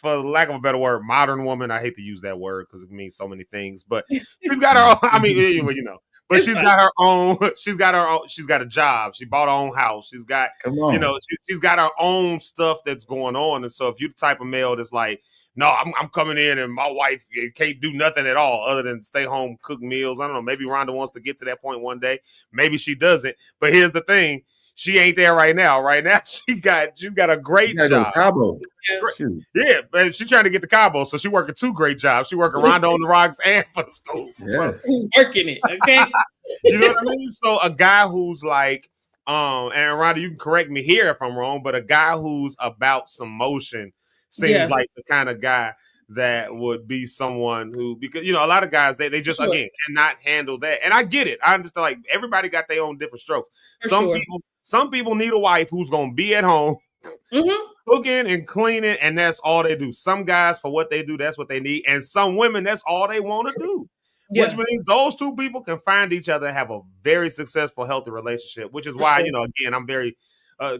for lack of a better word, modern woman. I hate to use that word because it means so many things, but she's got her own, I mean, you know, but she's got her own, she's got a job. She bought her own house. She's got, you know, she's got her own stuff that's going on. And so if you're the type of male that's like, no, I'm coming in and my wife can't do nothing at all other than stay home, cook meals. I don't know. Maybe Rhonda wants to get to that point one day. Maybe she doesn't. But here's the thing. She ain't there right now. Right now, she's got a great job. Yeah, man, she's trying to get to Cabo, so she working 2 great jobs. She working Rhonda on the Rocks and for the schools.
Yes.
So,
working it, okay?
You know what I mean? So a guy who's like, and Rhonda, you can correct me here if I'm wrong, but a guy who's about some motion seems like the kind of guy that would be someone who, because, you know, a lot of guys, they just, again, cannot handle that. And I get it. I understand, like, everybody got their own different strokes. Some people need a wife who's going to be at home, cooking and cleaning, and that's all they do. Some guys, for what they do, that's what they need. And some women, that's all they want to do. Which means those 2 people can find each other and have a very successful, healthy relationship, which is why, you know, again, I'm very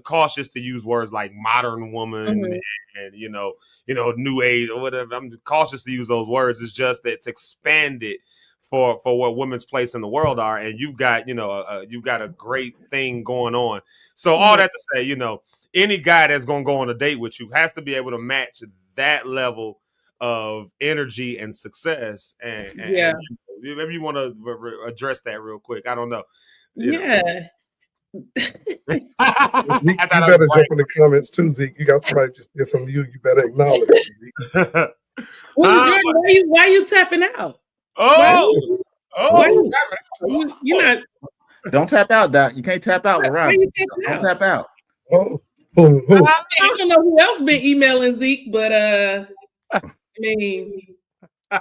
cautious to use words like modern woman and, you know, new age or whatever. I'm cautious to use those words. It's just that it's expanded for what women's place in the world are. And you've got, you know, you've got a great thing going on. So all that to say, you know, any guy that's going to go on a date with you has to be able to match that level of energy and success. And maybe you want to address that real quick. I don't know. You know.
Zeke, you better jump in the comments too, Zeke. You got somebody just did something to you. You better acknowledge it, Zeke.
Why you tapping out? Why you tapping out? You're not.
Don't tap out, Doc. You can't tap out around. Don't tap out.
I don't know who else been emailing Zeke, but I mean,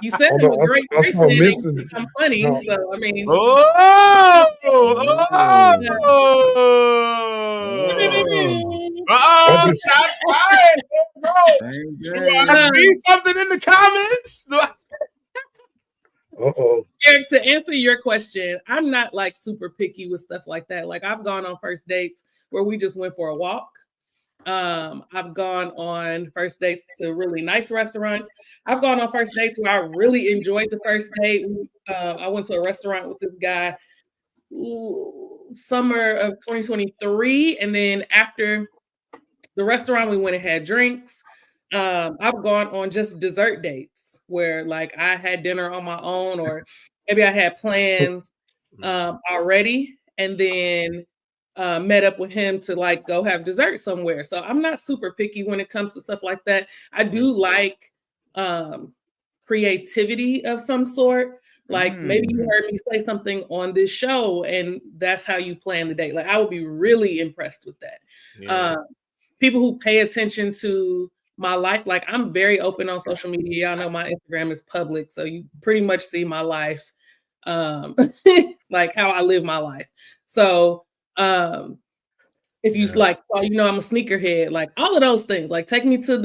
you said it was great person. I'm funny, so I mean.
Shots fired, bro. I see something in the comments.
Eric, to answer your question, I'm not like super picky with stuff like that. Like I've gone on first dates where we just went for a walk. I've gone on first dates to really nice restaurants. I've gone on first dates where I really enjoyed the first date. I went to a restaurant with this guy summer of 2023. And then after the restaurant, we went and had drinks. I've gone on just dessert dates where like I had dinner on my own, or maybe I had plans already, and then met up with him to like go have dessert somewhere. So I'm not super picky when it comes to stuff like that. I do like creativity of some sort. Like maybe you heard me say something on this show and that's how you plan the date. Like I would be really impressed with that. Yeah. People who pay attention to my life, like I'm very open on social media. Y'all know my Instagram is public, so you pretty much see my life, like how I live my life. So if you like, well, you know, I'm a sneakerhead, like all of those things, like take me to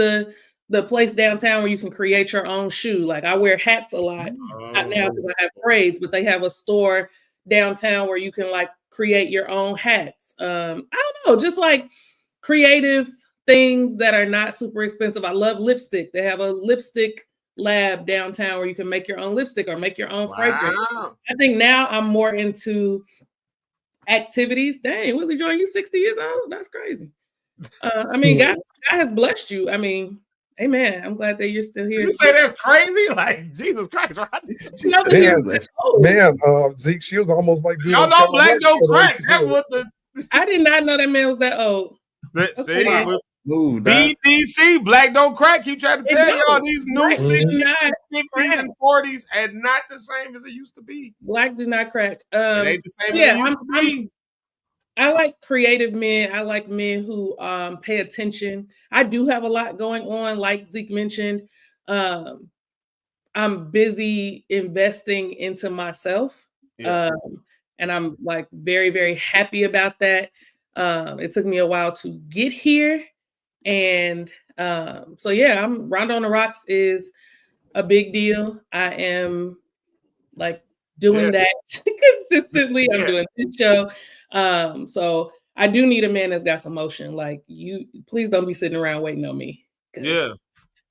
the place downtown where you can create your own shoe. Like I wear hats a lot, not now because I have braids, but they have a store downtown where you can like create your own hats. I don't know, just like creative things that are not super expensive. I love lipstick. They have a lipstick lab downtown where you can make your own lipstick or make your own fragrance. I think now I'm more into activities. Dang, Willie Joy, you 60 years old? That's crazy. I mean, God has blessed you. I mean, amen. I'm glad that you're still here.
Did you say that's crazy? Like, Jesus Christ, right?
Man, Zeke, she was almost like
y'all know black don't crack. That's what the
I did not know that man was that old.
See, BDC, black don't crack. Keep trying to tell y'all these new 60s, 50s, and 40s are not the same as it used to be.
Black do not crack.
It ain't the same as it used to be.
I like creative men. I like men who pay attention. I do have a lot going on, like Zeke mentioned. I'm busy investing into myself. And I'm like very, very happy about that. It took me a while to get here. And so, yeah, Rhonda on the Rocks is a big deal. I am like doing that consistently. I'm doing this show. So I do need a man that's got some motion. Like you, please don't be sitting around waiting on me.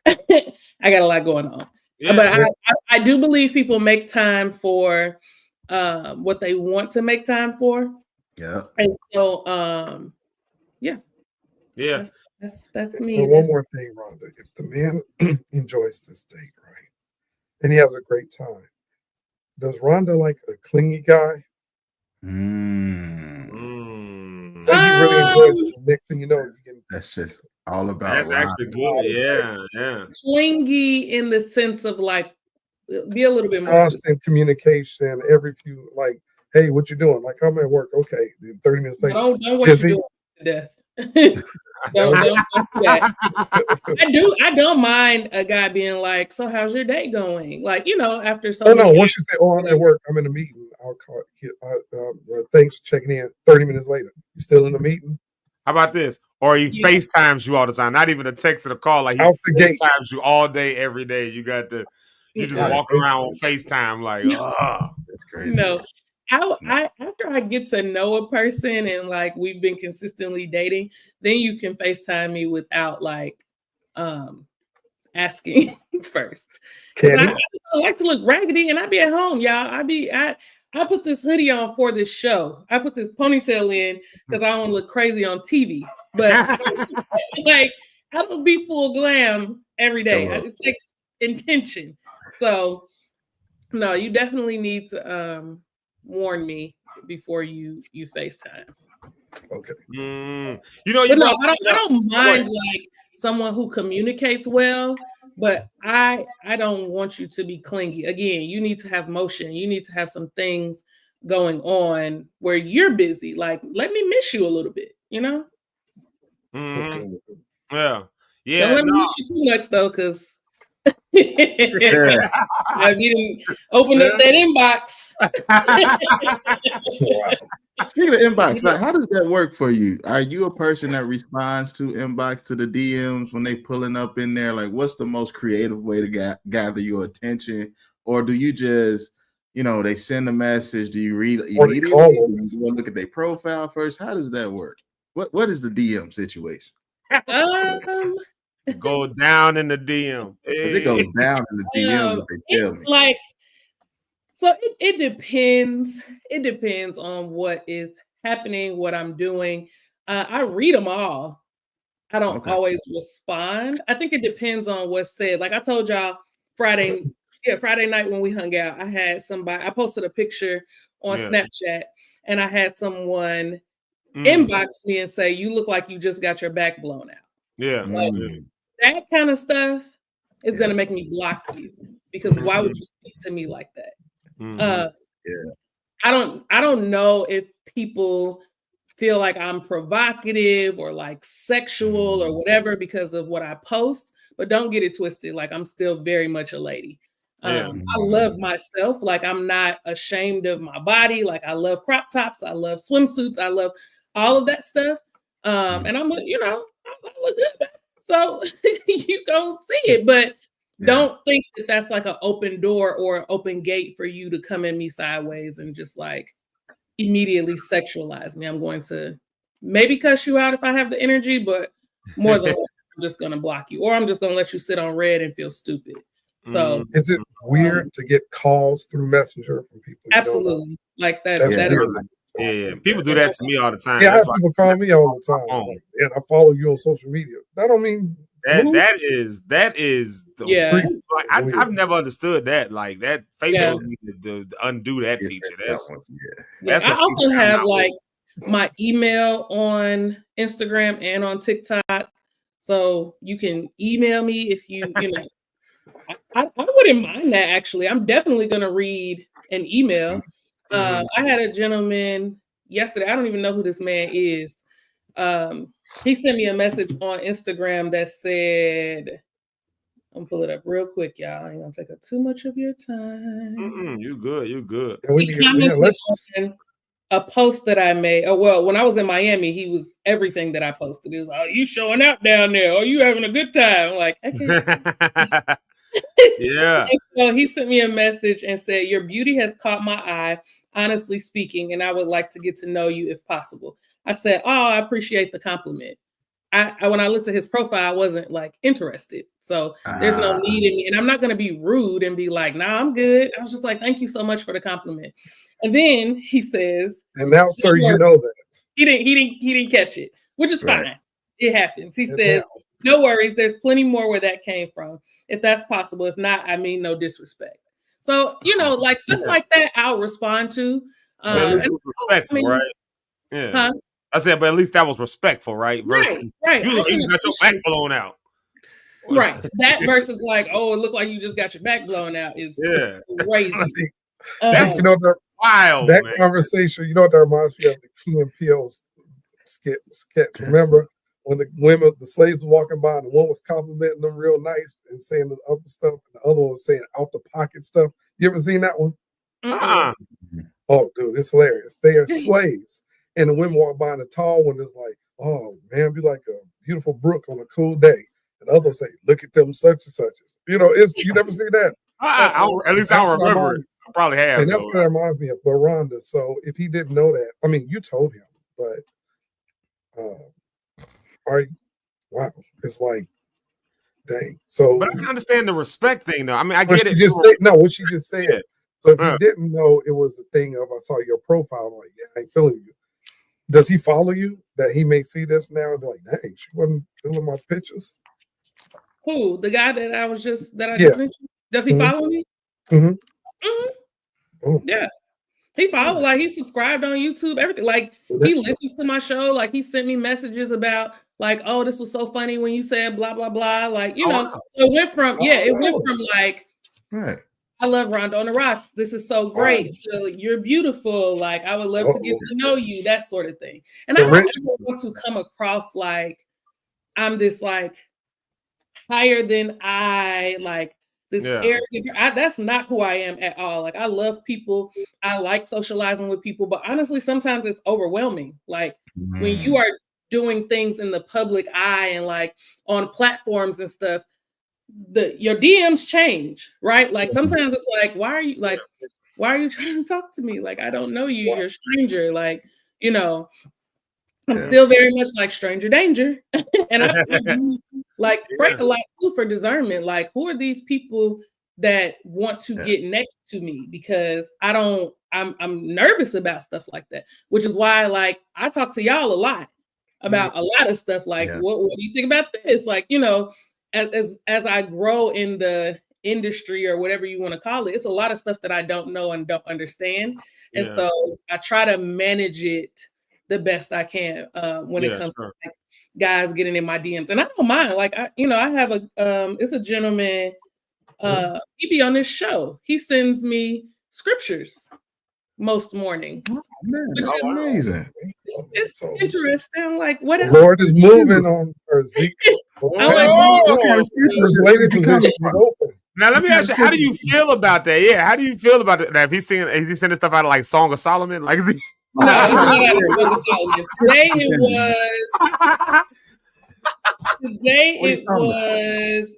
I got a lot going on.
Yeah.
But I do believe people make time for what they want to make time for.
Yeah.
And so yeah. That's me.
And one more thing, Rhonda. If the man enjoys this date, right, and he has a great time, does Rhonda like a clingy guy? Say he really enjoys it. Next thing you know,
that's just all about.
That's actually good. Yeah.
Clingy in the sense of like, be a little bit more
constant communication. Every few, like, hey, what you doing? Like, I'm at work. Okay, then 30 minutes later.
Don't what you doing to death. don't do that. I don't mind a guy being like, so how's your day going? Like, you know, after so.
No. Once you say, oh, I'm at work, I'm in a meeting. I'll call. Thanks for checking in. 30 minutes later, you still in the meeting?
How about this? Or he FaceTimes you all the time. Not even a text or a call. Like he FaceTimes you all day, every day. You just walk around on FaceTime like,
that's crazy.
No. After I get to know a person and like we've been consistently dating, then you can FaceTime me without like asking first. I like to look raggedy and I be at home, y'all. I put this hoodie on for this show. I put this ponytail in because I don't look crazy on TV. But like I don't be full glam every day. It takes intention. So no, you definitely need to warn me before you FaceTime.
Okay.
You know,
I don't mind like someone who communicates well, but I don't want you to be clingy. Again, you need to have motion. You need to have some things going on where you're busy. Like, let me miss you a little bit, you know?
Yeah.
Don't let me miss you too much though, because I didn't open up that inbox.
Speaking of inbox, like, how does that work for you? Are you a person that responds to inbox, to the DMs when they pulling up in there? Like, what's the most creative way to gather your attention? Or do you just, you know, they send a message? Do you read immediately? Do you look at their profile first? How does that work? What is the DM situation?
Go down in the DM.
It goes down in the DM. What they tell me.
Like, so it depends. It depends on what is happening, what I'm doing. I read them all. I don't always respond. I think it depends on what's said. Like I told y'all Friday night when we hung out, I had somebody. I posted a picture on Snapchat, and I had someone inbox me and say, "You look like you just got your back blown out."
Yeah,
like, that kind of stuff is gonna make me block you because why would you speak to me like that? I don't know if people feel like I'm provocative or like sexual or whatever because of what I post, but don't get it twisted. Like I'm still very much a lady. I love myself. Like I'm not ashamed of my body. Like I love crop tops. I love swimsuits. I love all of that stuff. And I'm, you know, I look good. So you gonna see it, but don't think that that's like an open door or an open gate for you to come at me sideways and just like immediately sexualize me. I'm going to maybe cuss you out if I have the energy, but more than I'm just going to block you, or I'm just going to let you sit on red and feel stupid. So
is it weird to get calls through Messenger from people?
Absolutely. Like that.
Yeah, people do that to me all the time.
Yeah, I have people call me all the time. Like, and I follow you on social media. That don't mean
that is the like, I've never understood that. Like that Facebook needed to undo that feature.
I also have like my email on Instagram and on TikTok, so you can email me if you know. I wouldn't mind that actually. I'm definitely gonna read an email. I had a gentleman yesterday. I don't even know who this man is. He sent me a message on Instagram that said, I'm gonna pull it up real quick, y'all. I ain't gonna take up too much of your time.
You good.
He commented on a post that I made. Oh, well, when I was in Miami, he was everything that I posted. He was, oh, you showing out down there? Oh, you having a good time? I'm like, okay.
Yeah.
And so he sent me a message and said, your beauty has caught my eye, honestly speaking, and I would like to get to know you if possible. I said, oh, I appreciate the compliment. When I looked at his profile, I wasn't like interested. So there's no need in me. And I'm not going to be rude and be like, nah, I'm good. I was just like, thank you so much for the compliment. And then he says,
and now, sir, you know that.
He didn't catch it, which is fine. It happens. He says, no worries. There's plenty more where that came from. If that's possible. If not, I mean no disrespect. So, like stuff like that, I'll respond to.
At least it was respectful, right? Yeah.
Huh?
I said, but at least that was respectful, right? Versus
right.
You got your back blown out.
Right. That versus like, oh, it looked like you just got your back blown out is crazy.
That's wild.
That conversation, that reminds me of the Key and Peele's sketch. Remember when the slaves were walking by and the one was complimenting them real nice and saying the other stuff, and the other one was saying out the pocket stuff. You ever seen that one? Oh, dude, it's hilarious. They are slaves. And the women walk by and the tall one is like, oh, man, be like a beautiful brook on a cool day. And the other say, look at them such and suches. You never see that.
At least I'll remember it. I probably have.
And that's what reminds me of Rhonda. So if he didn't know that, I mean, you told him, but wow, it's like, dang. So,
but I can understand the respect thing, though. I mean, I
get
it.
What she just said. Yeah. So if he didn't know, it was a thing of I saw your profile, I'm like, yeah, I ain't feeling you. Does he follow you? That he may see this now and be like, dang, she wasn't feeling my pictures.
Who? The guy that I just mentioned? Does he follow me? Yeah. He followed, like he subscribed on YouTube, everything. Like he listens to my show. Like he sent me messages about like, oh, this was so funny when you said blah, blah, blah. Like, so it went from, like,
right.
I love Rhonda on the Rocks. This is so great. So you're beautiful. Like, I would love to get to know you, that sort of thing. And I don't want to come across like I'm this like higher than I, like this arrogant. That's not who I am at all. Like, I love people. I like socializing with people, but honestly, sometimes it's overwhelming. Like when you are doing things in the public eye and like on platforms and stuff, your DMs change, right? Like sometimes it's like, why are you trying to talk to me? Like, I don't know you, you're a stranger. Like, I'm still very much like stranger danger. And I like pray a lot too for discernment. Like, who are these people that want to get next to me? Because I'm nervous about stuff like that, which is why like I talk to y'all a lot about a lot of stuff. Like, what do you think about this? Like, as I grow in the industry or whatever you want to call it, it's a lot of stuff that I don't know and don't understand. And so I try to manage it the best I can when it comes to like, guys getting in my DMs. And I don't mind. Like, I have it's a gentleman, he be on this show. He sends me scriptures most mornings.
Which is amazing.
It's interesting. Like, what else?
Lord is moving on her Zeke.
Now let me ask you, how do you feel about that? Yeah, how do you feel about that? If he's sending stuff out of like Song of Solomon, like
today it was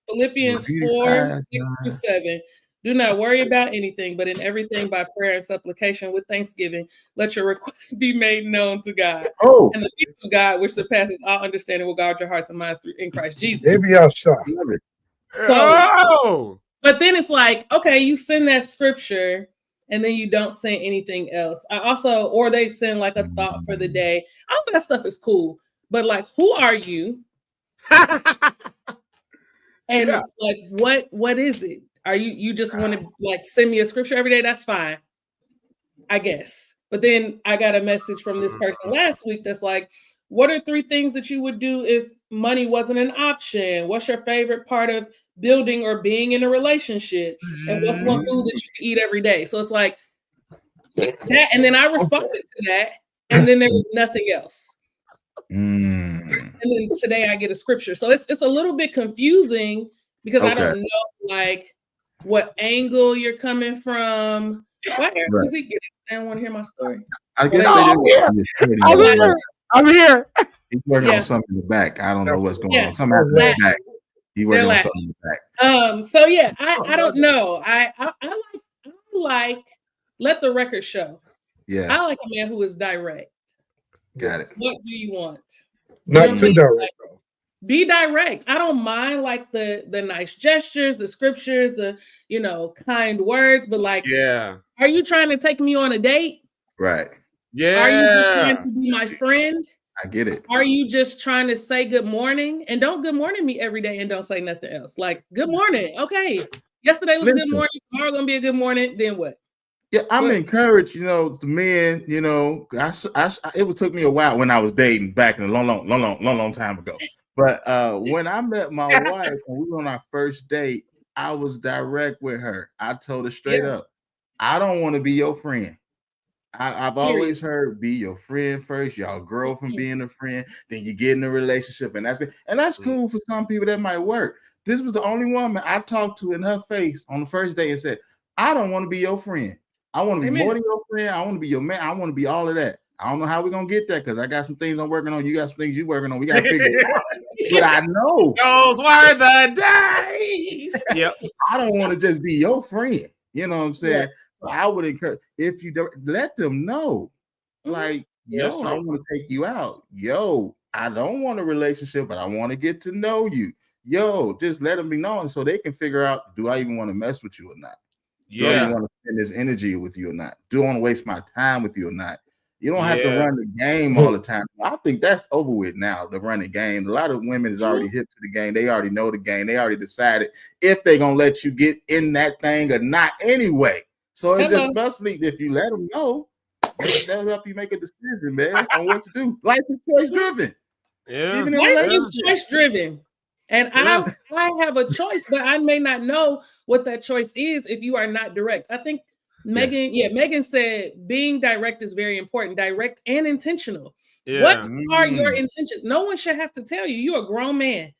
Philippians 4:6-7. Do not worry about anything, but in everything by prayer and supplication with thanksgiving, let your requests be made known to God. And the peace of God, which surpasses all understanding, will guard your hearts and minds in Christ Jesus.
Maybe I'll shot.
So, but then it's like, okay, you send that scripture and then you don't send anything else. Or they send like a thought for the day. All that stuff is cool, but like, who are you? And like, what is it? Are you just want to like send me a scripture every day? That's fine, I guess. But then I got a message from this person last week that's like, what are 3 things that you would do if money wasn't an option? What's your favorite part of building or being in a relationship? And what's one food that you can eat every day? So it's like that. And then I responded to that. And then there was nothing else. And then today I get a scripture. So it's a little bit confusing because I don't know like what angle you're coming from. Why does he get it? I don't want to hear my story.
I guess
I'm here.
He's working on something in the back. I don't know what's going on. Something else in the back. He's working on something in the back.
So yeah, I don't know. I like let the record show.
Yeah.
I like a man who is direct.
Got it.
What do you want?
Not too direct.
Be direct. I don't mind like the nice gestures, the scriptures, the kind words, but like, are you trying to take me on a date?
Right.
Are you just trying to be my friend?
I get it.
Are you just trying to say good morning? And don't good morning me every day and don't say nothing else. Like, good morning. Okay. Yesterday was a good morning. Tomorrow gonna be a good morning. Then what?
Yeah, I'm encouraged, the men, it took me a while when I was dating back in a long time ago. But when I met my wife and we were on our first date, I was direct with her. I told her straight up, I don't want to be your friend. I've always heard be your friend first. Y'all grow from being a friend, then you get in a relationship, and that's it. And that's cool for some people. That might work. This was the only woman I talked to in her face on the first day and said, I don't want to be your friend. I want to be more than your friend. I want to be your man. I want to be all of that. I don't know how we're going to get there because I got some things I'm working on. You got some things you're working on. We got to figure it out. But I know.
Those were the days. Yep.
I don't want to just be your friend. You know what I'm saying? Yeah. I would encourage, if you let them know, like, I want to take you out. I don't want a relationship, but I want to get to know you. Just let them be known so they can figure out, do I even want to mess with you or not? Do I even want to spend this energy with you or not? Do I want to waste my time with you or not? You don't have to run the game all the time. I think that's over with now, the running game. A lot of women is already hip to the game. They already know the game. They already decided if they're going to let you get in that thing or not anyway. So it's just mostly if you let them know, that'll help you make a decision, man, on what to do. Life is choice driven.
Yeah. Life is choice driven. And I have a choice, but I may not know what that choice is if you are not direct. I think Megan said being direct is very important, direct and intentional. Yeah. What are your intentions? No one should have to tell you. You're a grown man.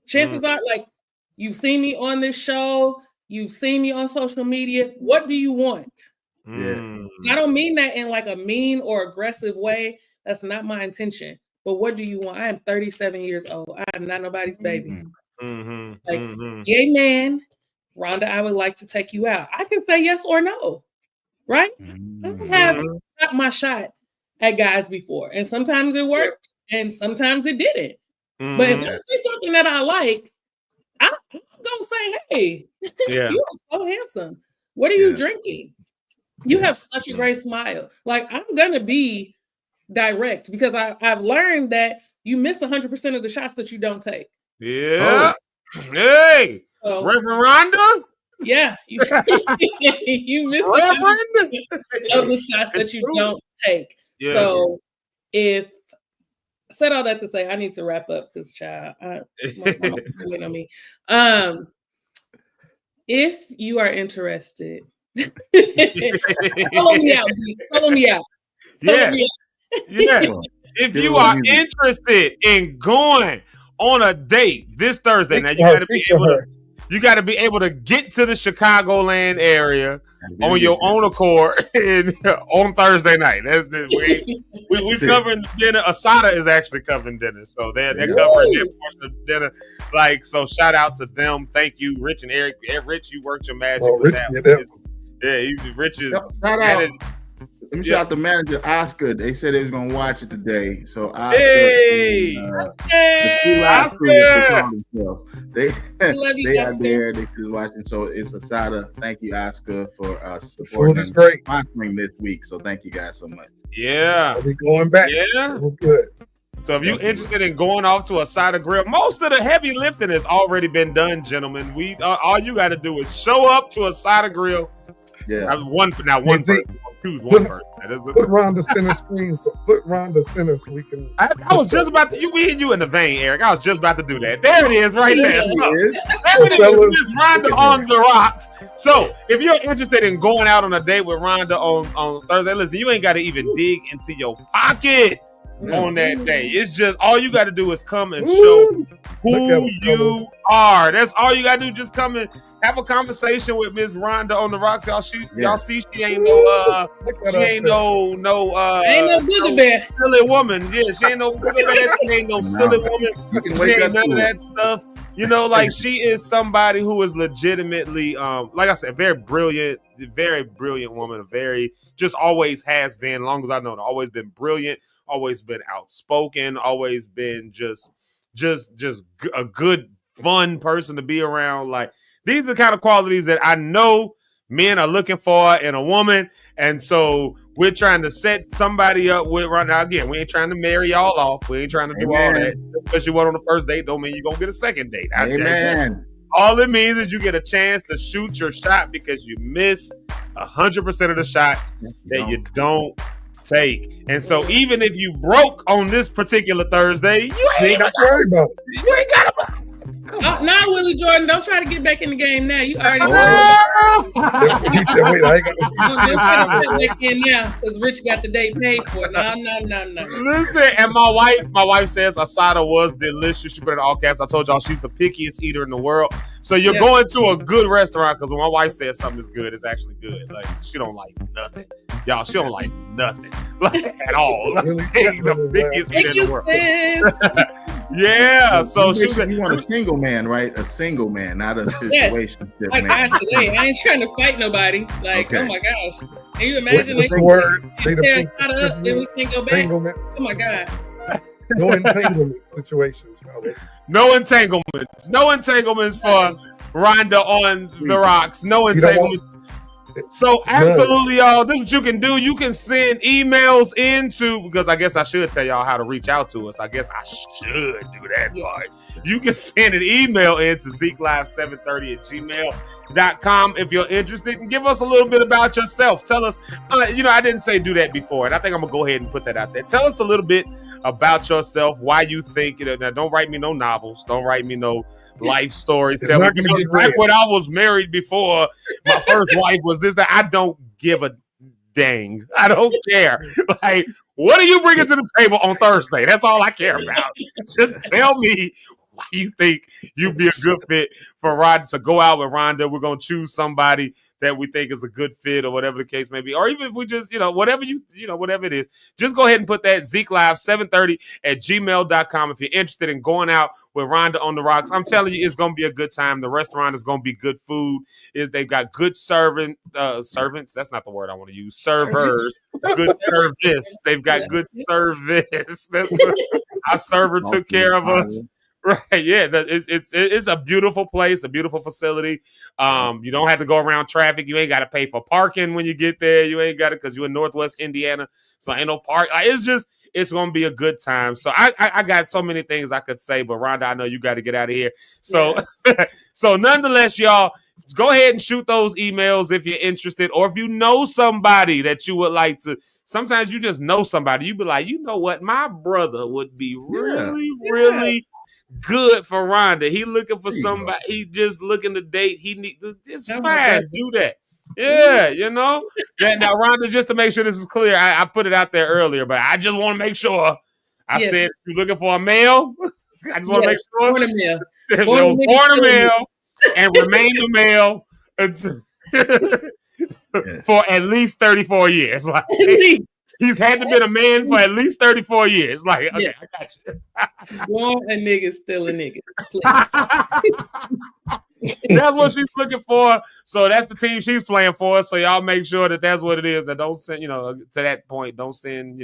Chances are, like, you've seen me on this show, you've seen me on social media. What do you want? I don't mean that in like a mean or aggressive way. That's not my intention. But what do you want? I am 37 years old. I am not nobody's baby. Gay man, Rhonda, I would like to take you out. I can say yes or no, right? I have shot my shot at guys before, and sometimes it worked, and sometimes it didn't. But if I see something that I like, I'm gonna say, "Hey, you are so handsome. What are you drinking? You have such a great smile." Like, I'm gonna be direct because I've learned that you miss 100% of the shots that you don't take.
Yeah. Hey, Reverend Rhonda.
Yeah, you miss 100% of the shots that you don't take. Yeah. So if I said all that to say, I need to wrap up because child, waiting on me. If you are interested, follow me out. Follow me out.
Yeah. If you are interested in going on a date this Thursday, now you got to be able to get to the Chicagoland area on your own accord on Thursday night. That's we covering dinner. Asada is actually covering dinner, so they're covering their portion of dinner. Like, so shout out to them. Thank you, Rich and Eric. Rich, you worked your magic with that. Rich is.
Let me shout out the manager, Oscar. They said they was gonna watch it today. So Oscar, they are there. They just watching. So it's Asada. Thank you, Oscar, for supporting and sponsoring this week. So thank you guys so much.
Yeah,
I'll be going back. Yeah, it was good.
So if you're interested in going off to Asada Grill, most of the heavy lifting has already been done, gentlemen. All you got to do is show up to Asada Grill.
Yeah,
one person. Choose one person.
Put Rhonda center screen. So put Rhonda center so we can.
I was just about to. You in the vein, Eric. I was just about to do that. There it is, right there. So, there it is. Miss Rhonda on the rocks. So if you're interested in going out on a date with Rhonda on Thursday, listen, you ain't got to even dig into your pocket on that day. It's just all you got to do is come and show who you are. That's all you got to do. Just come and have a conversation with Miss Rhonda on the rocks. Y'all see she ain't no
booger bear.
Silly woman. Yeah, she ain't no booger bear. She ain't no silly woman. She ain't none of that stuff. Like, she is somebody who is legitimately, like I said, very brilliant woman. A very, just always has been, long as I know her, always been brilliant, always been outspoken, always been just a good, fun person to be around. Like, these are the kind of qualities that I know men are looking for in a woman. And so we're trying to set somebody up with right now. Again, we ain't trying to marry y'all off. We ain't trying to do all that. Just because you went on the first date don't mean you're going to get a second date.
Amen.
All it means is you get a chance to shoot your shot because you miss 100% of the shots that you don't take. And so even if you broke on this particular Thursday, you ain't got to worry about it. You ain't got to.
Now, Willie Jordan, don't try to get back in the game now. You already
He said, wait, I ain't got
to get back in now because Rich got the date paid for. No.
Listen, and my wife says asada was delicious. She put it in all caps. I told y'all she's the pickiest eater in the world. So you're going to a good restaurant because when my wife says something is good, it's actually good. Like, she don't like nothing. Y'all, she don't like nothing. Like, at all. Like, the pickiest eater in the world. Yeah. So she said,
you want a single man, right? A single man, not a situation.
Like
man.
today, I ain't trying to fight nobody. Like, oh my gosh. Can you imagine?
What's the word?
Then we can't go back. Oh my God.
No entanglement situations, fellas.
No entanglements. No entanglements for Rhonda on the Rocks. No entanglements. So absolutely, y'all, this is what you can do. You can send emails into, because I guess I should tell y'all how to reach out to us. I guess I should do that part. You can send an email into ZekeLive730@gmail.com if you're interested, and give us a little bit about yourself. Tell us, I didn't say do that before, and I think I'm gonna go ahead and put that out there. Tell us a little bit about yourself, why you think, now don't write me no novels, don't write me no life stories. Tell me, right when I was married before my first wife was this, that I don't give a dang. I don't care. Like, what are you bringing to the table on Thursday? That's all I care about. Just tell me why you think you'd be a good fit for Rhonda. So go out with Rhonda. We're going to choose somebody that we think is a good fit or whatever the case may be. Or even if we just, whatever whatever it is, just go ahead and put that ZekeLive730@gmail.com if you're interested in going out with Rhonda on the Rocks. I'm telling you, it's going to be a good time. The restaurant is going to be good food. They've got good servants. That's not the word I want to use. Servers. Good service. They've got good service. Our server took care of us. Right, yeah, it's a beautiful place, a beautiful facility. You don't have to go around traffic. You ain't got to pay for parking when you get there. You ain't got to, because you're in Northwest Indiana, so ain't no park. It's gonna be a good time. So I got so many things I could say, but Rhonda, I know you got to get out of here. So so nonetheless, y'all, go ahead and shoot those emails if you're interested, or if you know somebody that you would like to. Sometimes you just know somebody. You be like, you know what, my brother would be really good for Rhonda. He looking for somebody. He just looking to date. It's fine. Do that. Yeah, Now, Rhonda, just to make sure this is clear, I put it out there earlier, but I just want to make sure. I said, if you're looking for a male, I just want to make sure.
Born a male.
Born a male and remain a male for at least 34 years. Like, he's had to be a man for at least 34 years. Like, okay, I got you.
Born a nigga, still a nigga.
That's what she's looking for. So that's the team she's playing for. So y'all make sure that that's what it is. That don't send, to that point, don't send,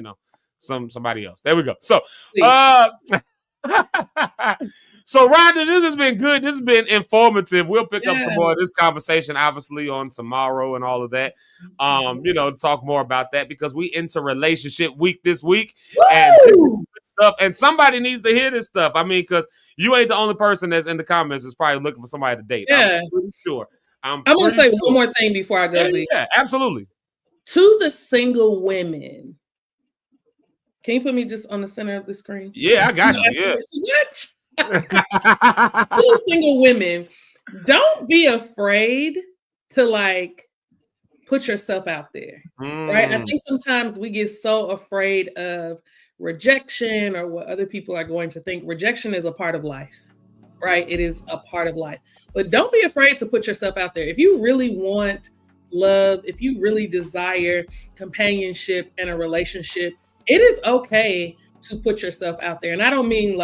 somebody else. There we go. So, so Rhonda, this has been good. This has been informative. We'll pick up some more of this conversation, obviously, on tomorrow and all of that. Talk more about that because we into relationship week this week. And stuff, and somebody needs to hear this stuff. I mean, because you ain't the only person that's in the comments is probably looking for somebody to date.
Yeah.
I'm pretty sure.
I'm going to say one more thing before I go.
Yeah, absolutely.
To the single women, can you put me just on the center of the screen?
Yeah, I got you. Yeah.
To the single women, don't be afraid to put yourself out there, right? I think sometimes we get so afraid of rejection or what other people are going to think. Rejection is a part of life, right? It is a part of life. But don't be afraid to put yourself out there. If you really want love, if you really desire companionship and a relationship, it is okay to put yourself out there. And I don't mean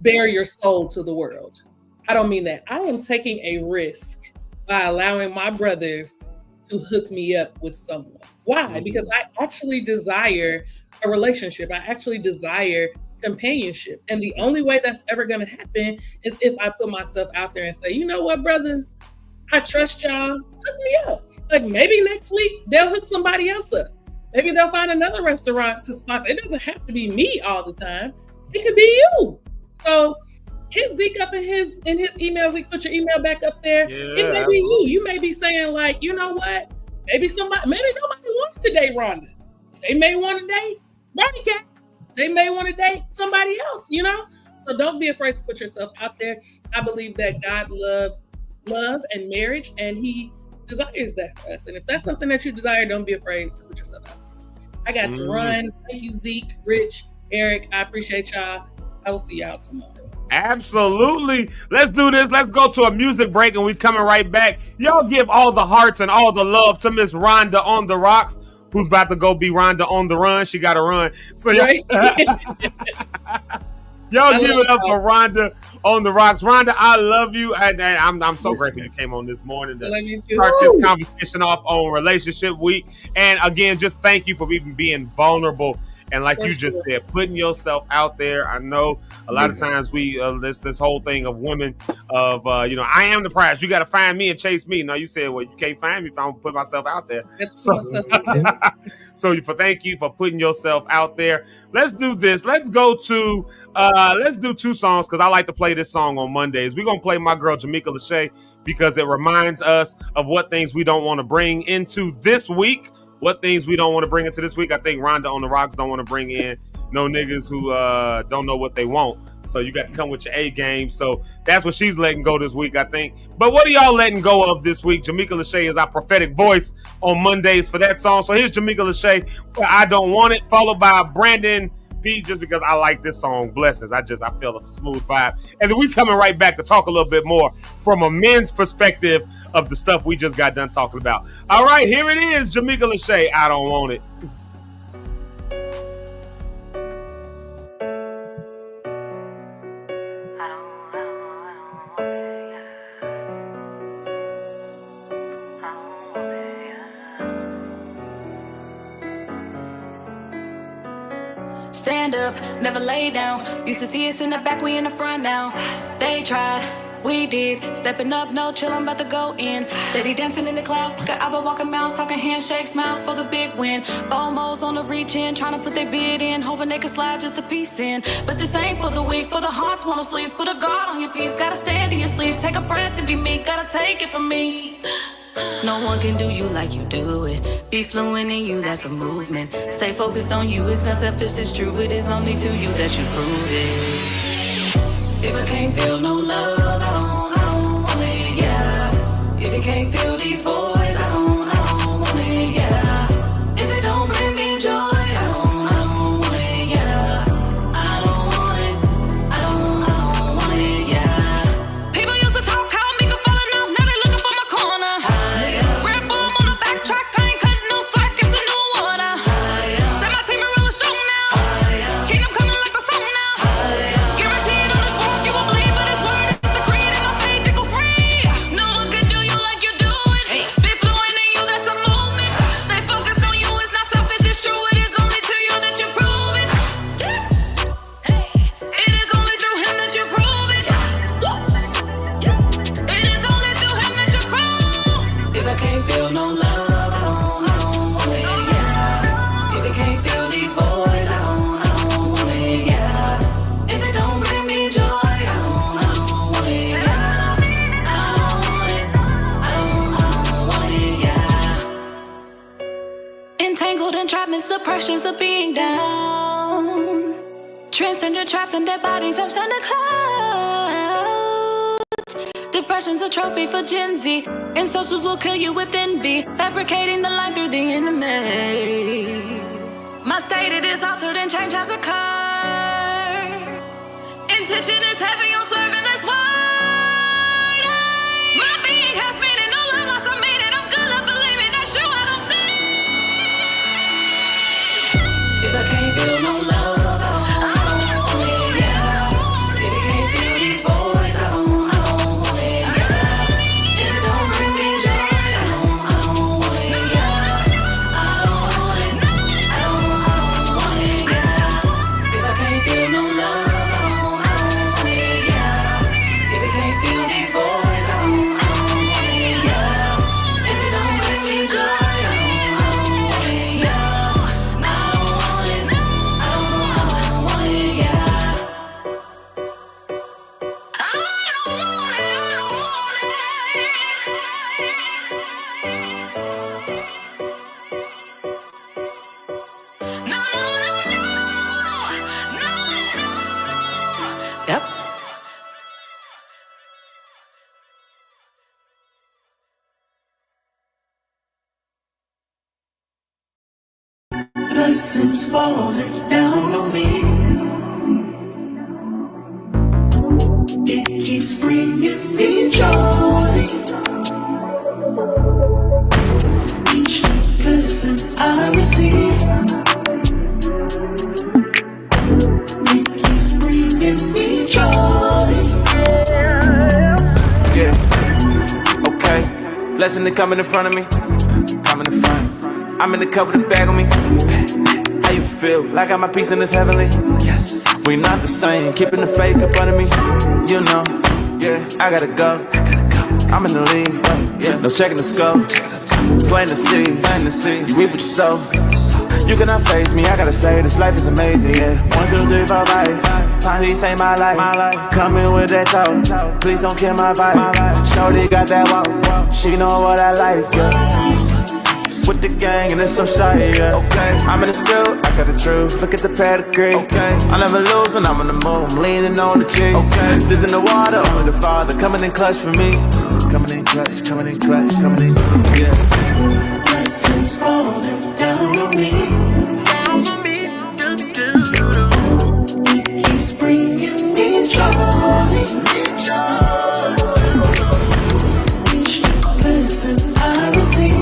bare your soul to the world. I don't mean that. I am taking a risk by allowing my brothers to hook me up with someone. Why? Because I actually desire a relationship. I actually desire companionship. And the only way that's ever going to happen is if I put myself out there and say, you know what, brothers, I trust y'all, hook me up. Like maybe next week they'll hook somebody else up. Maybe they'll find another restaurant to sponsor. It doesn't have to be me all the time. It could be you. So hit Zeke up in his emails. Zeke, put your email back up there.
Yeah,
it may be you. You may be saying like, you know what? Maybe nobody wants to date Rhonda. They may want to date Ronnie Cat. They may want to date somebody else, you know? So don't be afraid to put yourself out there. I believe that God loves love and marriage, and he desires that for us. And if that's something that you desire, don't be afraid to put yourself out there. I got to run. Thank you, Zeke, Rich, Eric. I appreciate y'all. I will see y'all tomorrow.
Absolutely. Let's do this. Let's go to a music break and we coming right back. Y'all give all the hearts and all the love to Miss Rhonda on the Rocks, who's about to go be Rhonda on the run. She got to run. So y'all give it up for Rhonda on the Rocks. Rhonda, I love you. And I'm so grateful you came on this morning to start this conversation off on Relationship Week. And again, just thank you for even being vulnerable. And like you just said, putting yourself out there. I know a lot of times we this whole thing of women of I am the prize. You got to find me and chase me. No, you said, well, you can't find me if I don't put myself out there. So thank you for putting yourself out there. Let's do this. Let's go to let's do two songs because I like to play this song on Mondays. We're gonna play my girl Jamaica Lachey because it reminds us of what things we don't want to bring into this week. What things we don't want to bring into this week. I think Rhonda on the Rocks don't want to bring in no niggas who don't know what they want. So you got to come with your A game. So that's what she's letting go this week, I think. But what are y'all letting go of this week? Jamaica Lachey is our prophetic voice on Mondays for that song. So here's Jamaica Lachey, I Don't Want It, followed by Brandon B, just because I like this song, Blessings. I feel a smooth vibe. And then we coming right back to talk a little bit more from a men's perspective of the stuff we just got done talking about. All right, here it is, Jamaica Lachey, I Don't Want It.
Stand up, never lay down. Used to see us in the back, we in the front now. They tried, we did. Stepping up, no chill, I'm about to go in. Steady dancing in the clouds, got Abba walking mouse, talking handshakes, smiles for the big win. Almost on the reach in, trying to put their bid in, hoping they can slide just a piece in. But this ain't for the weak, for the hearts wanna sleep. Put a guard on your piece, gotta stand in your sleep. Take a breath and be meek, gotta take it from me. No one can do you like you do it. Be fluent in you, that's a movement. Stay focused on you, it's not selfish, it's true. It is only to you that you prove it. If I can't feel no love, I don't want it, yeah. If you can't feel these voids, I don't want it, yeah. If it don't bring me joy, I don't want it, yeah. I don't want it, I don't want it, yeah. People used to talk how me could falling off, now they looking for my corner. Red Bull on the backtrack, I ain't cutting no slack, it's a new order. Say my team is really strong now. Kingdom coming like the song now. Guaranteed on this walk, you will believe, but it's word, it's the creed, and my faith equals free. No one can do you like you do it. Be fluent in you, that's a movement. Stay focused on you, it's not selfish, it's true. It is only to you that you prove it. It is only through him that you prove it. It is only through him that you prove. If I can't feel no love, I don't want it, yeah. If you can't feel these voids, I don't want it, yeah. If it don't bring me joy, I don't want it, yeah. I don't want it, I don't want it, yeah. Entangled entrapments, the pressures of being down. Transcendent traps and dead bodies have turned to clouds. Depression's a trophy for Gen Z, and socials will kill you with envy, fabricating the line through the enemy. My state, it is altered and change has occurred. Intention is heavy on serving this word. My being has meaning, no love lost, I mean it. I'm good, love, believe me, that's you, I don't think. If I can't feel no love, I don't want it, yeah. If you can't feel these voids, I don't want it, yeah. If it don't bring me joy, I don't want it, yeah. I don't want it, I don't want it, yeah. If I can't feel no love,
Blessings falling down on me. It keeps bringing me joy. Each blessing I receive, it keeps bringing me joy.
Yeah, okay. Blessing to coming in front of me. Coming in front. I'm in the cup with a bag on me. How you feel? Like I got my piece in this heavenly? Yes. We not the same. Keeping the fake up under me. You know. Yeah. I gotta go. I'm in the lead. Yeah. No checking the scope. Plain to see. You reap what you sow. You cannot face me. I gotta say this life is amazing. Yeah. 1, 2, 3, 4, 5. Time he saved my life. Coming with that talk. Please don't kill my vibe. Shorty got that walk. She know what I like. Yeah. With the gang and it's so shy, yeah. Okay, I'm in the still, I got the truth. Look at the pedigree. Okay, I never lose when I'm on the move. I'm leaning on the G. Okay, dipped in the water, only the Father coming in clutch for me. Coming in clutch, coming in clutch, coming in, yeah.
Blessings falling down on me. It keeps bringing me joy. Each blessing I receive.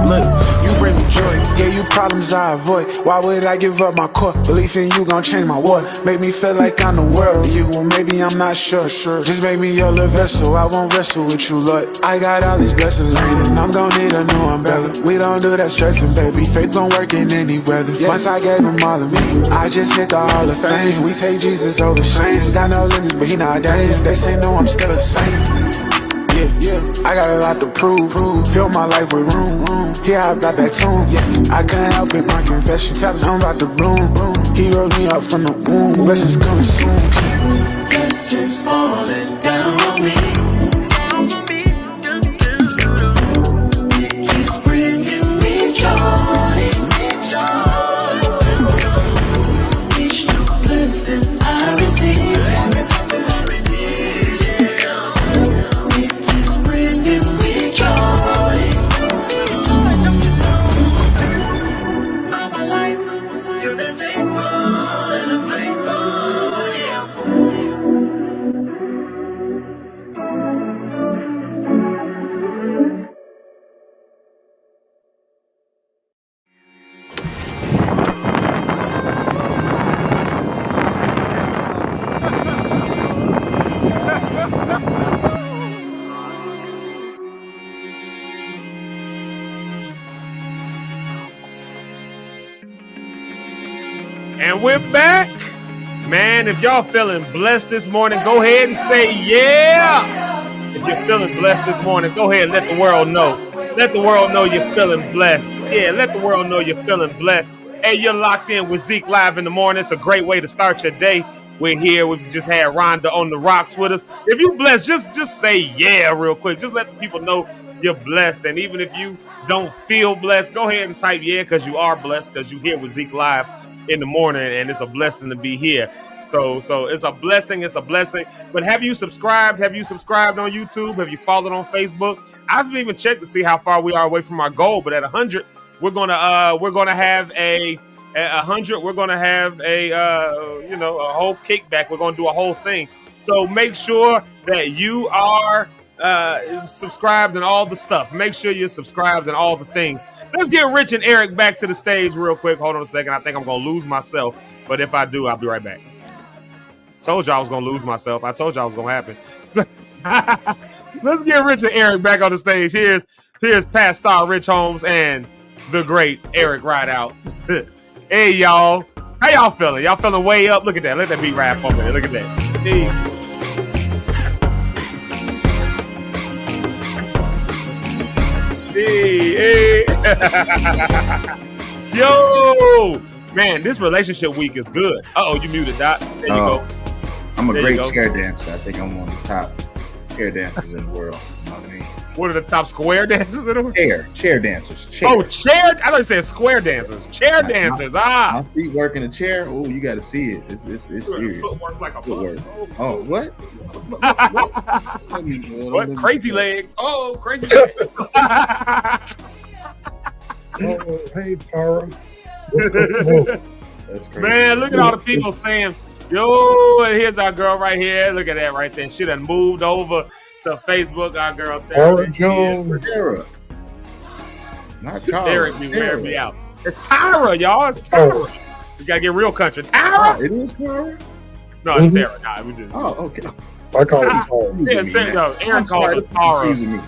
Look, you bring me joy. Yeah, you problems I avoid. Why would I give up my core? Belief in you gon' change my world. Make me feel like I'm the world. You, well, maybe I'm not sure. Just make me your little vessel. I won't wrestle with you, Lord. I got all these blessings raining. I'm gon' need a new umbrella. We don't do that stressing, baby. Faith gon' work in any weather. Yes. Once I gave him all of me, I just hit the Hall of Fame. We take Jesus over shame. Got no limits, but he not damn. They say no, I'm still the same. Yeah, I got a lot to prove. Fill my life with room. Yeah, I got that tune. Yes, I couldn't help it, my confession. Tell I'm about to bloom. He wrote me up from the womb. Blessings coming soon.
Blessings falling down on me. It keeps bringing me joy. Each new blessing I receive.
And we're back. Man, if y'all feeling blessed this morning, go ahead and say yeah. If you're feeling blessed this morning, go ahead and let the world know. Let the world know you're feeling blessed. Yeah, let the world know you're feeling blessed. Hey, you're locked in with Zeke live in the morning. It's a great way to start your day. We're here. We've just had Rhonda on the Rocks with us. If you're blessed, just say yeah real quick. Just let the people know you're blessed. And even if you don't feel blessed, go ahead and type yeah, because you are blessed, because you're here with Zeke live in the morning, and it's a blessing to be here. So it's a blessing. It's a blessing. But have you subscribed? Have you subscribed on YouTube? Have you followed on Facebook? I haven't even checked to see how far we are away from our goal. But at 100, we're gonna have a 100. We're gonna have a a whole kickback. We're gonna do a whole thing. So make sure that you are subscribed and all the stuff. Make sure you're subscribed and all the things. Let's get Rich and Eric back to the stage real quick. Hold on a second. I think I'm going to lose myself. But if I do, I'll be right back. Told you I was going to lose myself. I told you I was going to happen. Let's get Rich and Eric back on the stage. Here's past star Rich Holmes and the great Eric Rideout. Hey, y'all. How y'all feeling? Y'all feeling way up? Look at that. Let that beat rap over there. Look at that. Hey. Hey. Yo, man, this relationship week is good. You muted, Doc. There you go.
I'm a great chair dancer. I think I'm one of the top chair dancers in the world. Oh, man.
What are the top square dancers in the world?
Chair dancers. Chair.
Oh, chair. I thought you said square dancers. Chair dancers.
My feet work in a chair. Oh, you got to see it. It's serious.
Footwork like a
Footwork. Oh, what?
What? Crazy legs. Oh, crazy legs.
Oh, hey, Tara.
That's crazy.
Man, look at all the people saying, yo, and here's our girl right here. Look at that right there. She done moved over to Facebook. Our girl,
Tara Jones.
Tara. Not Tara.
Derek be wearing me out. It's Tyra, y'all. It's Tyra. You got to get real country. Tyra.
It is Tara?
No, it's Tara. Nah, we just.
Oh, okay.
I call it Tara.
Yeah, no, Aaron calls her Tara.
Me.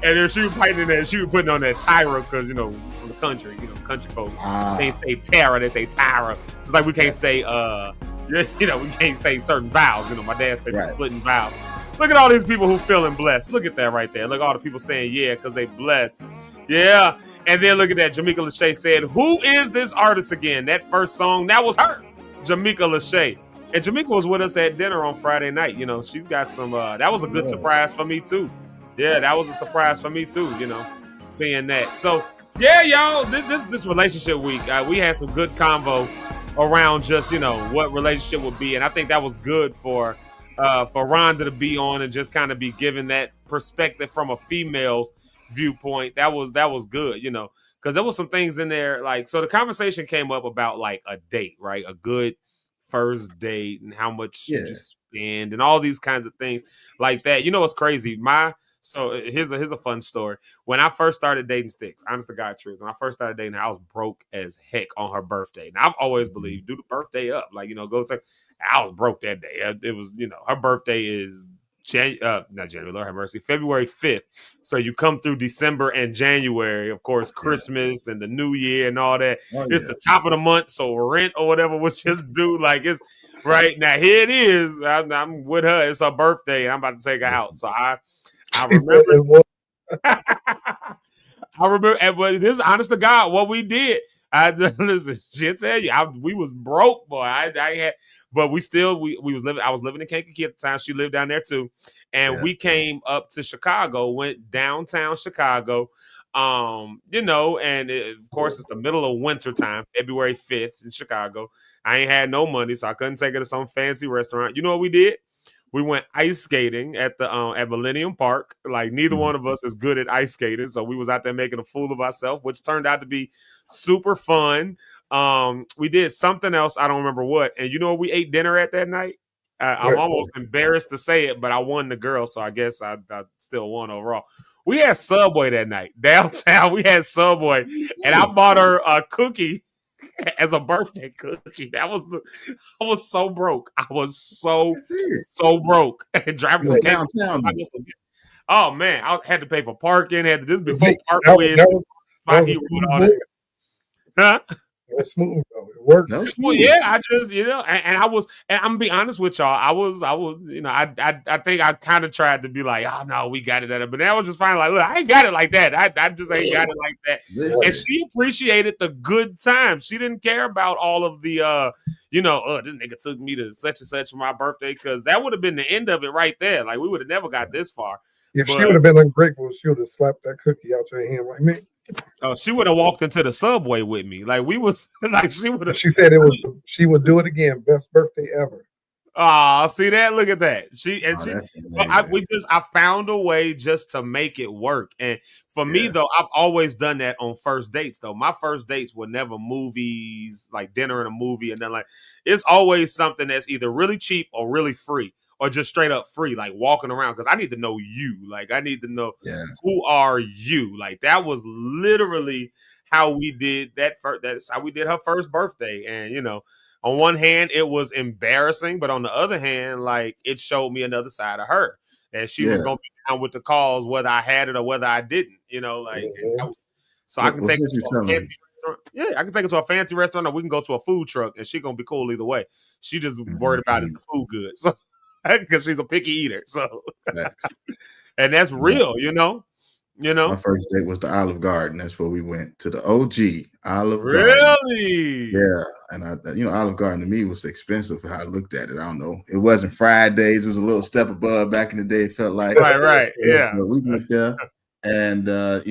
And then she was fighting that. She was putting on that Tyra because, you know, from the country, you know, country folks. They say Tara, they say Tyra. It's like we can't say, you know, we can't say certain vowels. You know, my dad said we're splitting vowels. Look at all these people who feeling blessed. Look at that right there. Look at all the people saying yeah because they blessed. Yeah. And then look at that. Jamaica Lachey said, who is this artist again? That first song, that was her. Jamaica Lachey. And Jamaica was with us at dinner on Friday night. You know, she's got some, that was a good surprise for me too. Yeah, that was a surprise for me too, you know, seeing that. So, yeah, y'all, this relationship week, we had some good convo around just, you know, what relationship would be. And I think that was good for Rhonda to be on and just kind of be given that perspective from a female's viewpoint. That was good, you know, because there was some things in there. Like, so the conversation came up about like a date, right? A good first date and how much you spend and all these kinds of things like that. You know, what's crazy? So here's a fun story. When I first started dating Sticks, honest to God truth, when I first started dating her, I was broke as heck on her birthday. Now I've always believed, do the birthday up. Like, you know, go to, I was broke that day. It was, you know, her birthday is not January, Lord have mercy, February 5th. So you come through December and January, of course, Christmas and the New Year and all that. It's the top of the month, so rent or whatever was just due. Like, it's right now, here it is. I'm with her. It's her birthday, and I'm about to take her out. So I remember. I remember, but this is honest to God, what we did. Listen, she'll tell you, we was broke, boy. I had, but we was living. I was living in Kankakee at the time. She lived down there too, and we came up to Chicago, went downtown Chicago. You know, and of course it's the middle of winter time, February 5th in Chicago. I ain't had no money, so I couldn't take her to some fancy restaurant. You know what we did? We went ice skating at the at Millennium Park. Like, neither one of us is good at ice skating, so we was out there making a fool of ourselves, which turned out to be super fun. We did something else, I don't remember what. And you know what we ate dinner at that night? I'm almost embarrassed to say it, but I won the girl, so I guess I still won overall. We had Subway that night downtown. We had Subway, and I bought her a cookie as a birthday cookie. I was so broke. I was so broke. Driving from downtown. Oh man, I had to pay for parking. Had to this before Park Wiz. Huh?
That's smooth though. It worked.
Well, yeah, I just, you know, and I'm gonna be honest with y'all. I was, you know, I think I kind of tried to be like, oh no, we got it at it, but then I was just finally like, look, I ain't got it like that. I just ain't got it like that. And she appreciated the good times. She didn't care about all of the, you know, this nigga took me to such and such for my birthday, because that would have been the end of it right there. Like, we would have never got this far.
If she would have been ungrateful, she would have slapped that cookie out your hand like me.
Oh, she would have walked into the Subway with me. Like, we was like, she would have.
She said she would do it again. Best birthday ever.
Oh, see that? Look at that. I found a way just to make it work. And for me though, I've always done that on first dates though. My first dates were never movies, like dinner and a movie, and then like it's always something that's either really cheap or really free, or just straight up free, like walking around, because I need to know you. Like, I need to know who are you. Like, that was literally how we did that. That's how we did her first birthday. And, you know, on one hand, it was embarrassing, but on the other hand, like, it showed me another side of her, that she was going to be down with the cause, whether I had it or whether I didn't, you know, like, I can take her to a fancy restaurant. Yeah, I can take her to a fancy restaurant, or we can go to a food truck, and she's going to be cool either way. She just worried about is the food good. So, because she's a picky eater, so and that's real, you know. You know,
my first date was the Olive Garden. That's where we went, to the OG Olive Garden.
really?
Yeah, and Olive Garden to me was expensive for how I looked at it. I don't know. It wasn't Fridays. It was a little step above back in the day. It felt like.
Right. Yeah.
But we went there, and I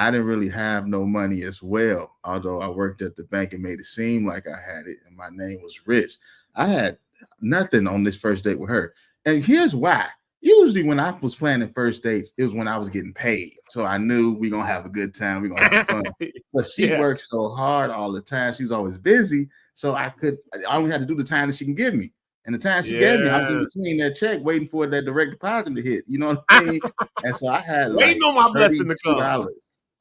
didn't really have no money as well. Although I worked at the bank and made it seem like I had it, and my name was Rich. I had nothing on this first date with her, and here's why. Usually when I was planning first dates, it was when I was getting paid. So I knew we're going to have a good time. We're going to have fun. But she worked so hard all the time. She was always busy. So I only had to do the time that she can give me. And the time she gave me, I was in between that check waiting for that direct deposit to hit. You know what I mean? And so I had
waiting on my blessing to come.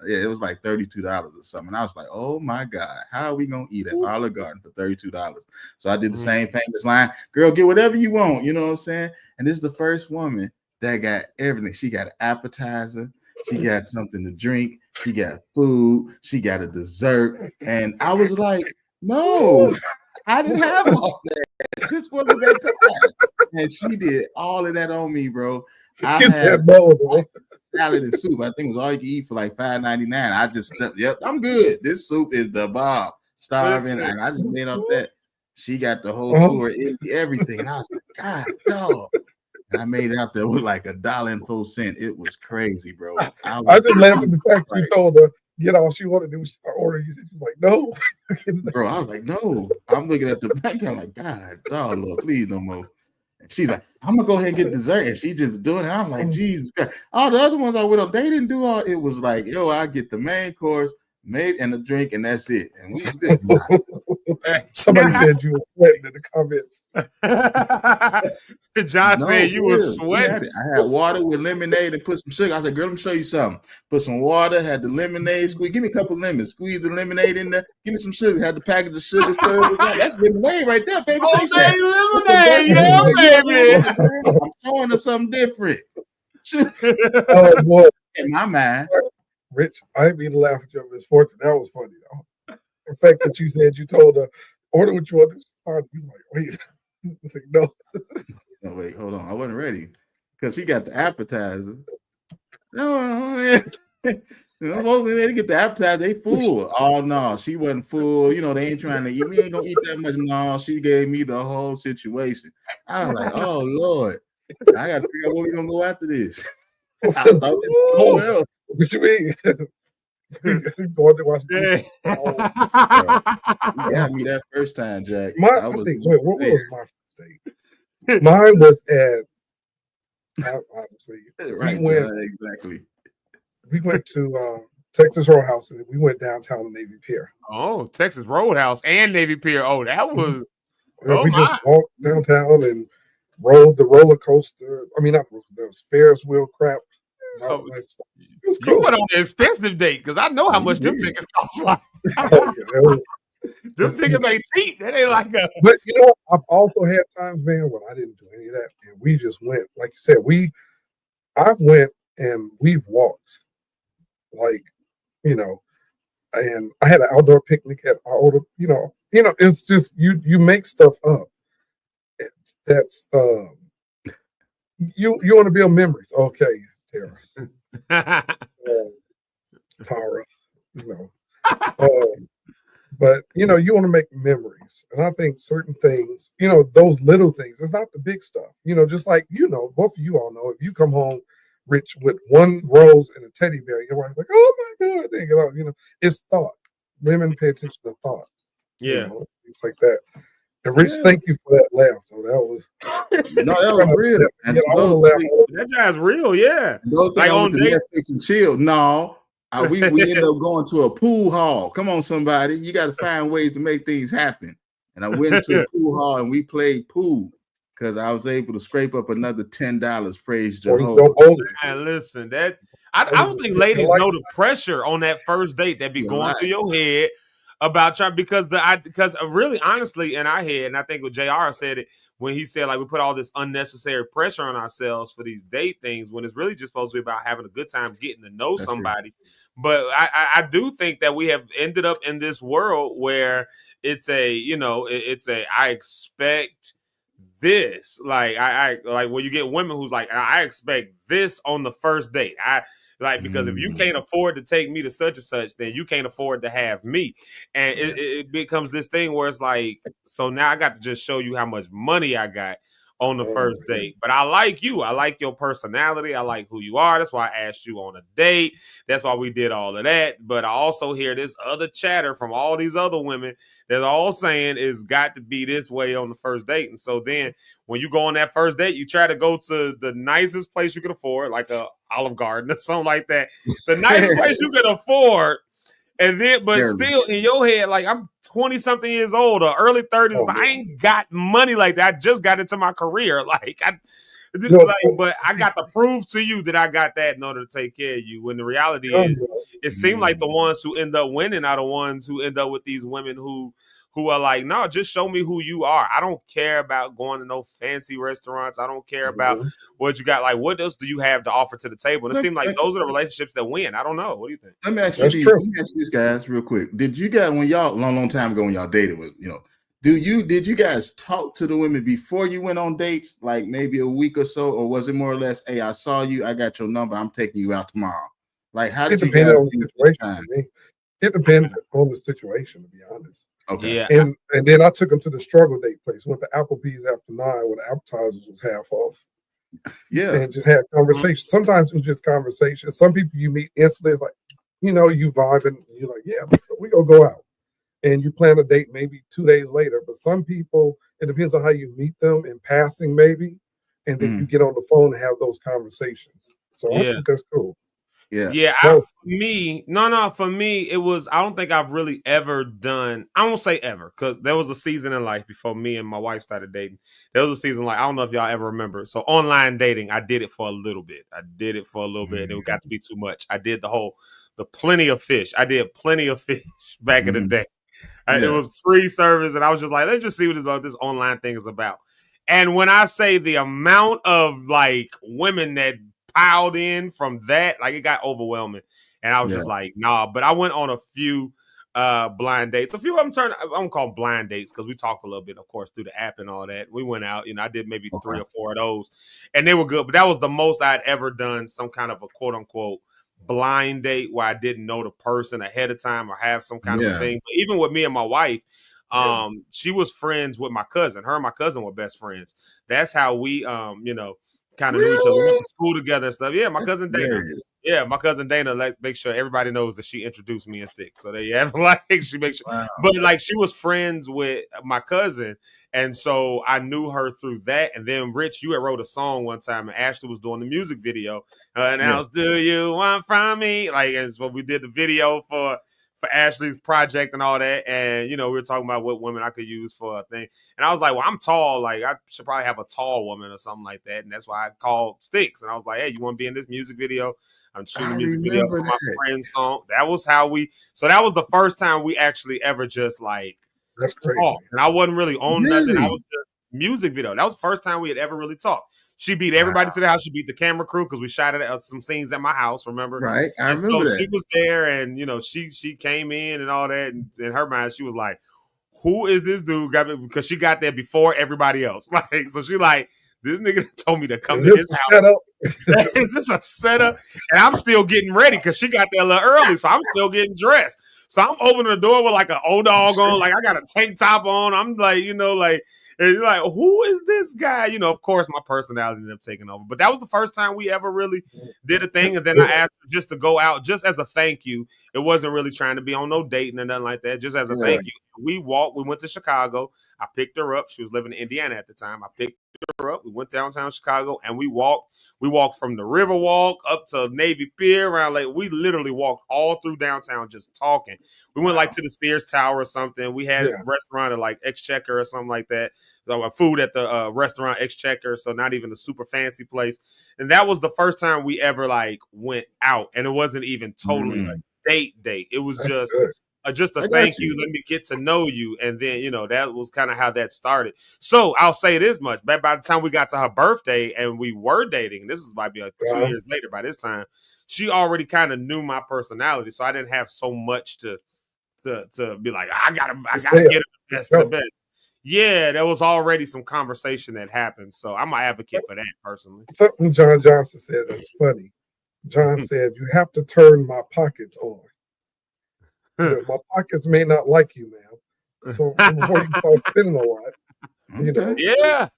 Yeah, it was like $32 or something. And I was like, oh my God, how are we going to eat at Olive Garden for $32? So I did the same famous line, girl, get whatever you want. You know what I'm saying? And this is the first woman that got everything. She got an appetizer. She got something to drink. She got food. She got a dessert. And I was like, no, I didn't have all that. This wasn't that time. And she did all of that on me, bro. I had salad and soup. I think it was all you could eat for like $5.99. I just said, yep, I'm good. This soup is the bomb. Starving, and I just made up that. She got the whole tour, everything. And I was like, God, dog. And I made it out there with like $1.04. It was crazy, bro.
I just laughed at the fact you told her get all she wanted to do was start ordering. You said she was like, no.
Bro, I was like, no. I'm looking at the bank. I'm like, God, dog, Lord, please no more. And she's like, I'm gonna go ahead and get dessert. And she just doing it. I'm like, Jesus Christ. All the other ones I went on, they didn't do all. It was like, yo, I get the main course, made and a drink, and that's it. And we
somebody said you were sweating in the comments.
John said you were sweating.
I had water with lemonade and put some sugar. I said, girl, let me show you something. Put some water, had the lemonade squeeze. Give me a couple of lemons. Squeeze the lemonade in there. Give me some sugar. Had the package of sugar. That's lemonade right there, baby.
Oh, lemonade, yeah, baby.
I'm showing her something different.
Oh boy,
in my mind.
Rich, I didn't mean to laugh at your misfortune. That was funny though. The fact that you said you told her order what you want to start. You like, wait, it's like no.
No, wait, hold on. I wasn't ready because she got the appetizer. No, they get the appetizer. They full. Oh no, she wasn't full. You know they ain't trying to eat. We ain't gonna eat that much. No, she gave me the whole situation. I was like, oh Lord, I got to figure out where we gonna go after this. I thought well.
What you mean? Going to watch
yeah.
You got me that first time, Jack.
What was my first date? Mine was at obviously
right. Exactly.
We went to Texas Roadhouse and we went downtown to Navy Pier.
Oh, Texas Roadhouse and Navy Pier. Oh, that was.
We just walked downtown and rode the roller coaster. I mean, not the Ferris wheel crap.
Oh,
it was cool.
You went on an expensive date because I know how much them tickets cost. Like, them tickets ain't cheap. That ain't like a.
But you know, I've also had times, man, when I didn't do any of that, and we just went. Like you said, I went and we've walked, like, you know, and I had an outdoor picnic at our older, you know, it's just you make stuff up. That's you want to build memories, okay. Tara, you know, but you know you want to make memories, and I think certain things, you know, those little things, it's not the big stuff, you know. Just like both of you all know, if you come home rich with one rose and a teddy bear, your wife's like, "Oh my God!" They get out, you know, it's thought. Women pay attention to thought.
Yeah,
you know, it's like that. And Rich, thank you for that laugh. So that was
real.
That guy's real, yeah.
Like on Netflix and chill. No, we ended up going to a pool hall. Come on, somebody, you got to find ways to make things happen. And I went to the pool hall and we played pool because I was able to scrape up another $10. Praise Jehovah.
And listen, that I don't think ladies know the pressure on that first date that be going through your head. About trying because really honestly in our head, and I think what JR said it when he said like we put all this unnecessary pressure on ourselves for these date things when it's really just supposed to be about having a good time getting to know somebody. True. But I do think that we have ended up in this world where it's I expect this. Like I like when you get women who's like, I expect this on the first date. Like, because if you can't afford to take me to such and such, then you can't afford to have me. And it becomes this thing where it's like, so now I got to just show you how much money I got on the first date. But I like you. I like your personality. I like who you are. That's why I asked you on a date. That's why we did all of that. But I also hear this other chatter from all these other women that all saying is got to be this way on the first date. And so then when you go on that first date, you try to go to the nicest place you can afford, like a Olive Garden or something like that. The nicest place you can afford. And then, but still in your head, like, I'm 20 something years old or early 30s. I ain't got money like that. I just got into my career. But I got to prove to you that I got that in order to take care of you. When the reality is, it seemed like the ones who end up winning are the ones who end up with these women who are like, no, just show me who you are. I don't care about going to no fancy restaurants. I don't care about what you got. Like, what else do you have to offer to the table? And it seemed like those are the relationships that win. I don't know. What do you think?
Let me ask you these guys real quick. Did you guys, when y'all, long time ago when y'all dated with, did you guys talk to the women before you went on dates, like maybe a week or so, or was it more or less, hey, I saw you, I got your number, I'm taking you out tomorrow? Like, how did you guys
on the situation? It depended on the situation, to be honest.
Okay.
Yeah.
And then I took them to the struggle date place. Went to Applebee's after 9 where the appetizers was half off.
Yeah.
And just had conversation. Sometimes it was just conversation. Some people you meet instantly, it's like, you vibing. You're like, yeah, we gonna go out. And you plan a date maybe 2 days later. But some people, it depends on how you meet them in passing, maybe. And then you get on the phone and have those conversations. So I think that's cool.
Yeah. For me, it was, I don't think I've really ever done, I won't say ever, because there was a season in life before me and my wife started dating. There was a season, like, I don't know if y'all ever remember. So online dating, I did it for a little bit. And it got to be too much. I did the plenty of fish. I did plenty of fish back in the day. It was free service. And I was just like, let's just see what this online thing is about. And when I say the amount of like women that piled in from that, like, it got overwhelming, and I was just like, nah. But I went on a few blind dates. A few of them I don't call them blind dates because we talked a little bit, of course, through the app and all that. We went out, I did maybe 3 or 4 of those, and they were good. But that was the most I'd ever done some kind of a quote unquote blind date where I didn't know the person ahead of time or have some kind of a thing. But even with me and my wife, she was friends with my cousin. Her and my cousin were best friends. That's how we kind of knew each other. We went to school together and stuff. Yeah, my cousin Dana. Yeah, my cousin Dana. Like, make sure everybody knows that she introduced me and Stick. So there you have she makes sure. Wow. But like, she was friends with my cousin, and so I knew her through that. And then Rich, you had wrote a song one time, and Ashley was doing the music video. Announced, "Do you want from me?" Like, and so we did the video for Ashley's project and all that. And, we were talking about what women I could use for a thing. And I was like, well, I'm tall. Like, I should probably have a tall woman or something like that. And that's why I called Sticks. And I was like, hey, you want to be in this music video? I'm shooting a music video for my friend's song. That was how so that was the first time we actually ever just like talked. And I wasn't really on nothing. I was just music video. That was the first time we had ever really talked. She beat everybody to the house. She beat the camera crew because we shot it some scenes at my house, remember?
Right. I remember that.
She was there, and she came in and all that. And in her mind, she was like, "Who is this dude?" Because she got there before everybody else. Like, so she like, this nigga told me to come to his house. Is this a setup? And I'm still getting ready because she got there a little early, so I'm still getting dressed. So I'm opening the door with like an old dog on, like I got a tank top on. I'm like, and you're like, who is this guy? Of course, my personality ended up taking over. But that was the first time we ever really did a thing. And then I asked her just to go out, just as a thank you. It wasn't really trying to be on no dating or nothing like that. Just as a thank you. We went to Chicago. I picked her up. She was living in Indiana at the time. I picked her up. We went downtown Chicago, and we walked. We walked from the Riverwalk up to Navy Pier around Lake. We literally walked all through downtown just talking. We went like to the Sears Tower or something. We had a restaurant at like Exchequer or something like that. So food at the restaurant Exchequer, so not even a super fancy place. And that was the first time we ever like went out, and it wasn't even totally a date. It was just a thank you. Let me get to know you. And then, that was kind of how that started. So I'll say this much. But by the time we got to her birthday and we were dating, this might be like 2 years later by this time, she already kind of knew my personality. So I didn't have so much to be like, I gotta get her the best of the best. Yeah, there was already some conversation that happened. So I'm an advocate for that personally.
Something John Johnson said that's funny. John said, "You have to turn my pockets on. My pockets may not like you, ma'am. So before you start spending a lot,
Yeah.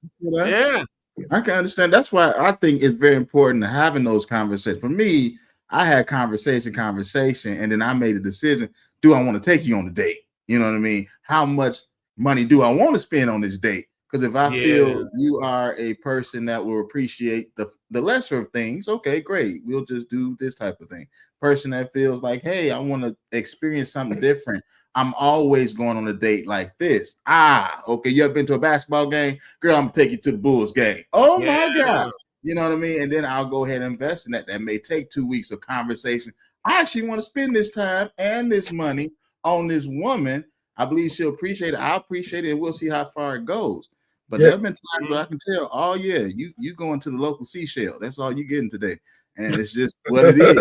I can understand. That's why I think it's very important to having those conversations. For me, I had conversation, and then I made a decision. Do I want to take you on a date? You know what I mean? How much money do I want to spend on this date? Because if I feel you are a person that will appreciate the lesser of things, okay, great. We'll just do this type of thing. Person that feels like, hey, I want to experience something different. I'm always going on a date like this. Okay. You ever been to a basketball game? Girl, I'm gonna take you to the Bulls game. Oh my God. You know what I mean? And then I'll go ahead and invest in that. That may take 2 weeks of conversation. I actually want to spend this time and this money on this woman. I believe she'll appreciate it. I appreciate it, and we'll see how far it goes. But there have been times where I can tell, oh yeah, you going to the local seashell. That's all you getting today. And it's just what it is.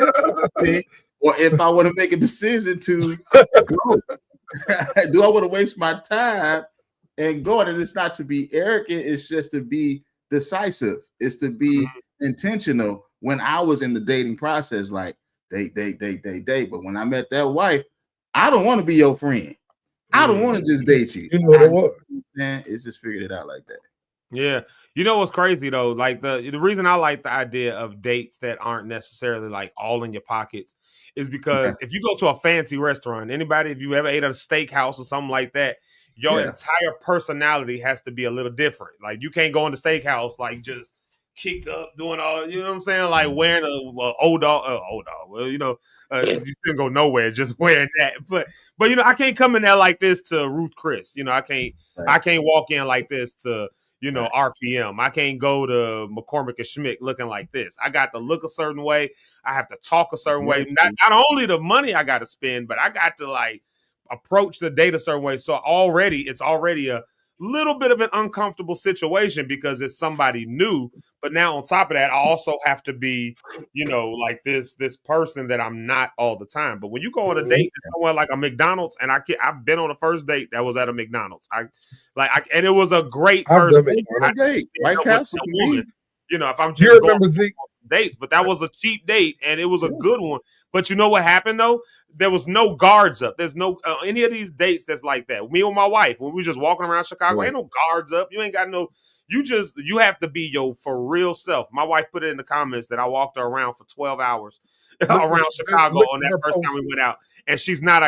Or if I want to make a decision to go, do I want to waste my time and go? And it's not to be arrogant, it's just to be decisive. It's to be intentional. When I was in the dating process, like date. But when I met that wife, I don't want to be your friend. I don't want to just date you.
You know what it was.
Man, it's just figured it out like that.
Yeah. You know what's crazy though? Like the reason I like the idea of dates that aren't necessarily like all in your pockets is because if you go to a fancy restaurant, anybody, if you ever ate at a steakhouse or something like that, your entire personality has to be a little different. Like you can't go in the steakhouse like just kicked up doing all, you know what I'm saying? Like wearing a old dog. Well, you shouldn't go nowhere just wearing that. But I can't come in there like this to Ruth Chris. I can't walk in like this to RPM. I can't go to McCormick and Schmick looking like this. I got to look a certain way. I have to talk a certain way. Not only the money I got to spend, but I got to like approach the date a certain way. So it's already a little bit of an uncomfortable situation because it's somebody new. But now on top of that, I also have to be, like this person that I'm not all the time. But when you go on a date to somewhere like a McDonald's, and I've been on a first date that was at a McDonald's. And it was a great first date.
White Castle,
if I'm just
you remember Zeke?
Dates, but that was a cheap date and it was a good one. But you know what happened though? There was no guards up. There's no any of these dates that's like that. Me and my wife, when we were just walking around Chicago, ain't no guards up. You ain't got no. You have to be your for real self. My wife put it in the comments that I walked her around for 12 hours around Chicago on that first time we went out, and she's not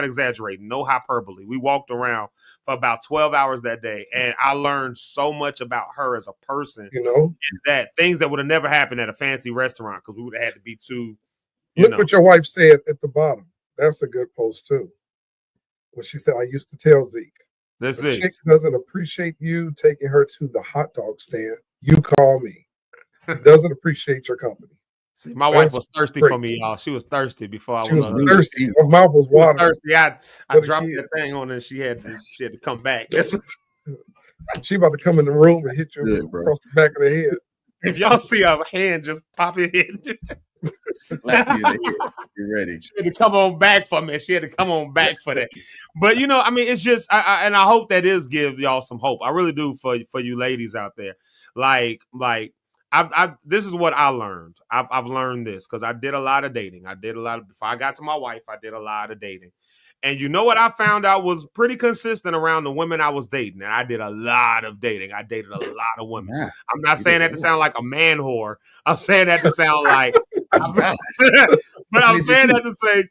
exaggerating. No hyperbole. We walked around for about 12 hours that day, and I learned so much about her as a person. That things that would have never happened at a fancy restaurant because we would have had to be too.
Look what your wife said at the bottom. That's a good post too. When she said, "I used to tell Zeke,
that's
the
it.
Chick doesn't appreciate you taking her to the hot dog stand. You call me. He doesn't appreciate your company."
See, my wife was thirsty for me, y'all. She was thirsty before
she was thirsty. Her mouth was watering.
I dropped that thing on her and she had to come back.
She about to come in the room and hit you across the back of the head.
If y'all see her hand just pop in,
you're ready.
She had to come on back for me. She had to come on back for that. But it's just, I hope that is give y'all some hope. I really do for you ladies out there. Like this is what I learned. I've learned this because I did a lot of dating. Before I got to my wife, I did a lot of dating. And you know what I found out was pretty consistent around the women I was dating. And I did a lot of dating. I dated a lot of women. Yeah, I'm not saying that to sound like a man whore. I'm saying that to sound like, but I'm saying that to say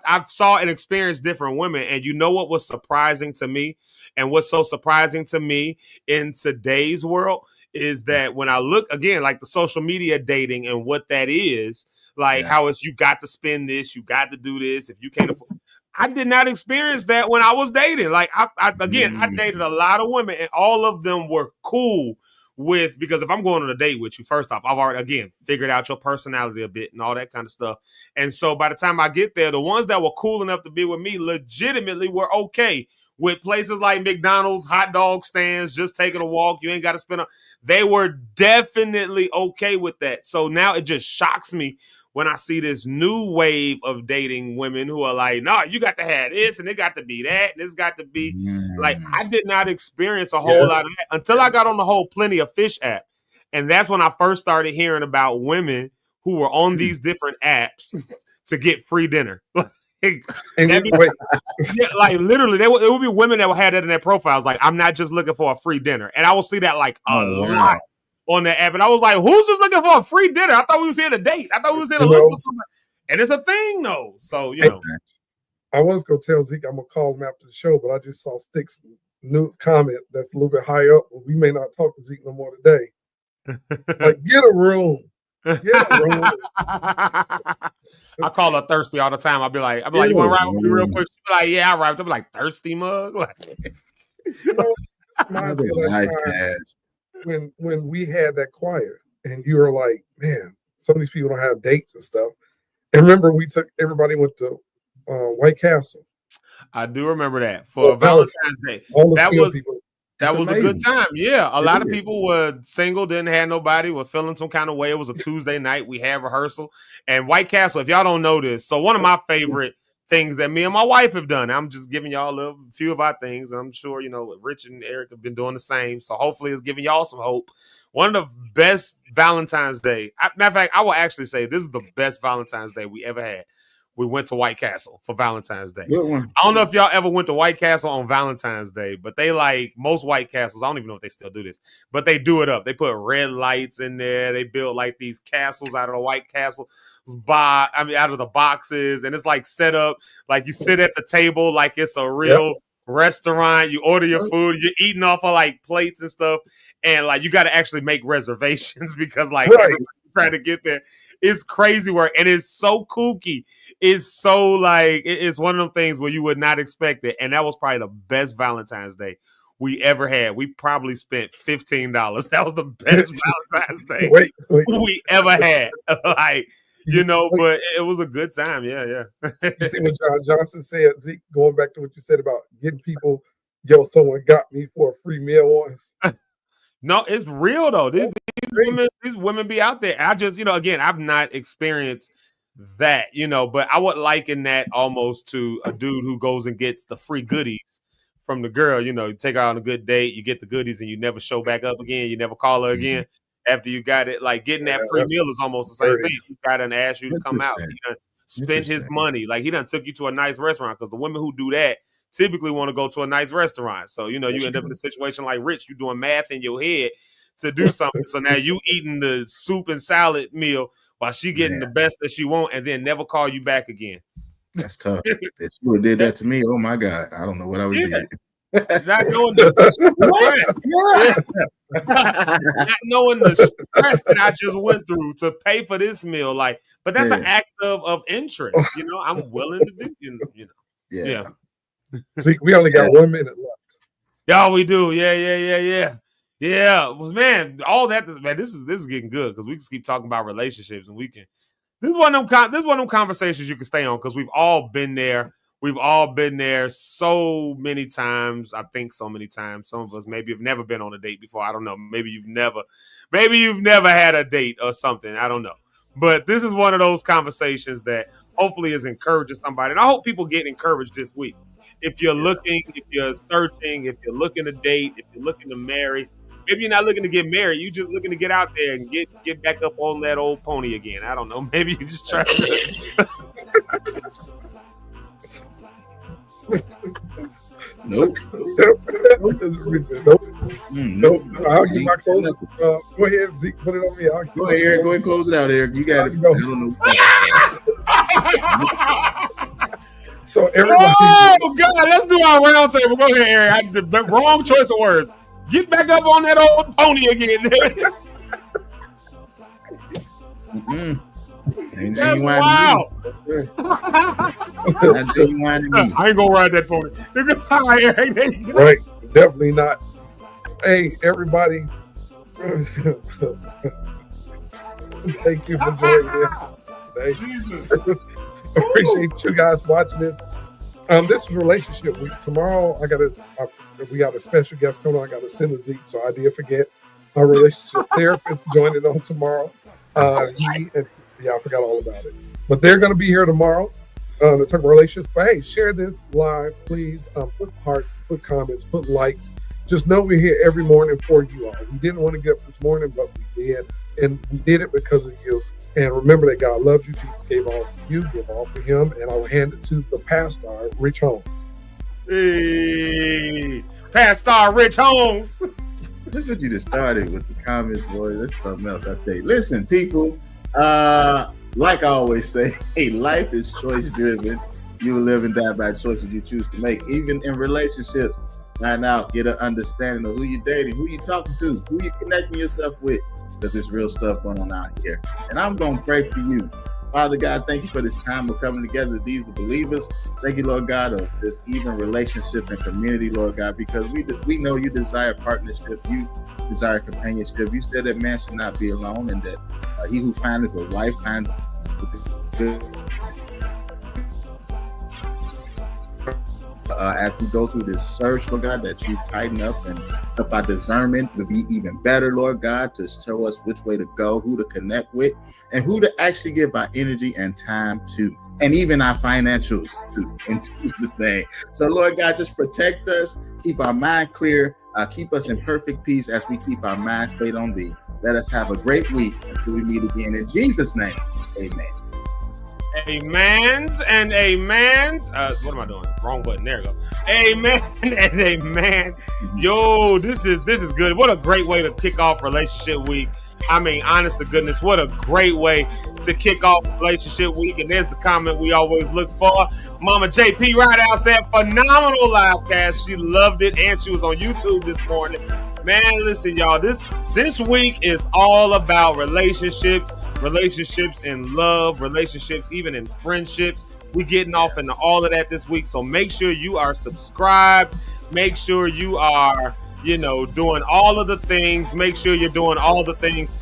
I saw and experienced different women. And you know what was surprising to me? And what's so surprising to me in today's world is that when I look again, like the social media dating and what that is, like how it's you got to spend this, you got to do this. If you can't afford, I did not experience that when I was dating. Like I dated a lot of women, and all of them were cool with because if I'm going on a date with you, first off, I've already figured out your personality a bit and all that kind of stuff. And so by the time I get there, the ones that were cool enough to be with me legitimately were okay with places like McDonald's, hot dog stands, just taking a walk. You ain't got to spend. They were definitely okay with that. So now it just shocks me when I see this new wave of dating women who are like, no, you got to have this and it got to be that. And it's got to be like, I did not experience a whole lot of that until I got on the whole Plenty of Fish app. And that's when I first started hearing about women who were on these different apps to get free dinner.
And
like literally, it would be women that would have that in their profiles. Like, I'm not just looking for a free dinner, and I will see that like a lot on the app. And I was like, who's just looking for a free dinner? I thought we was here to date. I thought we was here to look for somebody. And it's a thing, though. So
I was gonna tell Zeke I'm gonna call him after the show, but I just saw Stick's new comment that's a little bit high up. We may not talk to Zeke no more today. Like, get a room. Get a room.
I call her thirsty all the time. I'll be like, you want to ride with me real quick? She'll be like, yeah, I'll ride. I'll be like, thirsty mug. Like,
when we had that choir, and you were like, man, some of these people don't have dates and stuff. And remember, everybody went to White Castle.
I do remember that for Valentine's Day. That was a good time. Yeah, a lot of people were single, didn't have nobody, were feeling some kind of way. It was a Tuesday night. We had rehearsal. And White Castle, if y'all don't know this, so one of my favorite things that me and my wife have done, I'm just giving y'all a few of our things. I'm sure, Rich and Eric have been doing the same. So hopefully it's giving y'all some hope. One of the best Valentine's Day. Matter of fact, I will actually say this is the best Valentine's Day we ever had. We went to White Castle for Valentine's Day. I don't know if y'all ever went to White Castle on Valentine's Day, but they like most White Castles. I don't even know if they still do this, but they do it up. They put red lights in there. They build like these castles out of the White Castle out of the boxes, and it's like set up like you sit at the table like it's a real restaurant. You order your food. You're eating off of like plates and stuff, and like you got to actually make reservations because like everybody's trying to get there. It's crazy work, and it's so kooky. It's so like it's one of them things where you would not expect it, and that was probably the best Valentine's Day we ever had. We probably spent $15. That was the best Valentine's Day we ever had. Like, but it was a good time. Yeah.
You see what John Johnson said, Zeke, going back to what you said about getting people, someone got me for a free meal once.
No, it's real though. These women be out there. I just, again, I've not experienced that, but I would liken that almost to a dude who goes and gets the free goodies from the girl. You take her on a good date, you get the goodies, and you never show back up again. You never call her again after you got it. Like getting that free meal is almost the same thing. He got to ask you to come out. He done spent his money. Like he done took you to a nice restaurant because the women who do that typically want to go to a nice restaurant. So, you end up in a situation like Rich, you doing math in your head to do something. So now you eating the soup and salad meal while she getting the best that she want and then never call you back again.
That's tough. If she would have did that to me, oh my God, I don't know what I would do.
Not knowing the stress. Not knowing the stress that I just went through to pay for this meal. Like, but that's an act of interest. I'm willing to do,
Yeah.
See, we only got 1 minute left.
Yeah, we do. Yeah. Well, man, all that, man, this is getting good because we can keep talking about relationships and we can. This is one of them conversations you can stay on because we've all been there. We've all been there so many times. I think so many times. Some of us maybe have never been on a date before. I don't know. Maybe you've never had a date or something. I don't know. But this is one of those conversations that hopefully is encouraging somebody. And I hope people get encouraged this week. If you're looking, if you're searching, if you're looking to date, if you're looking to marry, maybe you're not looking to get married. You're just looking to get out there and get back up on that old pony again. I don't know. Maybe you just try to.
Nope.
Nope. I'll get my clothes. Go ahead, Zeke. Put it on me.
Go ahead, Eric. Go ahead and close it out, Eric. You got it. I don't
know. So everybody.
Oh God! Let's do our round table. Go ahead, Eric. The wrong choice of words. Get back up on that old pony again. That's wow. I ain't gonna ride that pony.
Right, definitely not. Hey, everybody. Thank you for joining in.
Jesus.
Appreciate you guys watching this. This is Relationship Week. Tomorrow, we got a special guest coming on. I got to send a Zeke, so I did forget. Our relationship therapist joining on tomorrow. I forgot all about it. But they're going to be here tomorrow to talk about relationships. But hey, share this live, please. Put hearts, put comments, put likes. Just know we're here every morning for you all. We didn't want to get up this morning, but we did. And we did it because of you. And remember that God loves you. Jesus gave all for you, give all for him. And I will hand it to the pastor, Rich Holmes.
Hey, Pastor Rich Holmes.
Look what you just started with the comments, boy. That's something else I tell you. Listen, people, like I always say, hey, life is choice driven. You will live and die by choices you choose to make. Even in relationships, find out, get an understanding of who you're dating, who you're talking to, who you're connecting yourself with, because there's real stuff going on out here. And I'm going to pray for you. Father God, thank you for this time of coming together. These are believers. Thank you, Lord God, of this even relationship and community, Lord God, because we know you desire partnership. You desire companionship. You said that man should not be alone, and that he who finds a wife finds as we go through this search, Lord God, that you tighten up and help our discernment to be even better, Lord God, to show us which way to go, who to connect with, and who to actually give our energy and time to, and even our financials to, in Jesus' name. So, Lord God, just protect us, keep our mind clear, keep us in perfect peace as we keep our mind stayed on thee. Let us have a great week until we meet again. In Jesus' name, amen.
Amens and amens. What am I doing? Wrong button. There we go. Amen and amen. Yo, this is good. What a great way to kick off relationship week. I mean, honest to goodness, what a great way to kick off relationship week. And there's the comment we always look for. Mama JP Rideout said, phenomenal live cast. She loved it, and she was on YouTube this morning. Man, listen, y'all, this week is all about relationships in love, relationships, even in friendships. We're getting off into all of that this week. So make sure you are subscribed. Make sure you are, doing all of the things. Make sure you're doing all the things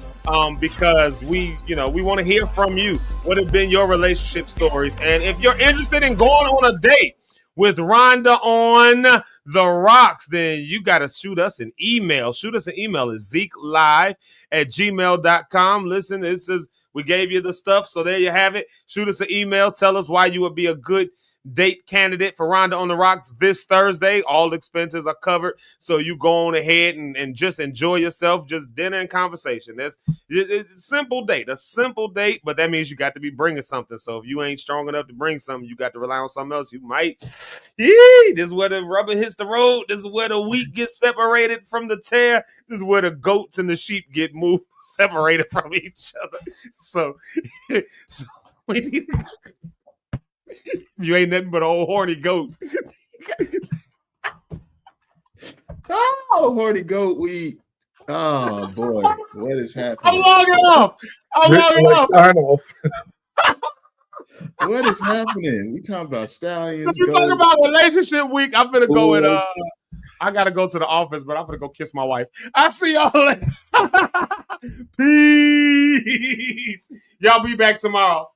because we want to hear from you. What have been your relationship stories? And if you're interested in going on a date with Rhonda on the Rocks, then you got to shoot us an email. Shoot us an email at zekelive@gmail.com. Listen, we gave you the stuff, so there you have it. Shoot us an email. Tell us why you would be a good date candidate for Rhonda on the Rocks this Thursday. All expenses are covered, so you go on ahead and just enjoy yourself, just dinner and conversation. It's a simple date, but that means you got to be bringing something. So if you ain't strong enough to bring something, you got to rely on something else. You might. This is where the rubber hits the road. This is where the wheat gets separated from the tare. This is where the goats and the sheep get moved, separated from each other. So we need. You ain't nothing but an old horny goat.
Oh, horny goat weed. Oh, boy. What is happening?
I'm logging off.
What is happening? We talking about stallions.
You talking about relationship week. I'm finna go and I gotta go to the office, but I'm gonna go kiss my wife. I'll see y'all later. Peace. Y'all be back tomorrow.